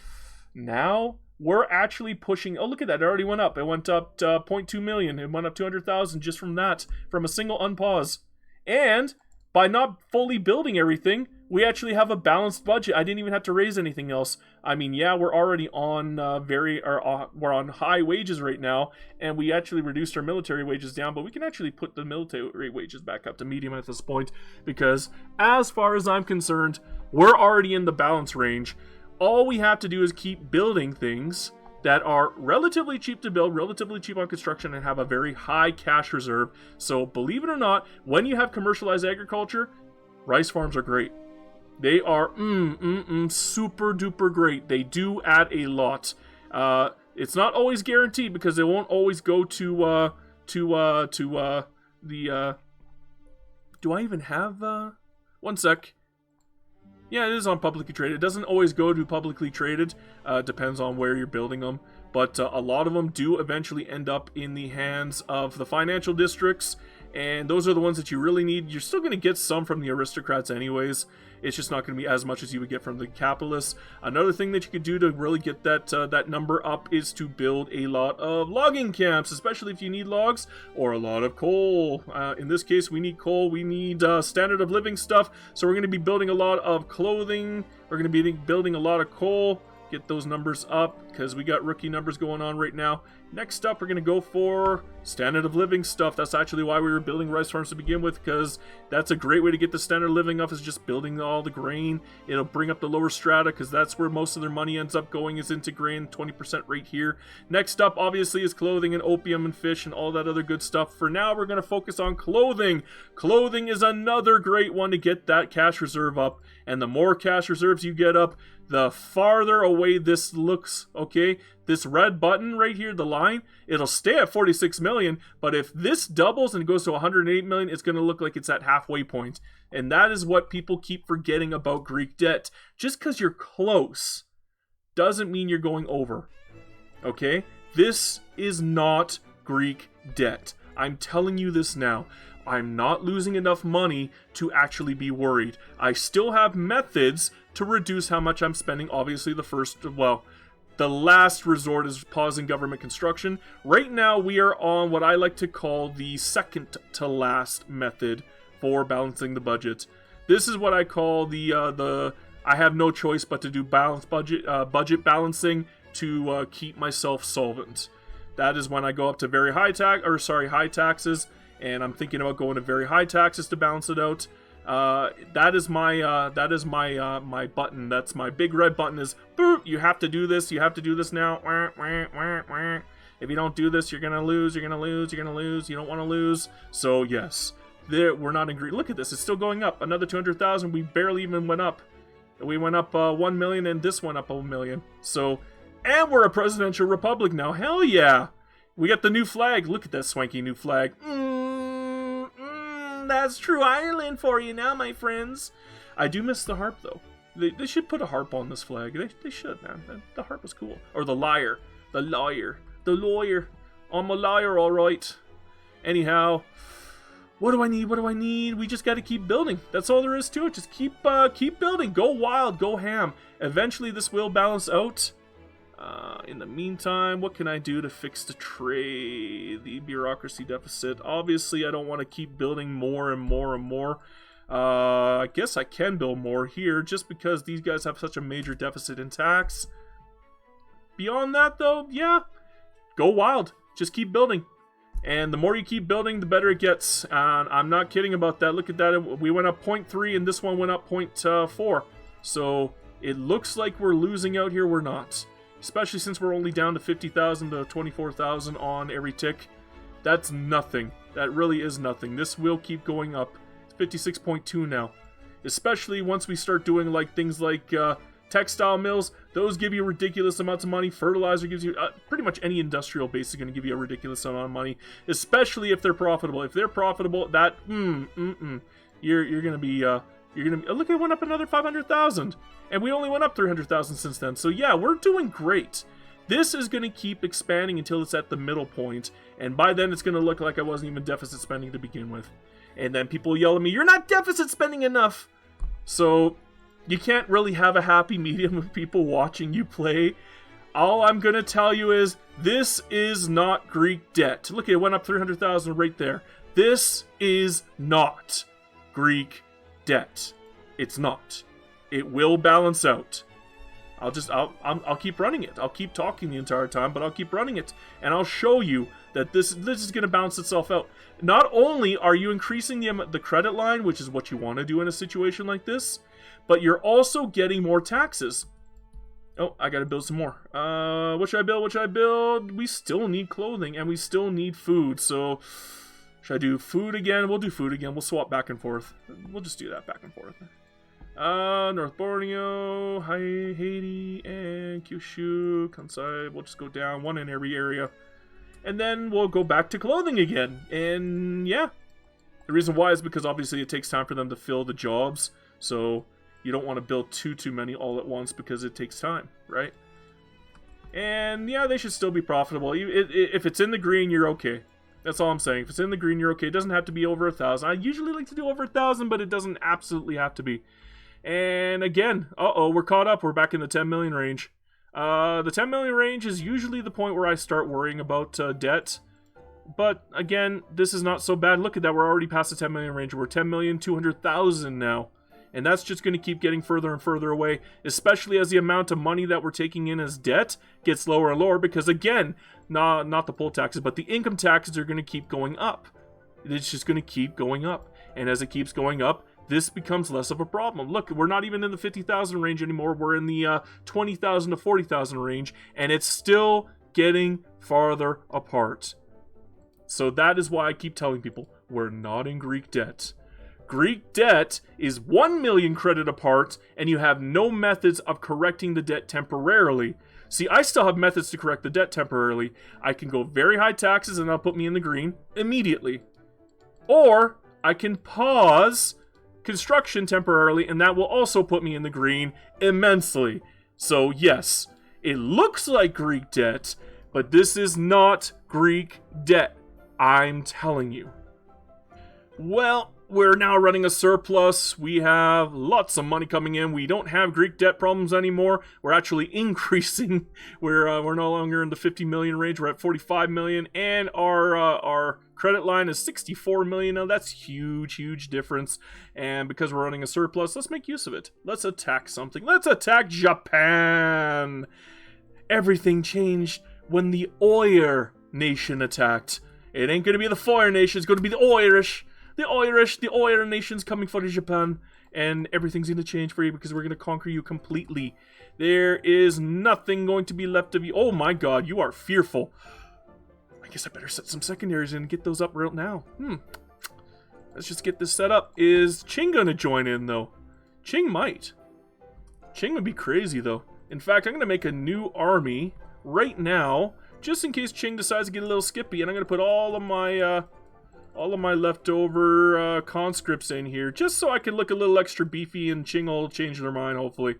S2: now we're actually pushing... Oh, look at that. It already went up. It went up 0.2 million. It went up 200,000 just from that, from a single unpause. And by not fully building everything, we actually have a balanced budget. I didn't even have to raise anything else. I mean, yeah, we're already on we're on high wages right now, and we actually reduced our military wages down, but we can actually put the military wages back up to medium at this point, because as far as I'm concerned, we're already in the balance range. All we have to do is keep building things that are relatively cheap to build, relatively cheap on construction, and have a very high cash reserve. So believe it or not, when you have commercialized agriculture, rice farms are great. They are super duper great. They do add a lot. It's not always guaranteed because they won't always go to the do I even have one sec. Yeah, it is on publicly traded. It doesn't always go to publicly traded. Depends on where you're building them. But a lot of them do eventually end up in the hands of the financial districts. And those are the ones that you really need. You're still going to get some from the aristocrats anyways. It's just not going to be as much as you would get from the capitalists. Another thing that you could do to really get that number up is to build a lot of logging camps, especially if you need logs or a lot of coal. In this case, we need coal. We need standard of living stuff. So we're going to be building a lot of clothing. We're going to be building a lot of coal. Get those numbers up because we got rookie numbers going on right now. Next up, we're going to go for standard of living stuff. That's actually why we were building rice farms to begin with, because that's a great way to get the standard of living up, is just building all the grain. It'll bring up the lower strata because that's where most of their money ends up going, is into grain, 20% right here. Next up, obviously, is clothing and opium and fish and all that other good stuff. For now, we're going to focus on clothing. Clothing is another great one to get that cash reserve up, and the more cash reserves you get up, the farther away this looks, okay? this red button right here, the line, it'll stay at 46 million, but if this doubles and goes to 108 million, it's going to look like it's at halfway point. And that is what people keep forgetting about Greek debt. Just because you're close doesn't mean you're going over. Okay? This is not Greek debt. I'm telling you this now. I'm not losing enough money to actually be worried. I still have methods to reduce how much I'm spending. Obviously, the last resort is pausing government construction. Right now, we are on what I like to call the second to last method for balancing the budget. This is what I call the I have no choice but to do budget balancing to keep myself solvent. That is when I go up to high taxes, and I'm thinking about going to very high taxes to balance it out. That is my my button. That's my big red button. Is boop. You have to do this. You have to do this now. If you don't do this, you're gonna lose. You're gonna lose. You're gonna lose. You don't want to lose. So yes, we're not in Greek. Look at this. It's still going up. Another 200,000. We barely even went up. We went up 1 million, and this went up 1 million. So, and we're a presidential republic now. Hell yeah! We got the new flag. Look at that swanky new flag. That's true Ireland for you now, my friends. I do miss the harp, though. They should put a harp on this flag. They should, man. The harp is cool. Or the lyre. The lawyer. I'm a liar, all right. Anyhow, what do I need? We just got to keep building. That's all there is to it. Just keep building. Go wild. Go ham. Eventually, this will balance out. In the meantime, what can I do to fix the bureaucracy deficit? Obviously, I don't want to keep building more and more and more. I guess I can build more here just because these guys have such a major deficit in tax. Beyond that, though, yeah, go wild. Just keep building. And the more you keep building, the better it gets. And I'm not kidding about that. Look at that. We went up 0.3 and this one went up 0.4. So it looks like we're losing out here. We're not. Especially since we're only down to 50,000 to 24,000 on every tick. That's nothing. That really is nothing. This will keep going up. It's 56.2 now. Especially once we start doing things like textile mills. Those give you ridiculous amounts of money. Fertilizer gives you... pretty much any industrial base is going to give you a ridiculous amount of money. Especially if they're profitable. If they're profitable, that... You're going to be... look, it went up another 500,000. And we only went up 300,000 since then. So yeah, we're doing great. This is going to keep expanding until it's at the middle point. And by then, it's going to look like I wasn't even deficit spending to begin with. And then people yell at me, you're not deficit spending enough. So you can't really have a happy medium with people watching you play. All I'm going to tell you is, this is not Greek debt. Look, it went up 300,000 right there. This is not Greek debt. It's not. It will balance out. I'll keep running it. I'll keep talking the entire time, but I'll keep running it, and I'll show you that this is going to balance itself out. Not only are you increasing the credit line, which is what you want to do in a situation like this, but you're also getting more taxes. Oh, I got to build some more. What should I build? We still need clothing, and we still need food. So, should I do food again? We'll do food again. We'll swap back and forth. We'll just do that back and forth. North Borneo, Haiti, and Kyushu, Kansai. We'll just go down, one in every area. And then we'll go back to clothing again. And yeah, the reason why is because obviously it takes time for them to fill the jobs. So you don't want to build too many all at once because it takes time, right? And yeah, they should still be profitable. If it's in the green, you're okay. That's all I'm saying. If it's in the green, you're okay. It doesn't have to be over 1,000. I usually like to do over 1,000, but it doesn't absolutely have to be. And again, we're caught up. We're back in the 10 million range. The 10 million range is usually the point where I start worrying about debt. But again, this is not so bad. Look at that. We're already past the 10 million range. We're 10,200,000 now. And that's just going to keep getting further and further away, especially as the amount of money that we're taking in as debt gets lower and lower. Because again, not the poll taxes, but the income taxes are going to keep going up. It's just going to keep going up. And as it keeps going up, this becomes less of a problem. Look, we're not even in the 50,000 range anymore. We're in the 20,000 to 40,000 range, and it's still getting farther apart. So that is why I keep telling people, we're not in Greek debt. Greek debt is 1 million credit apart, and you have no methods of correcting the debt temporarily. See, I still have methods to correct the debt temporarily. I can go very high taxes and that'll put me in the green immediately. Or I can pause construction temporarily and that will also put me in the green immensely. So yes, it looks like Greek debt, but this is not Greek debt. I'm telling you. Well, we're now running a surplus. We have lots of money coming in. We don't have Greek debt problems anymore. We're actually increasing. We're no longer in the 50 million range. We're at 45 million, and our credit line is 64 million. Now that's huge difference. And because we're running a surplus, let's make use of it. Let's attack something. Let's attack Japan. Everything changed when the Oyer nation attacked. It ain't gonna be the Fire nation. It's gonna be the Irish. The Oyer nation's coming for Japan, and everything's going to change for you because we're going to conquer you completely. There is nothing going to be left of you. Oh my god, you are fearful. I guess I better set some secondaries and get those up right now. Let's just get this set up. Is Qing going to join in, though? Qing might. Qing would be crazy, though. In fact, I'm going to make a new army right now, just in case Qing decides to get a little skippy, and I'm going to put all of my leftover conscripts in here, just so I can look a little extra beefy, and Qing will change their mind, hopefully.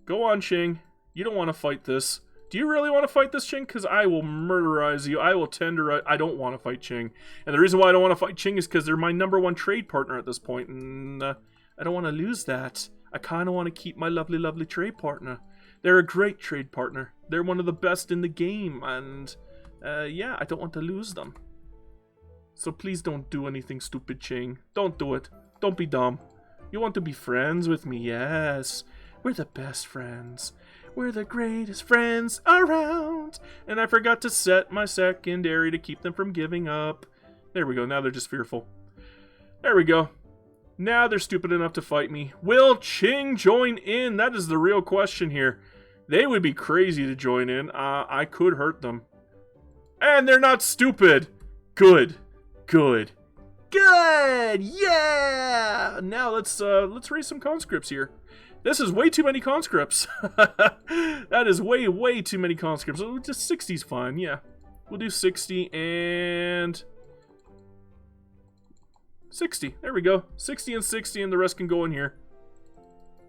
S2: Go on, Qing. You don't want to fight this. Do you really want to fight this, Qing? Because I will murderize you. I will tenderize. I don't want to fight Qing. And the reason why I don't want to fight Qing is because they're my #1 trade partner at this point, and I don't want to lose that. I kind of want to keep my lovely trade partner. They're a great trade partner. They're one of the best in the game, and yeah, I don't want to lose them. So please don't do anything stupid, Qing. Don't do it. Don't be dumb. You want to be friends with me, yes. We're the best friends. We're the greatest friends around. And I forgot to set my secondary to keep them from giving up. There we go. Now they're just fearful. There we go. Now they're stupid enough to fight me. Will Qing join in? That is the real question here. They would be crazy to join in. I could hurt them. And they're not stupid. Good. Yeah! Now let's raise some conscripts here. This is way too many conscripts. That is way too many conscripts. Just 60's fine, yeah. We'll do 60 and 60. There we go. 60 and 60, and the rest can go in here.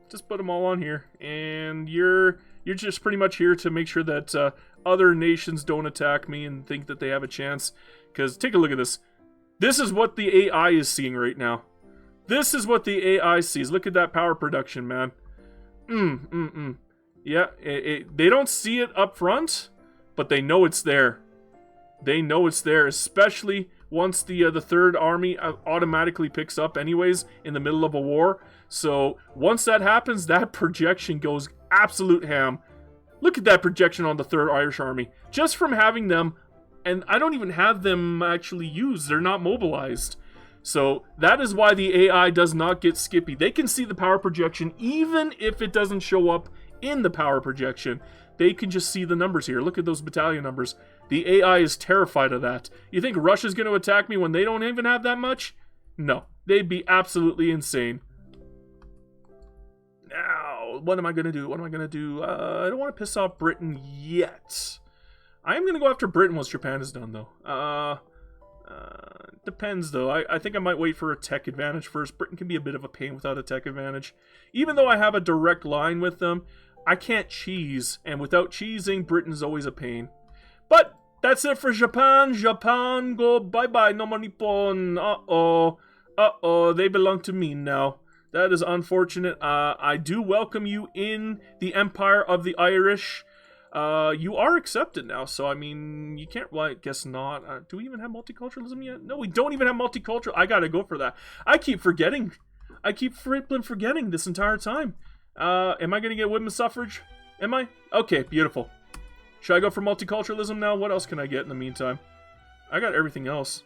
S2: Just put them all on here. And you're just pretty much here to make sure that other nations don't attack me and think that they have a chance. Because take a look at this. This is what the AI is seeing right now. This is what the AI sees. Look at that power production, man. Yeah, they don't see it up front, but they know it's there. They know it's there, especially once the Third Army automatically picks up anyways in the middle of a war. So once that happens, that projection goes absolute ham. Look at that projection on the Third Irish Army. Just from having them. And I don't even have them actually used. They're not mobilized. So that is why the AI does not get skippy. They can see the power projection even if it doesn't show up in the power projection. They can just see the numbers here. Look at those battalion numbers. The AI is terrified of that. You think Russia's going to attack me when they don't even have that much? No. They'd be absolutely insane. Now, what am I going to do? I don't want to piss off Britain yet. I am going to go after Britain once Japan is done, though. Depends, though. I think I might wait for a tech advantage first. Britain can be a bit of a pain without a tech advantage. Even though I have a direct line with them, I can't cheese. And without cheesing, Britain's always a pain. But that's it for Japan. Japan, go bye-bye. No more Nippon. Uh-oh. They belong to me now. That is unfortunate. I do welcome you in the Empire of the Irish. You are accepted now, so I mean, you can't, well, I guess not. Do we even have multiculturalism yet? No, we don't even have multicultural. I gotta go for that. I keep forgetting this entire time. Am I gonna get women's suffrage? Am I? Okay, beautiful. Should I go for multiculturalism now? What else can I get in the meantime? I got everything else.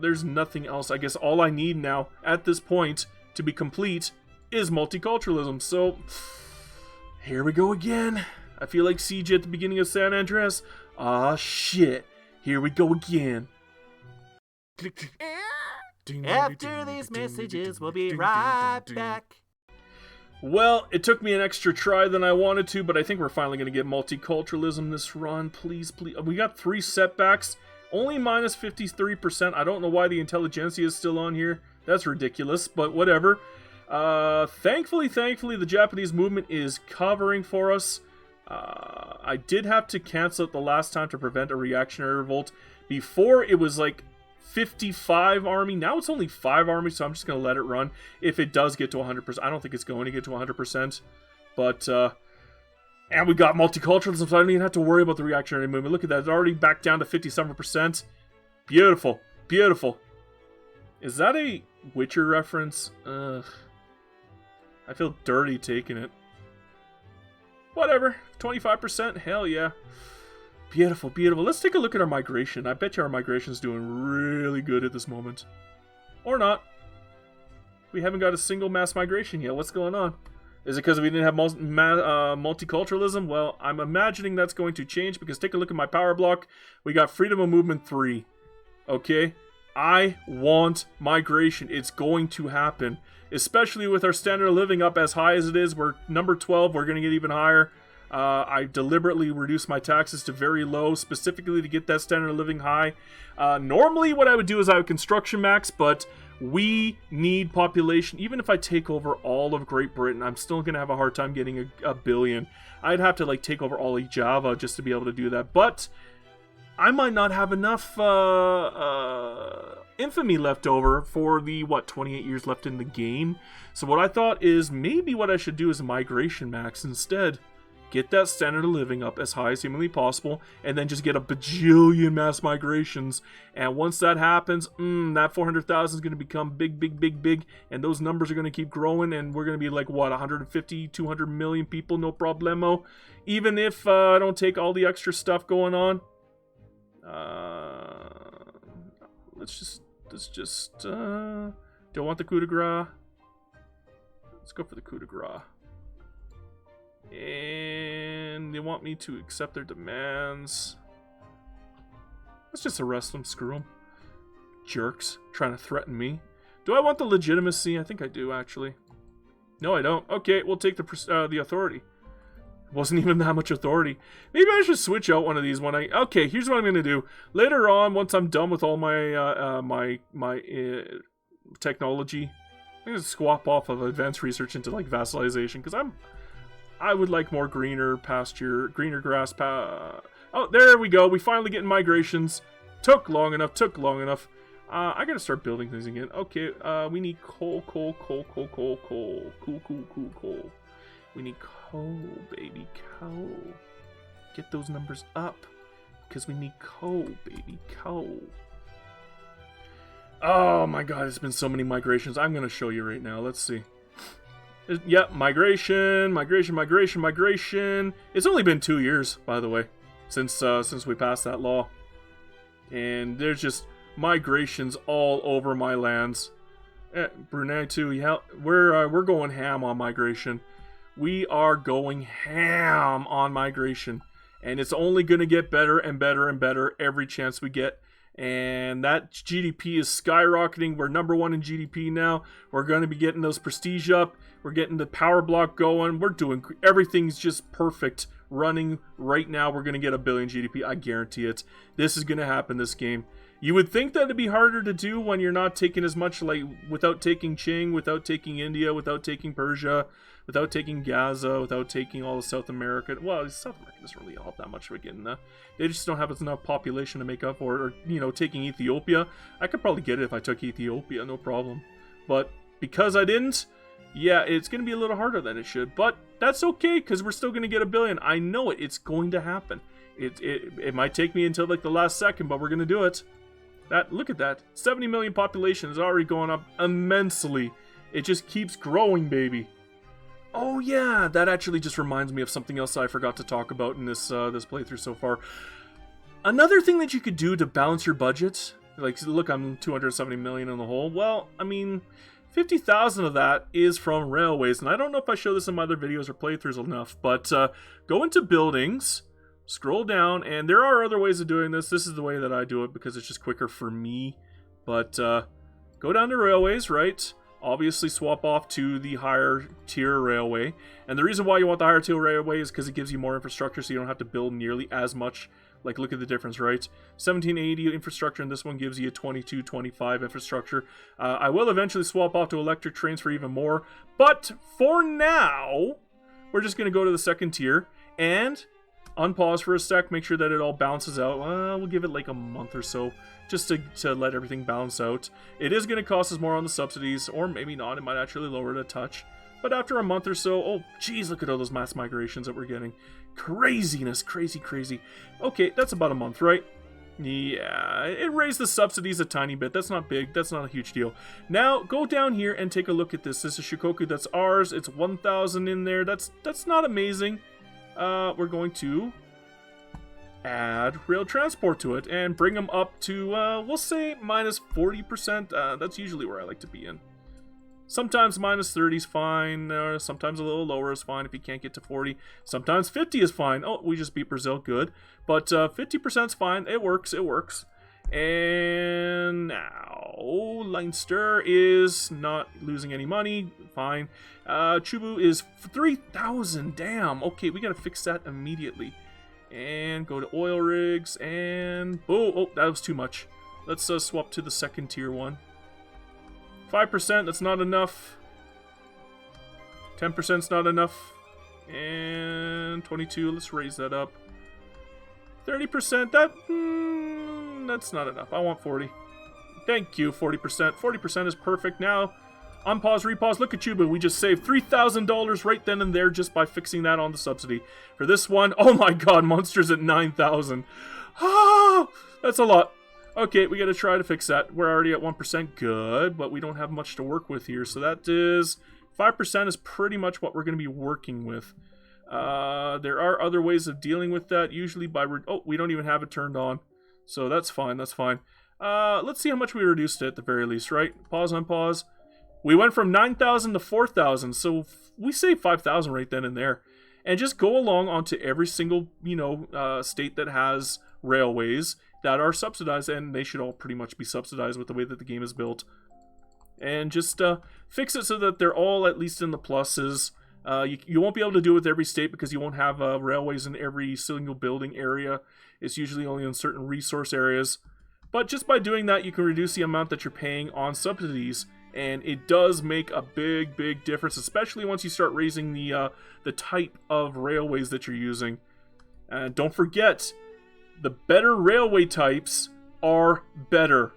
S2: There's nothing else. I guess all I need now, at this point, to be complete, is multiculturalism, so here we go again. I feel like CJ at the beginning of San Andreas. Ah, shit. Here we go again.
S3: After these messages, we'll be right back.
S2: Well, it took me an extra try than I wanted to, but I think we're finally going to get multiculturalism this run. Please, please. We got 3 setbacks. Only minus 53%. I don't know why the intelligentsia is still on here. That's ridiculous, but whatever. Thankfully, the Japanese movement is covering for us. I did have to cancel it the last time to prevent a reactionary revolt. Before, it was like 55 army. Now it's only 5 army, so I'm just going to let it run. If it does get to 100%, I don't think it's going to get to 100%. But, and we got multiculturalism, so I don't even have to worry about the reactionary movement. Look at that. It's already back down to 57%. Beautiful. Beautiful. Is that a Witcher reference? Ugh. I feel dirty taking it. Whatever. 25%? Hell yeah. Beautiful, beautiful. Let's take a look at our migration. I bet you our migration's doing really good at this moment. Or not. We haven't got a single mass migration yet. What's going on? Is it because we didn't have multiculturalism? Well, I'm imagining that's going to change because take a look at my power block. We got freedom of movement 3. Okay? I want migration. It's going to happen. Especially with our standard of living up as high as it is. We're number 12. We're going to get even higher. I deliberately reduced my taxes to very low, specifically to get that standard of living high. Normally, what I would do is I would construction max, but we need population. Even if I take over all of Great Britain, I'm still going to have a hard time getting a billion. I'd have to like take over all of Java just to be able to do that. But I might not have enough infamy left over for the, 28 years left in the game. So what I thought is maybe what I should do is a migration max instead. Get that standard of living up as high as humanly possible, and then just get a bajillion mass migrations. And once that happens, that 400,000 is going to become big, big, big, big, and those numbers are going to keep growing, and we're going to be like, 150, 200 million people, no problemo. Even if I don't take all the extra stuff going on. Let's just, don't want the coup de grace. Let's go for the coup de grace. And they want me to accept their demands. Let's just arrest them, screw them. Jerks, trying to threaten me. Do I want the legitimacy? I think I do, actually. No, I don't. Okay, we'll take the authority. Wasn't even that much authority. Maybe I should switch out one of these when I... Okay, here's what I'm going to do. Later on, once I'm done with all my my technology, I'm going to swap off of advanced research into, like, vassalization, because I would like more greener pasture, greener grass. Oh, there we go. We finally get migrations. Took long enough. I gotta start building things again. Okay, we need coal. Cool. We need coal, baby, coal. Get those numbers up, because we need coal, baby, coal. Oh my god, it's been so many migrations. I'm gonna show you right now. Let's see. Yep, migration. It's only been 2 years, by the way, since we passed that law. And there's just migrations all over my lands. Brunei too. Yeah, we're going ham on migration. We are going ham on migration. And it's only going to get better and better and better every chance we get. And that GDP is skyrocketing. We're number 1 in GDP now. We're going to be getting those prestige up. We're getting the power block going. We're doing... Everything's just perfect running right now. We're going to get a billion GDP. I guarantee it. This is going to happen this game. You would think that it'd be harder to do when you're not taking as much, like, without taking Qing, without taking India, without taking Persia, without taking Gaza, without taking all of South America. Well, South America doesn't really help that much again. They just don't have enough population to make up for it. Or, you know, taking Ethiopia. I could probably get it if I took Ethiopia, no problem. But because I didn't, yeah, it's going to be a little harder than it should. But that's okay, because we're still going to get a billion. I know it. It's going to happen. It might take me until, like, the last second, but we're going to do it. Look at that. 70 million population is already going up immensely. It just keeps growing, baby. Oh yeah, that actually just reminds me of something else I forgot to talk about in this playthrough so far. Another thing that you could do to balance your budget, like, look, I'm 270 million in the hole. Well, I mean, 50,000 of that is from railways, and I don't know if I show this in my other videos or playthroughs enough, but go into buildings, scroll down, and there are other ways of doing this. This is the way that I do it because it's just quicker for me. But go down to railways, right? obviously swap off to the higher tier railway. And the reason why you want the higher tier railway is because it gives you more infrastructure, so you don't have to build nearly as much. Like, look at the difference, right? 1780 infrastructure, and this one gives you 2225 infrastructure. I will eventually swap off to electric trains for even more, but for now, we're just going to go to the second tier and unpause for a sec, make sure that it all balances out. We'll give it like a month or so, just to let everything balance out. It is going to cost us more on the subsidies, or maybe not, it might actually lower it a touch. But after a month or so, oh geez, look at all those mass migrations that we're getting. Craziness, crazy. Okay, that's about a month, right? Yeah, it raised the subsidies a tiny bit. That's not big, that's not a huge deal. Now, go down here and take a look at this. This is Shikoku, that's ours. It's 1,000 in there. That's not amazing. We're going to add rail transport to it and bring them up to, we'll say, minus 40%. That's usually where I like to be in. Sometimes minus 30 is fine, sometimes a little lower is fine if you can't get to 40. Sometimes 50 is fine. Oh, we just beat Brazil, good. But 50% is fine, it works. And now, Leinster is not losing any money, fine. Chubu is 3,000, damn. Okay, we gotta fix that immediately. And go to oil rigs, and oh, that was too much. Let's swap to the second tier one. 5%, that's not enough. 10% is not enough. And 22, let's raise that up. 30%, that's not enough. I want 40. Thank you, 40%. 40% is perfect. Now, unpause, repause. Look at you, but we just saved $3,000 right then and there just by fixing that on the subsidy. For this one, oh my god, Monster's at 9,000. Ah, that's a lot. Okay, we gotta try to fix that. We're already at 1%, good, but we don't have much to work with here. So that is, 5% is pretty much what we're gonna be working with. There are other ways of dealing with that, usually by, oh, we don't even have it turned on. So that's fine, that's fine. Let's see how much we reduced it at the very least, right? Pause, unpause. We went from 9,000 to 4,000, so we saved 5,000 right then and there. And just go along onto every single, state that has railways that are subsidized, and they should all pretty much be subsidized with the way that the game is built. And just fix it so that they're all at least in the pluses. You won't be able to do it with every state because you won't have railways in every single building area. It's usually only in certain resource areas. But just by doing that, you can reduce the amount that you're paying on subsidies, and it does make a big difference, especially once you start raising the type of railways that you're using. And don't forget, the better railway types are better,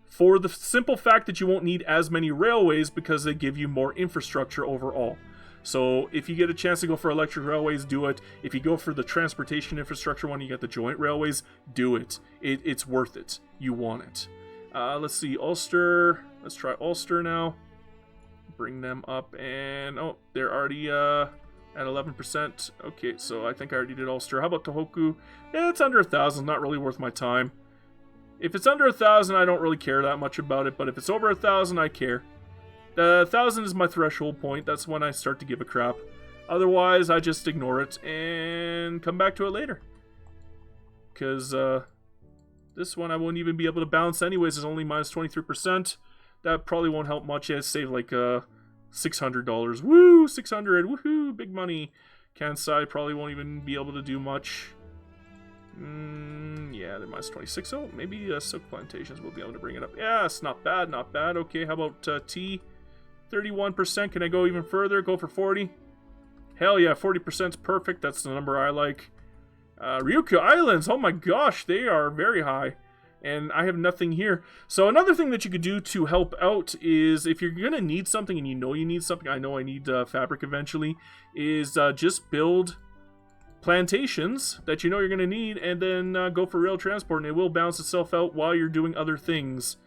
S2: for the simple fact that you won't need as many railways because they give you more infrastructure overall. So if you get a chance to go for electric railways, do it. If you go for the transportation infrastructure one, you get the joint railways, do it. It's worth it. You want it. Let's see, Ulster. Let's try Ulster now. Bring them up, and oh, they're already at 11%. Okay, so I think I already did Ulster. How about Tohoku? Yeah, it's under 1,000. Not really worth my time. If it's under 1,000, I don't really care that much about it. But if it's over 1,000, I care. 1,000 is my threshold point. That's when I start to give a crap. Otherwise, I just ignore it and come back to it later. Because this one I won't even be able to balance anyways. It's only minus 23%. That probably won't help much. Yeah, save like $600. Woo! 600. Woohoo! Big money. Kansai probably won't even be able to do much. Yeah, they're minus 26. Oh, maybe Silk Plantations will be able to bring it up. Yeah, it's not bad, not bad. Okay, how about T? 31%. Can I go even further? Go for 40? Hell yeah, 40% is perfect. That's the number I like. Ryukyu Islands. Oh my gosh, they are very high. And I have nothing here. So another thing that you could do to help out is if you're going to need something and you know you need something, I know I need fabric eventually, is just build plantations that you know you're going to need and then go for rail transport, and it will balance itself out while you're doing other things.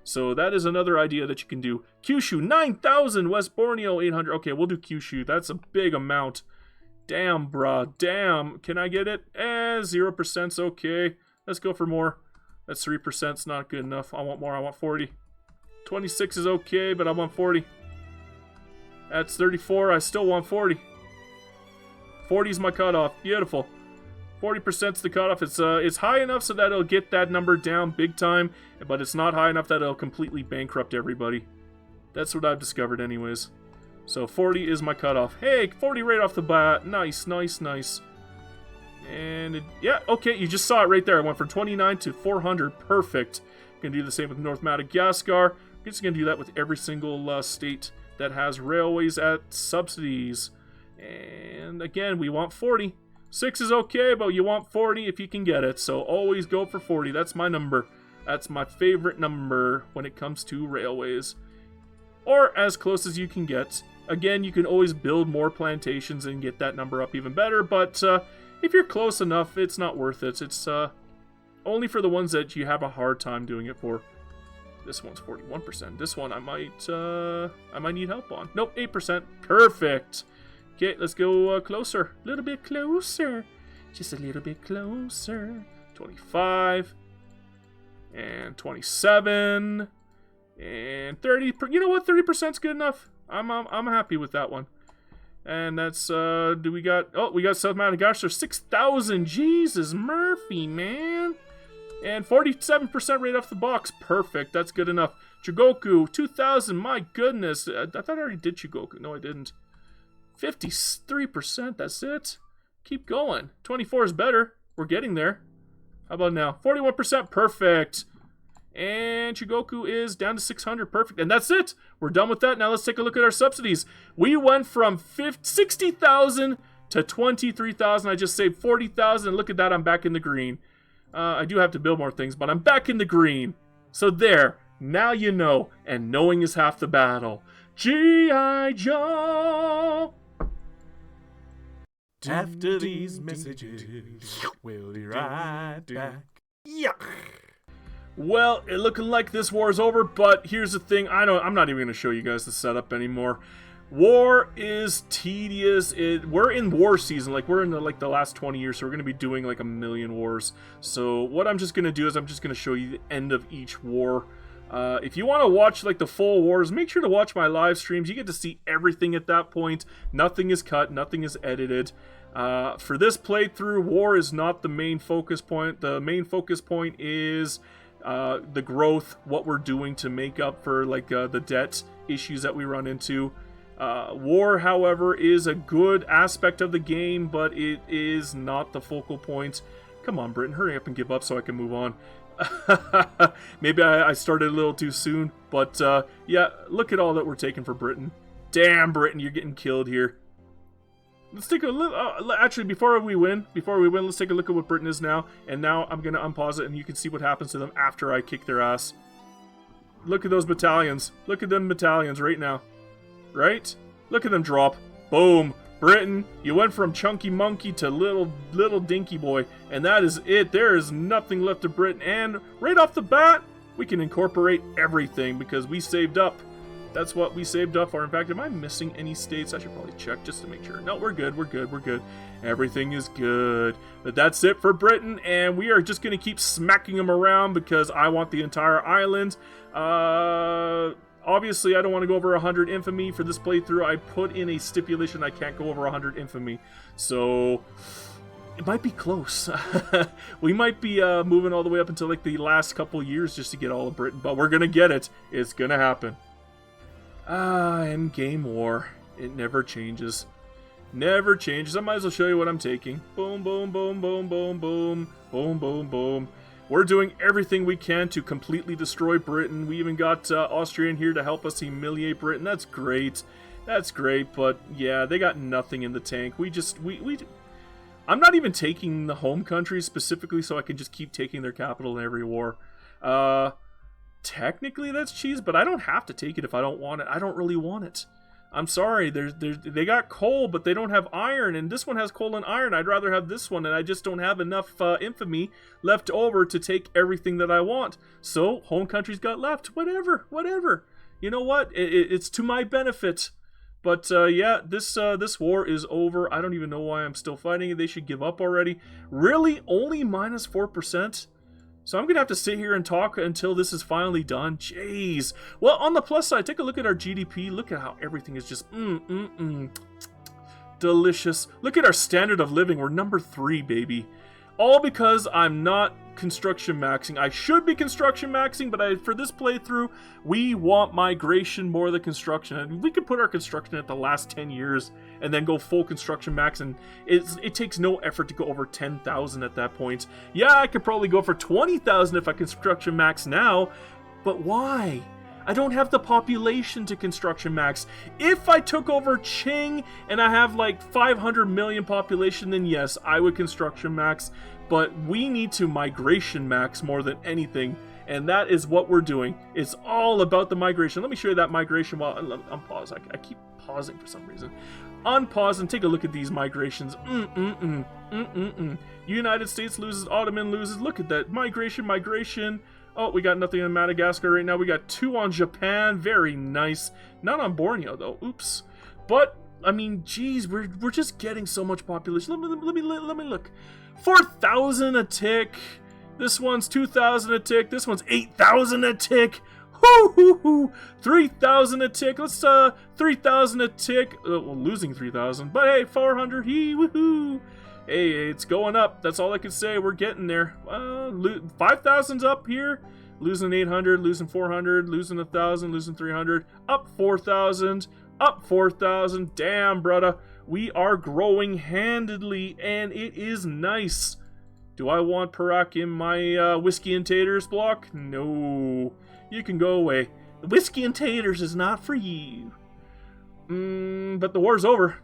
S2: So that is another idea that you can do. Kyushu, 9,000. West Borneo, 800. Okay, we'll do Kyushu. That's a big amount. Damn, bruh. Damn. Can I get it? 0%'s okay. Let's go for more. That's 3%. It's not good enough. I want more. I want 40. 26 is okay, but I want 40. That's 34. I still want 40. 40 is my cutoff. Beautiful. 40% is the cutoff. It's high enough so that it'll get that number down big time, but it's not high enough that it'll completely bankrupt everybody. That's what I've discovered anyways. So 40 is my cutoff. Hey, 40 right off the bat. Nice, nice, nice. And yeah, okay, you just saw it right there. I went from 29 to 400. Perfect. Gonna do the same with North Madagascar. I'm just gonna do that with every single state that has railways at subsidies. And again, we want 40. 6 is okay, but you want 40 if you can get it. So always go for 40. That's my number. That's my favorite number when it comes to railways. Or as close as you can get. Again, you can always build more plantations and get that number up even better, but if you're close enough, it's not worth it. It's only for the ones that you have a hard time doing it for. This one's 41%. This one I might need help on. Nope, 8%. Perfect. Okay, let's go closer. A little bit closer. Just a little bit closer. 25. And 27. And 30. You know what? 30%'s good enough. I'm happy with that one. And that's we got South Madagascar 6,000. Jesus Murphy, man. And 47% right off the box. Perfect. That's good enough. Chugoku 2,000. My goodness. I thought I already did Chugoku. No, I didn't. 53%. That's it. Keep going. 24 is better. We're getting there. How about now? 41%. Perfect. And Chugoku is down to 600. Perfect. And that's it. We're done with that. Now let's take a look at our subsidies. We went from 60,000 to 23,000. I just saved 40,000. Look at that. I'm back in the green. I do have to build more things, but I'm back in the green. So there. Now you know. And knowing is half the battle. G.I. Joe!
S1: After these messages, we'll be right back. Yeah.
S2: Well, it looking like this war is over, but here's the thing. I'm not even going to show you guys the setup anymore. War is tedious. We're in war season. Like, we're in the last 20 years, so we're going to be doing like a million wars. So what I'm just going to do is I'm just going to show you the end of each war. If you want to watch like the full wars, make sure to watch my live streams. You get to see everything at that point. Nothing is cut. Nothing is edited. For this playthrough, war is not the main focus point. The main focus point is the growth, what we're doing to make up for like the debt issues that we run into. War, however, is a good aspect of the game, but it is not the focal point. Come on, Britain, hurry up and give up so I can move on. Maybe I started a little too soon, but yeah, look at all that we're taking for Britain. Damn, Britain, you're getting killed here. Let's take a look. Actually, before we win, let's take a look at what Britain is now. And now I'm gonna unpause it, and you can see what happens to them after I kick their ass. Look at those battalions. Look at them battalions right now. Right? Look at them drop. Boom. Britain, you went from chunky monkey to little dinky boy, and that is it. There is nothing left of Britain, and right off the bat, we can incorporate everything because we saved up. That's what we saved up for. In fact, am I missing any states? I should probably check just to make sure. No, we're good. We're good. We're good. Everything is good. But that's it for Britain, and we are just going to keep smacking them around because I want the entire island. Obviously, I don't want to go over 100 infamy. For this playthrough, I put in a stipulation I can't go over 100 infamy. So, it might be close. We might be moving all the way up until like the last couple years just to get all of Britain. But we're going to get it. It's going to happen. Endgame war. It never changes. Never changes. I might as well show you what I'm taking. Boom, boom, boom, boom, boom, boom. Boom, boom, boom. We're doing everything we can to completely destroy Britain. We even got Austria in here to help us humiliate Britain. That's great. That's great, but yeah, they got nothing in the tank. I'm not even taking the home country specifically so I can just keep taking their capital in every war. Technically that's cheese, but I don't have to take it if I don't want it. I don't really want it. I'm sorry, they got coal, but they don't have iron, and this one has coal and iron. I'd rather have this one, and I just don't have enough infamy left over to take everything that I want. So, home country's got left. Whatever. You know what? It's to my benefit. But, yeah, this war is over. I don't even know why I'm still fighting it. They should give up already. Really? Only minus 4%? So I'm going to have to sit here and talk until this is finally done. Jeez. Well, on the plus side, take a look at our GDP. Look at how everything is just delicious. Look at our standard of living. We're number 3, baby. All because I'm not construction maxing. I should be construction maxing, but for this playthrough, we want migration more than construction. And we could put our construction at the last 10 years and then go full construction max, and it takes no effort to go over 10,000 at that point. Yeah, I could probably go for 20,000 if I construction max now, but why? I don't have the population to construction max. If I took over Qing and I have like 500 million population, then yes, I would construction max. But we need to migration max more than anything, and that is what we're doing. It's all about the migration. Let me show you that migration while unpause. I keep pausing for some reason. Unpause and take a look at these migrations. United States loses, Ottoman loses. Look at that migration. Oh, we got nothing on Madagascar right now. We got 2 on Japan. Very nice. Not on Borneo, though. Oops. But, I mean, geez, we're just getting so much population. Let me look. 4,000 a tick. This one's 2,000 a tick. This one's 8,000 a tick. Hoo. 3,000 a tick. Let's, 3,000 a tick. Well, losing 3,000. But, hey, 400. Woohoo. Hey, it's going up. That's all I can say. We're getting there. 5,000's up here. Losing 800, losing 400, losing 1,000, losing 300. Up 4,000. Up 4,000. Damn, brother. We are growing handedly, and it is nice. Do I want Parak in my whiskey and taters block? No. You can go away. The whiskey and taters is not for you. But the war's over.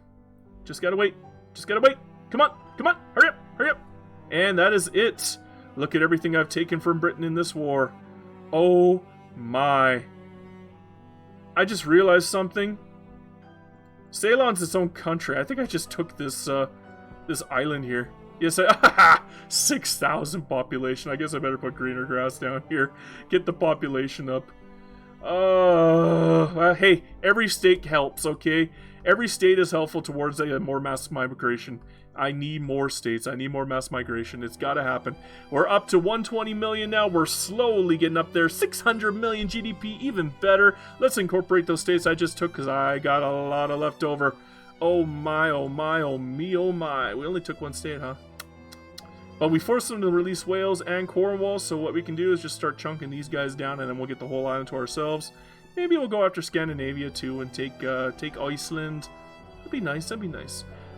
S2: Just gotta wait. Come on, hurry up. And that is it. Look at everything I've taken from Britain in this war. Oh my. I just realized something. Ceylon's its own country. I think I just took this this island here. Yes, 6,000 population. I guess I better put greener grass down here. Get the population up. Hey, every state helps, okay? Every state is helpful towards more mass migration. I need more states. I need more mass migration. It's gotta happen. We're up to 120 million now. We're slowly getting up there. 600 million GDP, even better. Let's incorporate those states I just took because I got a lot of leftover. Oh my, oh my, oh me, oh my. We only took one state, huh? But we forced them to release Wales and Cornwall, so what we can do is just start chunking these guys down, and then we'll get the whole island to ourselves. Maybe we'll go after Scandinavia too and take Iceland. That'd be nice.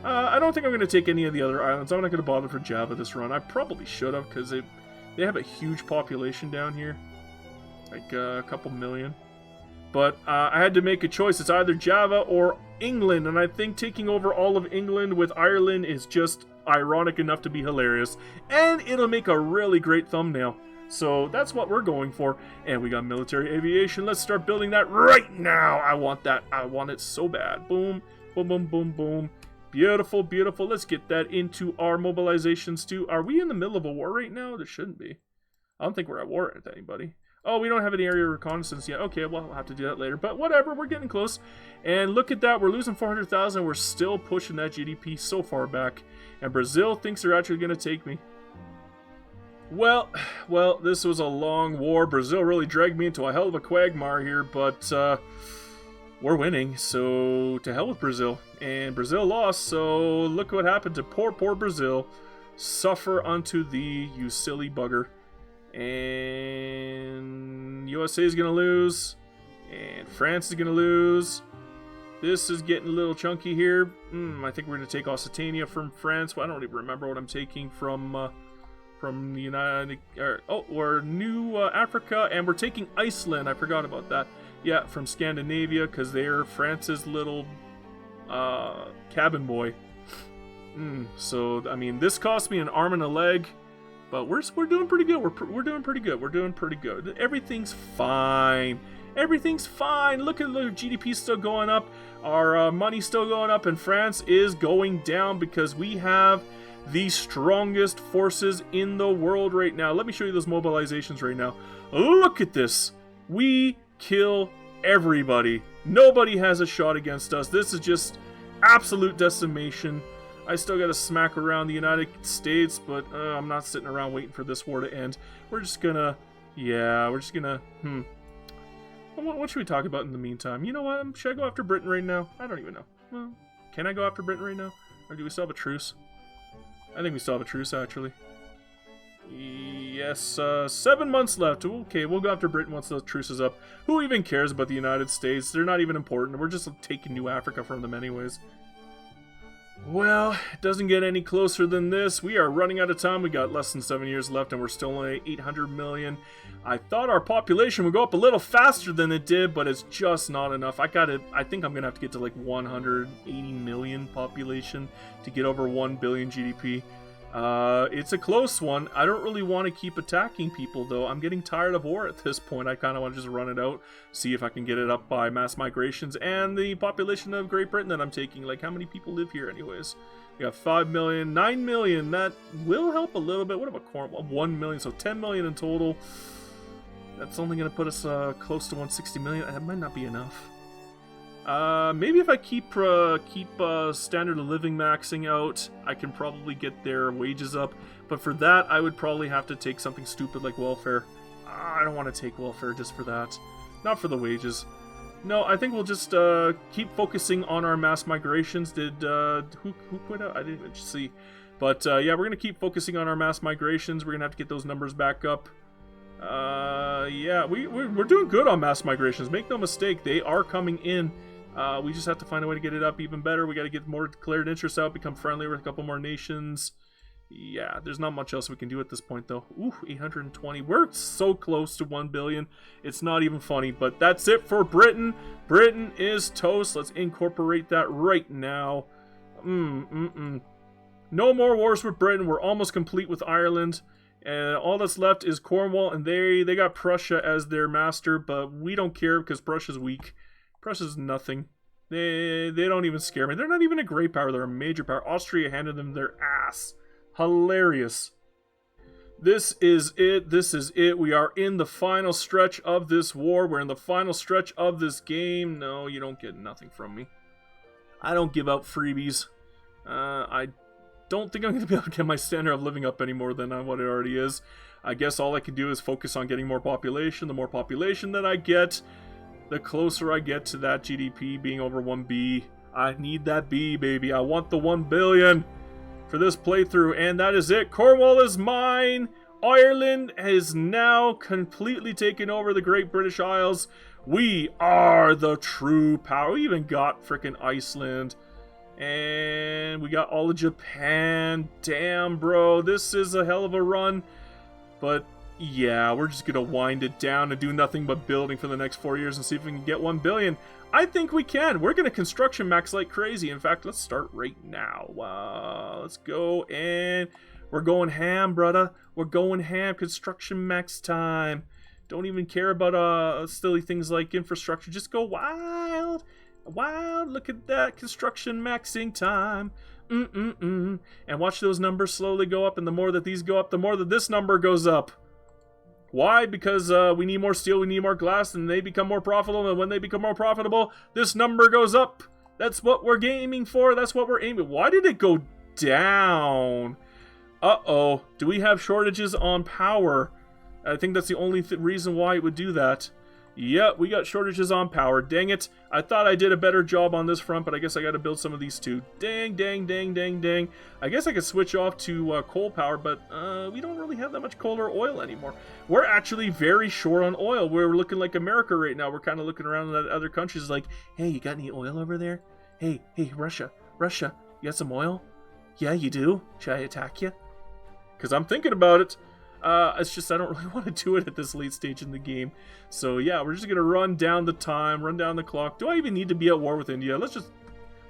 S2: I don't think I'm going to take any of the other islands. I'm not going to bother for Java this run. I probably should have, because they have a huge population down here. Like a couple million. But I had to make a choice. It's either Java or England, and I think taking over all of England with Ireland is just ironic enough to be hilarious. And it'll make a really great thumbnail. So that's what we're going for. And we got military aviation. Let's start building that right now. I want that. I want it so bad. Boom, boom, boom, boom, boom. Beautiful, beautiful. Let's get that into our mobilizations too. Are we in the middle of a war right now? There shouldn't be. I don't think we're at war with anybody. Oh, we don't have any area reconnaissance yet. Okay, well, we'll have to do that later. But whatever, we're getting close. And look at that. We're losing 400,000. We're still pushing that GDP so far back. And Brazil thinks they're actually going to take me. Well, this was a long war. Brazil really dragged me into a hell of a quagmire here, but we're winning, so to hell with Brazil. And Brazil lost, so look what happened to poor Brazil. Suffer unto thee, you silly bugger. And USA is going to lose, and France is going to lose. This is getting a little chunky here. I think we're going to take Occitania from France. Well, I don't even remember what I'm taking from the United... we're New Africa, and we're taking Iceland. I forgot about that. Yeah, from Scandinavia, because they're France's little cabin boy. So, I mean, this cost me an arm and a leg, but we're doing pretty good. We're doing pretty good. We're doing pretty good. Everything's fine. Everything's fine. Look at the GDP still going up. Our money's still going up, and France is going down because we have the strongest forces in the world right now. Let me show you those mobilizations right now. Look at this. We kill everybody. Nobody has a shot against us. This is just absolute decimation. I still gotta smack around the United States, but I'm not sitting around waiting for this war to end. We're just gonna... Yeah, we're just gonna... What should we talk about in the meantime? You know what? Should I go after Britain right now? I don't even know. Well, can I go after Britain right now? Or do we still have a truce? I think we still have a truce, actually. Yes, 7 months left. Okay, we'll go after Britain once the truce is up. Who even cares about the United States? They're not even important. We're just taking New Africa from them anyways. Well, it doesn't get any closer than this. We are running out of time. We got less than 7 years left, and we're still only 800 million. I thought our population would go up a little faster than it did, but it's just not enough. I think I'm going to have to get to like 180 million population to get over 1 billion GDP. It's a close one. I don't really want to keep attacking people, though. I'm getting tired of war at this point. I kind of want to just run it out, see if I can get it up by mass migrations and the population of Great Britain that I'm taking. Like, how many people live here anyways? We got 5 million, 9 million. That will help a little bit. What about Cornwall? 1 million, so 10 million in total. That's only going to put us close to 160 million. That might not be enough. Maybe if I keep standard of living maxing out, I can probably get their wages up. But for that, I would probably have to take something stupid like welfare. I don't want to take welfare just for that. Not for the wages. No, I think we'll just keep focusing on our mass migrations. Did who quit out? I didn't even see. But yeah, we're gonna keep focusing on our mass migrations. We're gonna have to get those numbers back up. Yeah, we're doing good on mass migrations. Make no mistake, they are coming in. We just have to find a way to get it up even better. We got to get more declared interests out, become friendly with a couple more nations. Yeah, there's not much else we can do at this point, though. Ooh, 820. We're so close to 1 billion. It's not even funny, but that's it for Britain. Britain is toast. Let's incorporate that right now. No more wars with Britain. We're almost complete with Ireland. And all that's left is Cornwall, and they got Prussia as their master, but we don't care because Prussia's weak. Prussia's nothing. They don't even scare me. They're not even a great power. They're a major power. Austria handed them their ass. Hilarious. This is it. This is it. We are in the final stretch of this war. We're in the final stretch of this game. No, you don't get nothing from me. I don't give out freebies. I don't think I'm going to be able to get my standard of living up any more than what it already is. I guess all I can do is focus on getting more population. The more population that I get, the closer I get to that GDP being over 1B. I need that B, baby. I want the 1 billion for this playthrough, and that is it. Cornwall is mine. Ireland has now completely taken over the Great British Isles. We are the true power. We even got frickin' Iceland. And we got all of Japan. Damn, bro. This is a hell of a run. But yeah, we're just going to wind it down and do nothing but building for the next 4 years and see if we can get 1 billion. I think we can. We're going to construction max like crazy. In fact, let's start right now. Let's go. And we're going ham, brother. We're going ham. Construction max time. Don't even care about silly things like infrastructure. Just go wild. Wow, look at that construction maxing time. And watch those numbers slowly go up, and the more that these go up, the more that this number goes up. Why? Because we need more steel, we need more glass, and they become more profitable, and when they become more profitable, this number goes up. That's what we're aiming for. That's what we're aiming. Why did it go down? Uh-oh. Do we have shortages on power? I think that's the only reason why it would do that. Yep, we got shortages on power. Dang it. I thought I did a better job on this front, but I guess I got to build some of these too. Dang, dang, dang, dang, dang. I guess I could switch off to coal power, but we don't really have that much coal or oil anymore. We're actually very short on oil. We're looking like America right now. We're kind of looking around at other countries like, hey, you got any oil over there? Hey, Russia, you got some oil? Yeah, you do? Should I attack you? Because I'm thinking about it. It's just I don't really want to do it at this late stage in the game. So yeah, we're just going to run down the time, run down the clock. Do I even need to be at war with India? Let's just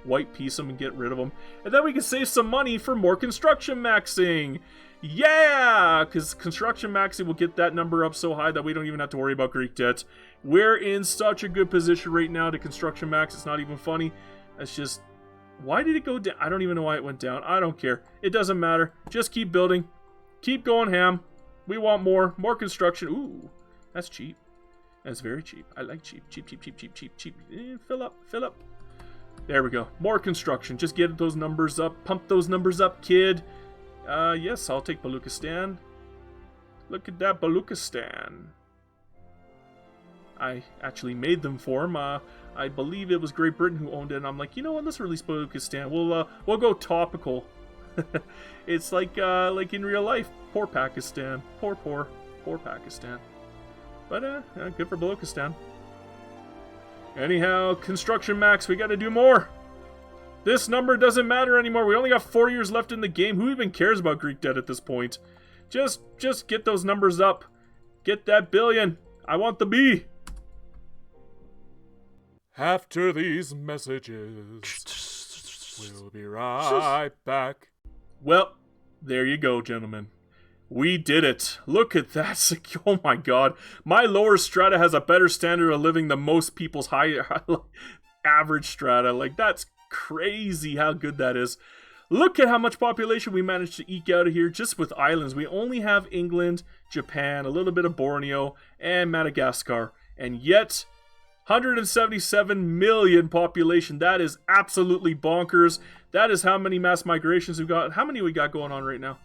S2: white piece them and get rid of them. And then we can save some money for more construction maxing. Yeah! Because construction maxing will get that number up so high that we don't even have to worry about Greek debt. We're in such a good position right now to construction max. It's not even funny. It's just, why did it go down? I don't even know why it went down. I don't care. It doesn't matter. Just keep building. Keep going ham. We want more construction. Ooh, that's cheap. That's very cheap. I like cheap. Cheap. Fill up. There we go. More construction. Just get those numbers up. Pump those numbers up, kid. Yes, I'll take Baluchistan. Look at that Baluchistan. I actually made them for him. I believe it was Great Britain who owned it, and I'm like, you know what? Let's release Baluchistan. We'll go topical. It's like in real life. Poor Pakistan. Poor Pakistan. But good for Bureaucracy. Anyhow, construction max, we gotta do more. This number doesn't matter anymore. We only got 4 years left in the game. Who even cares about Greek debt at this point? Just get those numbers up. Get that billion. I want the B.
S1: After these messages, we'll be right back.
S2: Well, there you go, gentlemen. We did it. Look at that. Oh my god. My lower strata has a better standard of living than most people's high average strata. Like, that's crazy how good that is. Look at how much population we managed to eke out of here just with islands. We only have England, Japan, a little bit of Borneo, and Madagascar. And yet, 177 million population. That is absolutely bonkers. That is how many mass migrations we've got. How many we got going on right now?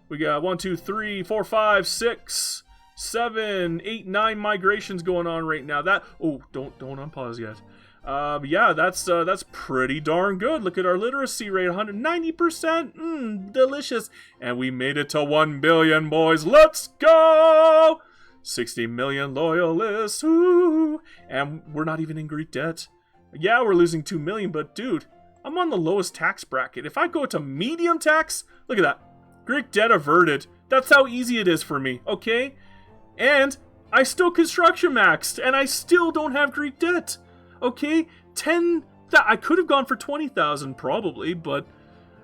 S2: We got 1, 2, 3, 4, 5, 6, 7, 8, 9 migrations going on right now. That don't unpause yet. Yeah, that's pretty darn good. Look at our literacy rate, 190%. Delicious. And we made it to 1 billion, boys. Let's go! 60 million loyalists. Ooh. And we're not even in Greek debt. Yeah, we're losing 2 million, but dude, I'm on the lowest tax bracket. If I go to medium tax, look at that. Greek debt averted. That's how easy it is for me, okay? And I still construction maxed, and I still don't have Greek debt. Okay, I could have gone for 20,000 probably, but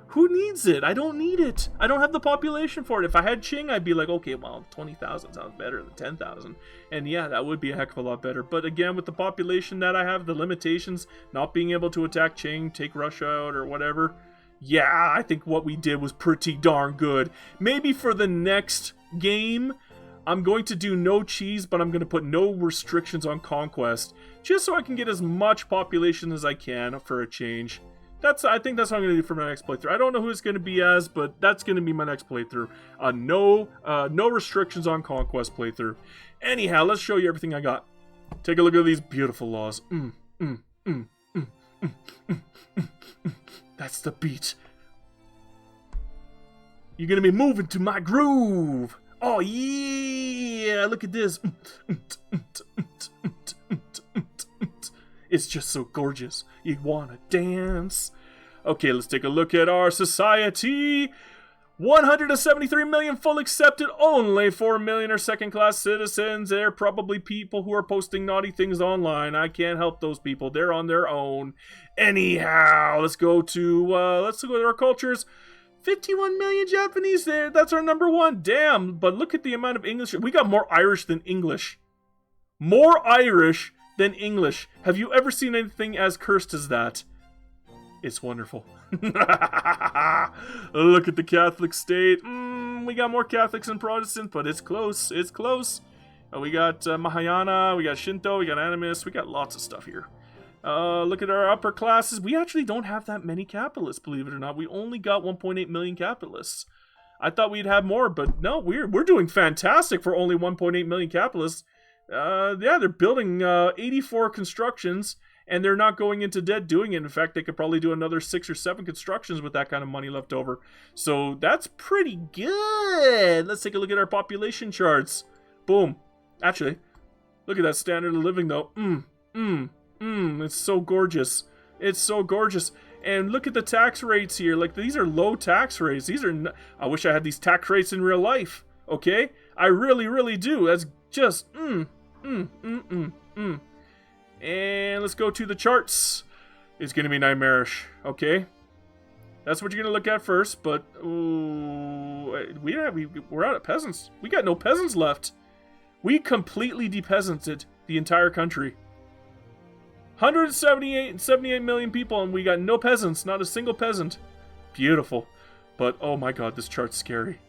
S2: who needs it? I don't need it. I don't have the population for it. If I had Qing, I'd be like, okay, well, 20,000 sounds better than 10,000. And yeah, that would be a heck of a lot better. But again, with the population that I have, the limitations, not being able to attack Qing, take Russia out or whatever, yeah, I think what we did was pretty darn good. Maybe for the next game, I'm going to do no cheese, but I'm going to put no restrictions on conquest, just so I can get as much population as I can for a change. I think that's what I'm going to do for my next playthrough. I don't know who it's going to be as, but that's going to be my next playthrough. No restrictions on conquest playthrough. Anyhow, let's show you everything I got. Take a look at these beautiful laws. That's the beat. You're going to be moving to my groove. Oh yeah, look at this. It's just so gorgeous. You want to dance. Okay, let's take a look at our society. 173 million full accepted. Only 4 million are second-class citizens. They're probably people who are posting naughty things online. I can't help those people. They're on their own. Anyhow, let's go to our cultures. 51 million Japanese there. That's our number one. Damn, but look at the amount of English. We got more Irish than English. More Irish than English. Have you ever seen anything as cursed as that? It's wonderful. Look at the Catholic state. We got more Catholics than Protestants, but it's close. It's close. We got Mahayana, we got Shinto, we got Animist, we got lots of stuff here. Look at our upper classes. We actually don't have that many capitalists, believe it or not. We only got 1.8 million capitalists. I thought we'd have more, but no, we're doing fantastic for only 1.8 million capitalists. Yeah, they're building 84 constructions, and they're not going into debt doing it. In fact, they could probably do another 6 or 7 constructions with that kind of money left over. So that's pretty good. Let's take a look at our population charts. Boom. Actually, look at that standard of living, though. It's so gorgeous. It's so gorgeous. And look at the tax rates here. Like, these are low tax rates. These are... I wish I had these tax rates in real life. Okay? I really, really do. That's just... And let's go to the charts. It's going to be nightmarish. Okay? That's what you're going to look at first. But... we're out of peasants. We got no peasants left. We completely de-peasanted the entire country. 178 million people, and we got no peasants, not a single peasant. Beautiful. But, oh my god, this chart's scary.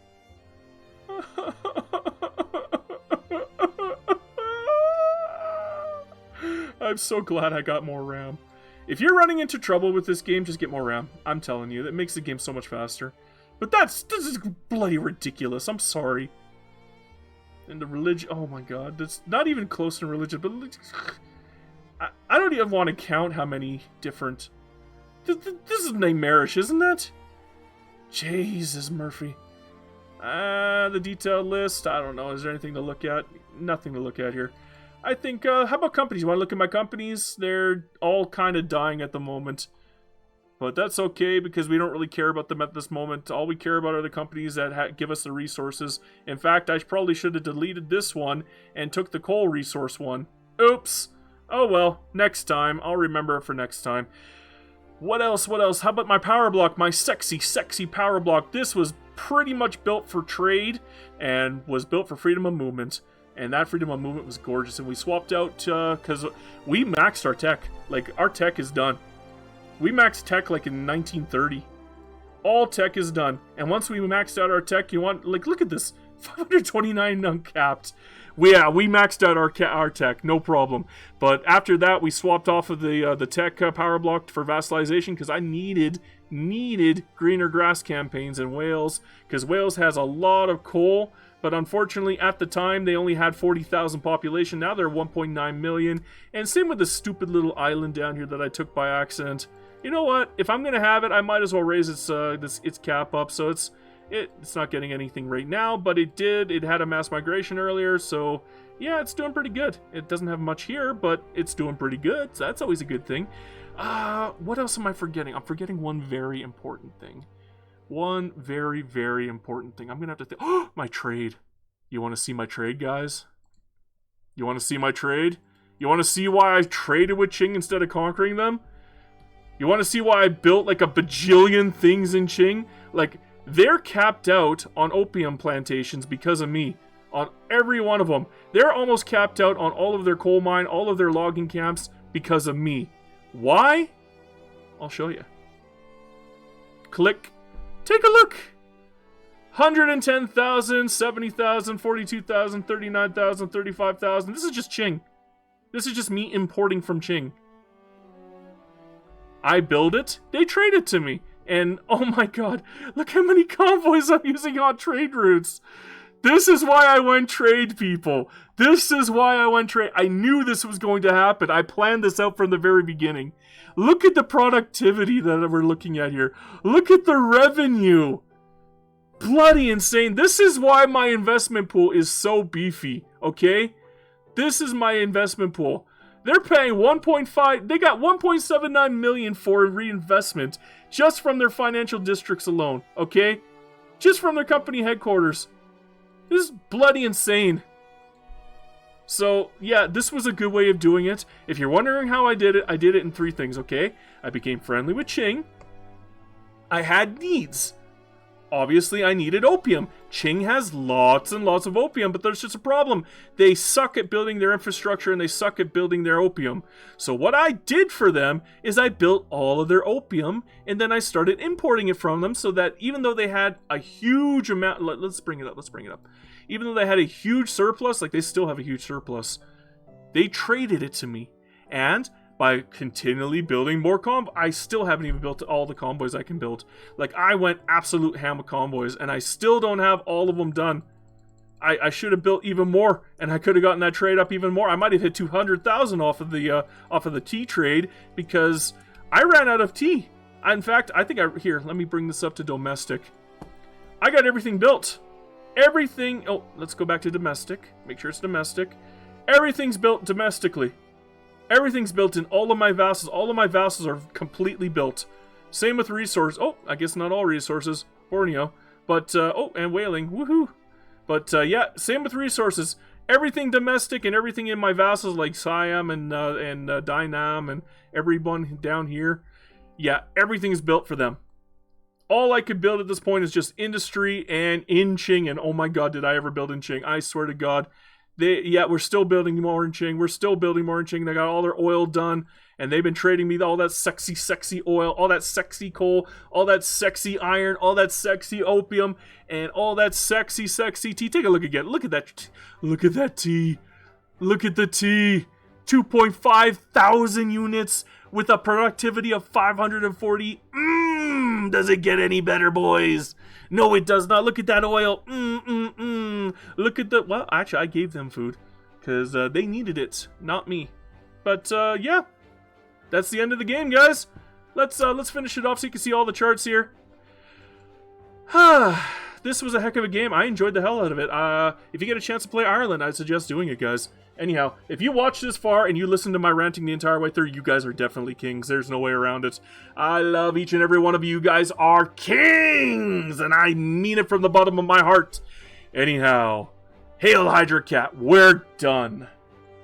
S2: I'm so glad I got more RAM. If you're running into trouble with this game, just get more RAM. I'm telling you, that makes the game so much faster. But this is bloody ridiculous. I'm sorry. And the religion, oh my god, that's not even close to religion, but I don't even want to count how many different... This is nightmarish, isn't that? Jesus, Murphy. The detailed list, I don't know. Is there anything to look at? Nothing to look at here. I think, how about companies? You want to look at my companies? They're all kind of dying at the moment. But that's okay, because we don't really care about them at this moment. All we care about are the companies that give us the resources. In fact, I probably should have deleted this one and took the coal resource one. Oops. Oh well, next time. I'll remember it for next time. What else? What else? How about my power block? My sexy, sexy power block. This was pretty much built for trade and was built for freedom of movement. And that freedom of movement was gorgeous. And we swapped out, because we maxed our tech. Like, our tech is done. We maxed tech like in 1930. All tech is done. And once we maxed out our tech, you want, like, look at this. 529 uncapped. We maxed out our tech, no problem. But after that, we swapped off of the tech power block for vassalization, because I needed greener grass campaigns in Wales, because Wales has a lot of coal. But unfortunately, at the time, they only had 40,000 population. Now they're 1.9 million. And same with the stupid little island down here that I took by accident. You know what? If I'm gonna have it, I might as well raise its cap up. So it's not getting anything right now, but it did. It had a mass migration earlier, so yeah, it's doing pretty good. It doesn't have much here, but it's doing pretty good. So that's always a good thing. What else am I forgetting? I'm forgetting one very important thing. One very, very important thing. I'm gonna have to oh, my trade. You want to see my trade, guys? You want to see my trade? You want to see why I traded with Qing instead of conquering them? You want to see why I built like a bajillion things in Qing? Like, they're capped out on opium plantations because of me. On every one of them. They're almost capped out on all of their coal mine, all of their logging camps because of me. Why? I'll show you. Click. Take a look. 110,000, 70,000, 42,000, 39,000, 35,000. This is just Qing. This is just me importing from Qing. I build it, they trade it to me. And oh my god, look how many convoys I'm using on trade routes. This is why I went trade, people. This is why I went trade. I knew this was going to happen. I planned this out from the very beginning. Look at the productivity that we're looking at here. Look at the revenue. Bloody insane. This is why my investment pool is so beefy, okay? This is my investment pool. They're paying 1.5, they got 1.79 million for reinvestment just from their financial districts alone, okay? Just from their company headquarters. This is bloody insane. So, yeah, this was a good way of doing it. If you're wondering how I did it in 3 things, okay? I became friendly with Qing. I had needs. Obviously, I needed opium. Qing has lots and lots of opium, but there's just a problem. They suck at building their infrastructure and they suck at building their opium. So what I did for them is I built all of their opium and then I started importing it from them so that even though they had a huge amount... Let's bring it up. Even though they had a huge surplus, like they still have a huge surplus, they traded it to me. And... by continually building more convoys. I still haven't even built all the convoys I can build. Like, I went absolute ham with convoys, and I still don't have all of them done. I should have built even more, and I could have gotten that trade up even more. I might have hit 200,000 off of the tea trade, because I ran out of tea. In fact, I think here, let me bring this up to domestic. I got everything built. Everything, oh, let's go back to domestic. Make sure it's domestic. Everything's built domestically. Everything's built in all of my vassals. All of my vassals are completely built. Same with resources. Oh, I guess not all resources. Borneo. But, oh, and whaling. Woohoo. But, yeah, same with resources. Everything domestic and everything in my vassals like Siam and Dainam and everyone down here. Yeah, everything's built for them. All I could build at this point is just industry and in Qing. And oh my god, did I ever build in Qing. I swear to god. We're still building more in Qing. We're still building more in Qing. They got all their oil done, and they've been trading me all that sexy, sexy oil, all that sexy coal, all that sexy iron, all that sexy opium, and all that sexy, sexy tea. Take a look again. Look at that. Look at that tea. Look at the tea. 2.5 thousand units with a productivity of 540. Does it get any better, boys? No, it does not. Look at that oil. Look at the... Well, actually, I gave them food. Because they needed it, not me. But, yeah. That's the end of the game, guys. Let's finish it off so you can see all the charts here. This was a heck of a game. I enjoyed the hell out of it. If you get a chance to play Ireland, I'd suggest doing it, guys. Anyhow, if you watch this far and you listen to my ranting the entire way through, you guys are definitely kings. There's no way around it. I love each and every one of you. You guys are kings, and I mean it from the bottom of my heart. Anyhow, hail Hydra Cat. We're done.